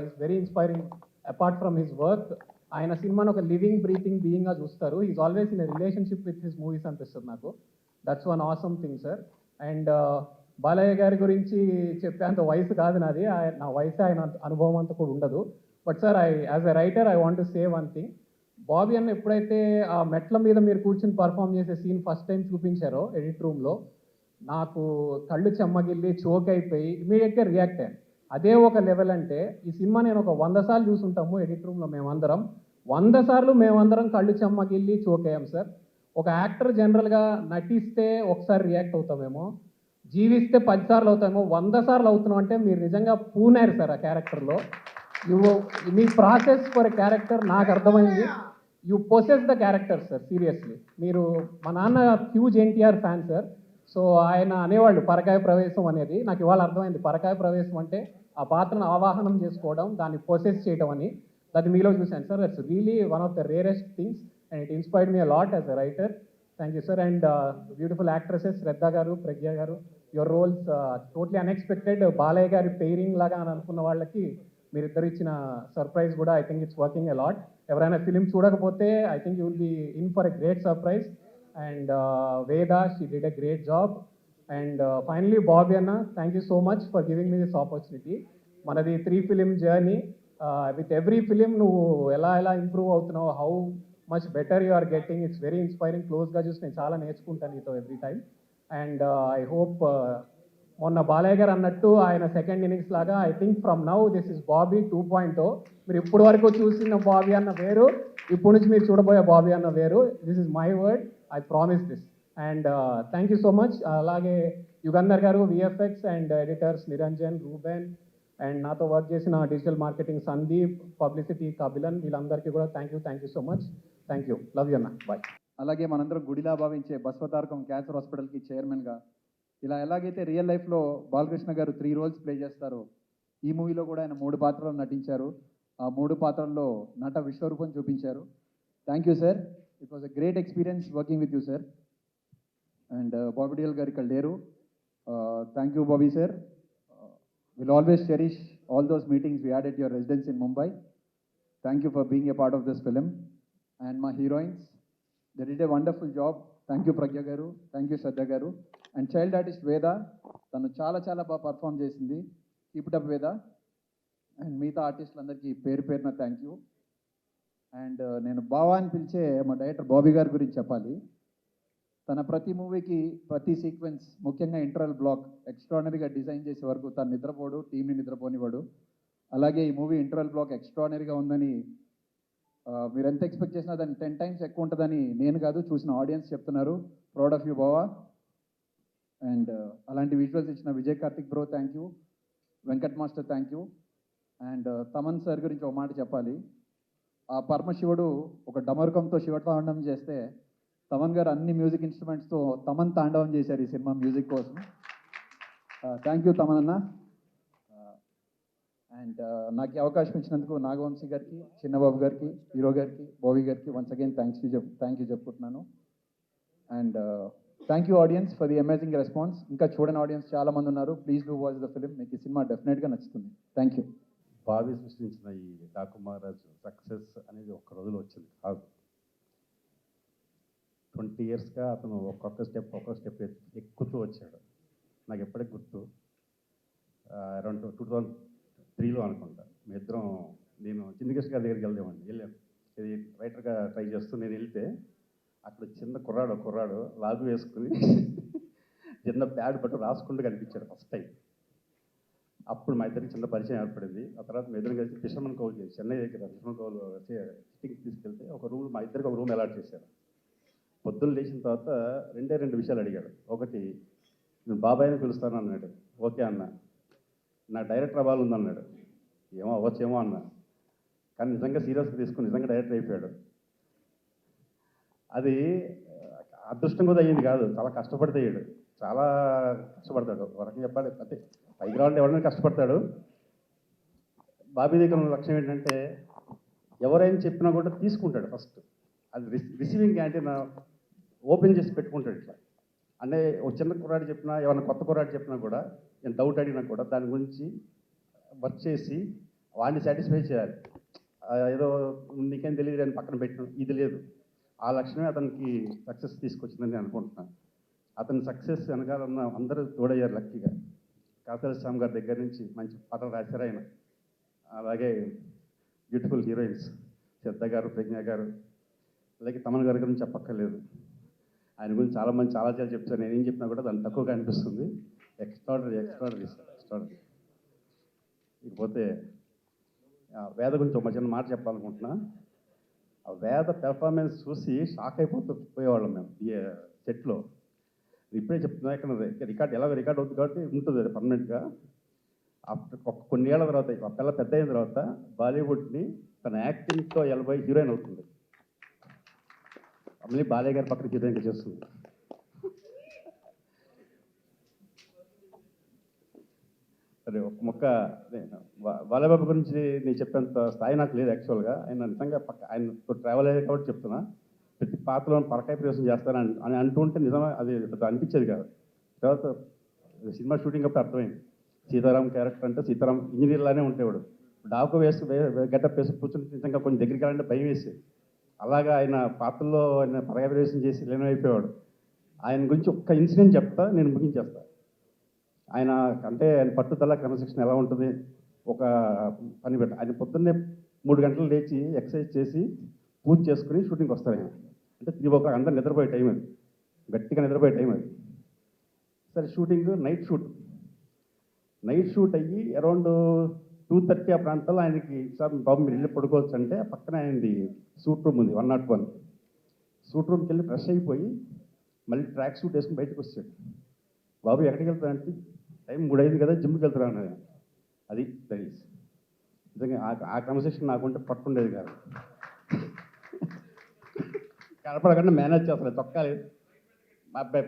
B: is very inspiring apart from his work. ఆయన సినిమాను ఒక లివింగ్ బ్రీతింగ్ బీయింగ్గా చూస్తారు. Is always in a relationship with his movies అనిపిస్తుంది నాకు. That's one awesome thing sir. And Balayya గారి గురించి చెప్పేంత వయసు కాదు నాది, నా వయసు ఆయన అనుభవం అంతా కూడా ఉండదు. But sir as a writer I want to say one thing. Bobby అన్న ఎప్పుడైతే ఆ మెట్ల మీద మీరు కూర్చొని పర్ఫామ్ చేసే సీన్ ఫస్ట్ టైం చూపించారో ఎడిట్ రూమ్లో, నాకు కళ్ళు చెమ్మగిల్లి చోక్ అయిపోయి ఇమీడియట్గా రియాక్ట్ అయ్యాను. అదే ఒక లెవెల్ అంటే ఈ సినిమా నేను ఒక 100 సార్లు చూసుంటాము ఎడిట్ రూమ్లో మేమందరం. 100 సార్లు మేమందరం కళ్ళు చెమ్మగిల్లి చోక్ అయ్యాం సార్. ఒక యాక్టర్ జనరల్గా నటిస్తే ఒకసారి రియాక్ట్ అవుతామేమో,
K: జీవిస్తే 10 సార్లు అవుతామో 100 సార్లు అవుతున్నాం అంటే మీరు నిజంగా పూనారు సార్ ఆ క్యారెక్టర్లో. మీ ప్రాసెస్ ఫర్ ఎ క్యారెక్టర్ నాకు అర్థమైంది. You possess the character sir, seriously. మీరు మా నాన్న huge NTR fan sir. So ఆయన అనేవాళ్ళు పరకాయ ప్రవేశం అనేది. నాకు ఇవాళ అర్థమైంది పరకాయ ప్రవేశం అంటే ఆ పాత్రను ఆవాహనం చేసుకోవడం, దాన్ని పొసెస్ చేయడం అని. అది మీలో చూశాను sir. It's really one of the rarest things and it inspired me a lot as a writer. Thank you sir. And beautiful actresses Shraddha garu, Pragya garu, your roles totally unexpected. Balayya గారి పెయిరింగ్ లాగా అని అనుకున్న వాళ్ళకి మీరిద్దరు ఇచ్చిన సర్ప్రైజ్ కూడా I think it's working a lot. ఎవరైనా film చూడకపోతే I think you will be in for a great surprise. And Veda, she did a great job. And finally Bobby అన్న, thank you so much for giving me this opportunity. మనది 3 film journey. With every film నువ్వు ఎలా improve అవుతున్నావు, how much better you are getting. It's very inspiring. క్లోజ్గా చూసి నేను చాలా నేర్చుకుంటాను నీతో every time. And I hope మొన్న బాలయ్య గారు అన్నట్టు ఆయన సెకండ్ ఇన్నింగ్స్ లాగా I think from now this is Bobby 2.0. మీరు ఇప్పటి వరకు చూసిన బాబీ అన్న వేరు, ఇప్పుడు నుంచి మీరు చూడబోయే బాబీ అన్న వేరు. This is my word, I promise this. And thank you so much. అలాగే యుగంధర్ గారు, VFX and editors Niranjan, Reuben, and నాతో వర్క్ చేసిన digital marketing Sandeep, publicity Kapilan, వీళ్ళందరికీ కూడా thank you so much. Thank you. Love you అన్న. బాయ్.
L: అలాగే మనందరం గుడిలా భావించే బస్వతారకం క్యాన్సర్ హాస్పిటల్కి చైర్మన్గా, ఇలా ఎలాగైతే రియల్ లైఫ్లో బాలకృష్ణ గారు 3 రోల్స్ ప్లే చేస్తారో, ఈ మూవీలో కూడా ఆయన 3 పాత్రలు నటించారు. ఆ 3 పాత్రల్లో నట విశ్వరూపం చూపించారు. Thank you sir. It was a great experience working with you sir. And Bobby Deol గారు ఇక్కడ లేరు. Thank you Bobby sir. Will always cherish all those meetings we had at your residence in Mumbai. Thank you for being a part of this film. And మా heroines, they did a wonderful job. Thank you Pragya garu, thank you Shraddha garu. And child artist Veda, tanu చాలా బాగా perform చేసింది. Keep it up వేద. And మిగతా ఆర్టిస్టులందరికీ పేరున thank you. And నేను బావా అని పిలిచే మా డైరెక్టర్ బాబీ గారి గురించి చెప్పాలి. తన ప్రతి మూవీకి ప్రతి సీక్వెన్స్, ముఖ్యంగా ఇంటర్వల్ బ్లాక్ ఎక్స్ట్రానరీగా డిజైన్ చేసే వరకు తను నిద్రపోడు, టీంని నిద్రపోనివాడు. అలాగే ఈ మూవీ ఇంటర్వల్ బ్లాక్ ఎక్స్ట్రానరీగా ఉందని మీరు ఎంత ఎక్స్పెక్ట్ చేసినా దాన్ని 10 times ఎక్కువ ఉంటుందని నేను కాదు, చూసిన ఆడియన్స్ చెప్తున్నారు. ప్రౌడ్ ఆఫ్ యూ బావా. అండ్ అలాంటి విజువల్స్ ఇచ్చిన Vijay Karthik bro thank you. Venkat master thank you. And Thaman sir గురించి ఒక మాట చెప్పాలి. ఆ పరమశివుడు ఒక డమరుకంతో శివతాండవం చేస్తే తమన్ గారు అన్ని మ్యూజిక్ ఇన్స్ట్రుమెంట్స్తో తమన్ తాండవం చేశారు ఈ సినిమా మ్యూజిక్ కోసం. థ్యాంక్ యూ తమన్ అన్న. అండ్ నాకు ఈ అవకాశం ఇచ్చినందుకు నాగవంశీ గారికి, చిన్నబాబు గారికి, హీరో గారికి, బాబీ గారికి వన్స్ అగైన్ థ్యాంక్ యూ చెప్పుకుంటున్నాను. And thank you audience for the amazing response. ఇంకా చూడని ఆడియన్స్ చాలా మంది ఉన్నారు. Please do watch the film. మీకు ఈ సినిమా డెఫినెట్గా నచ్చుతుంది. Thank you.
M: బాబీ సృష్టించిన ఈ డాకు మహారాజ్ సక్సెస్ అనేది ఒక్క రోజులో వచ్చింది కాదు. 20 yearsగా అతను ఒక్కొక్క స్టెప్ ఎక్కుతూ వచ్చాడు. నాకు ఎప్పటికి గుర్తు, అరౌండ్ 2003లో అనుకుంటా, మీ ఇద్దరం నేను చింతకృష్ణ గారి దగ్గరికి వెళ్ళాను. ఇది రైటర్గా ట్రై చేస్తూ నేను వెళ్తే అక్కడ చిన్న కుర్రాడు లాగు వేసుకుని చిన్న ప్యాడ్ పట్టు రాసుకుంటూ కనిపించాడు ఫస్ట్ టైం. అప్పుడు మా ఇద్దరికి చిన్న పరిచయం ఏర్పడింది. ఆ తర్వాత మా ఇద్దరు కలిసి ఫిషర్మన్ కౌల్ చేసి చెన్నై దగ్గర ఫిషర్మన్ కౌల్ సిట్టింగ్ తీసుకెళ్తే మా ఇద్దరికి ఒక రూమ్ అలాట్ చేశారు. పొద్దున్న లేచిన తర్వాత 2 విషయాలు అడిగాడు. ఒకటి, నేను బాబాయ్ని పిలుస్తాను అన్నాడు. ఓకే అన్న. నా డైరెక్టర్ అవ్వాలన్నాడు. ఏమో అవ్వచ్చేమో అన్న. కానీ నిజంగా సీరియస్గా తీసుకుని నిజంగా డైరెక్టర్ అయిపోయాడు. అది అదృష్టం కూడా అయ్యింది కాదు, చాలా కష్టపడితే అయ్యాడు. చాలా కష్టపడతాడు. ఒక రకంగా చెప్పాలి, అంటే పైకి రావాలంటే ఎవరైనా కష్టపడతాడు. బాబీ దగ్గర ఉన్న లక్ష్యం ఏంటంటే ఎవరైనా చెప్పినా కూడా తీసుకుంటాడు ఫస్ట్. అది రిసీవింగ్ యాంటీనా ఓపెన్ చేసి పెట్టుకుంటాడు ఇట్లా. అంటే ఒక చిన్న కుర్రాడు చెప్పినా, ఏమైనా కొత్త కుర్రాడు చెప్పినా కూడా, నేను డౌట్ అడిగినా కూడా దాని గురించి వర్క్ చేసి వాడిని సాటిస్ఫై చేయాలి. ఏదో నీకేం తెలియదు అని పక్కన పెట్టిన ఇది లేదు. ఆ లక్షణమే అతనికి సక్సెస్ తీసుకొచ్చిందని నేను అనుకుంటున్నాను. అతని సక్సెస్ వెనకాలన్న అందరూ తోడయ్యారు లక్కీగా. కాతల శ్యామ్ గారి దగ్గర నుంచి మంచి పాటలు రాశారు ఆయన. అలాగే బ్యూటిఫుల్ హీరోయిన్స్ శ్రద్ధ గారు, ప్రజ్ఞ గారు, అలాగే తమన్ గారి గురించి చెప్పక్కర్లేదు. ఆయన గురించి చాలామంది చాలా చెప్తారు. నేనేం చెప్పినా కూడా దాన్ని తక్కువగా అనిపిస్తుంది. ఎక్స్ట్రాడనరీ. ఇకపోతే వేద గురించి ఒక చిన్న మాట చెప్పాలనుకుంటున్నా. ఆ వేద పెర్ఫార్మెన్స్ చూసి షాక్ అయిపోతూ పోయేవాళ్ళం మేము ఈ సెట్లో. ఇప్పుడే చెప్తున్నా ఇక్కడ రికార్డ్ ఎలా రికార్డ్ అవుతుంది కాబట్టి ఉంటుంది అది పర్మనెంట్గా. కొన్ని ఏళ్ల తర్వాత ఆ పిల్ల పెద్ద అయిన తర్వాత బాలీవుడ్ని తన యాక్టింగ్తో ఎలబై హీరోయిన్ అవుతుంది. మళ్ళీ బాలయ్య గారి పక్కన హీరోయిన్గా చేస్తుంది. సరే ఒక మొక్క బాలయ్యబాబు గురించి నేను చెప్పేంత స్థాయి నాకు లేదు యాక్చువల్గా. ఆయన నిజంగా ఆయనతో ట్రావెల్ అయ్యే కాబట్టి చెప్తున్నా. ప్రతి పాత్రలో పరకాయ ప్రవేశం చేస్తానని అని అంటుంటే నిజమే అది అనిపించేది కాదు. తర్వాత సినిమా షూటింగ్ అప్పుడు అర్థమైంది. సీతారాం క్యారెక్టర్ అంటే సీతారాం ఇంజనీర్లానే ఉండేవాడు. డాకు వేసి గెటప్ వేసి కూర్చుంటే నిజంగా కొంచెం దగ్గరికి వెళ్ళాలంటే భయం వేసి, అలాగా ఆయన పాత్రలో ఆయన పరకాయ ప్రవేశం చేసి లీనమైపోయేవాడు. ఆయన గురించి ఒక్క ఇన్సిడెంట్ చెప్తా, నేను ముగించేస్తా. ఆయన అంటే ఆయన పట్టుదల క్రమశిక్షణ ఎలా ఉంటుంది, ఒక పని పెట్ట ఆయన పొద్దున్నే 3 గంటలు లేచి ఎక్సర్సైజ్ చేసి పూజ చేసుకుని షూటింగ్కి వస్తారు. ఆయన అంటే 3 o'clock అందరు నిద్రపోయే టైం అది, గట్టిగా నిద్రపోయే టైం అది. సరే షూటింగ్ నైట్ షూట్ అయ్యి అరౌండ్ 2:30 ఆ ప్రాంతాల్లో ఆయనకి సార్ బాబు మీరు వెళ్ళి పడుకోవచ్చు అంటే పక్కన ఆయనది సూట్ రూమ్ ఉంది 101. సూట్ రూమ్కి వెళ్ళి ఫ్రెష్ అయిపోయి మళ్ళీ ట్రాక్ సూట్ వేసుకుని బయటకు వచ్చాడు. బాబు ఎక్కడికి వెళ్తానంటే టైం 3 అయింది కదా జిమ్కి వెళ్తారా అన్నది. అది దట్ నిజంగా ఆ క్రమశిక్షణ నాకుంటే పట్టుండేది కాదు. కనపడకుండా మేనేజ్ చేస్తారు చొక్కాలి మా అబ్బాయి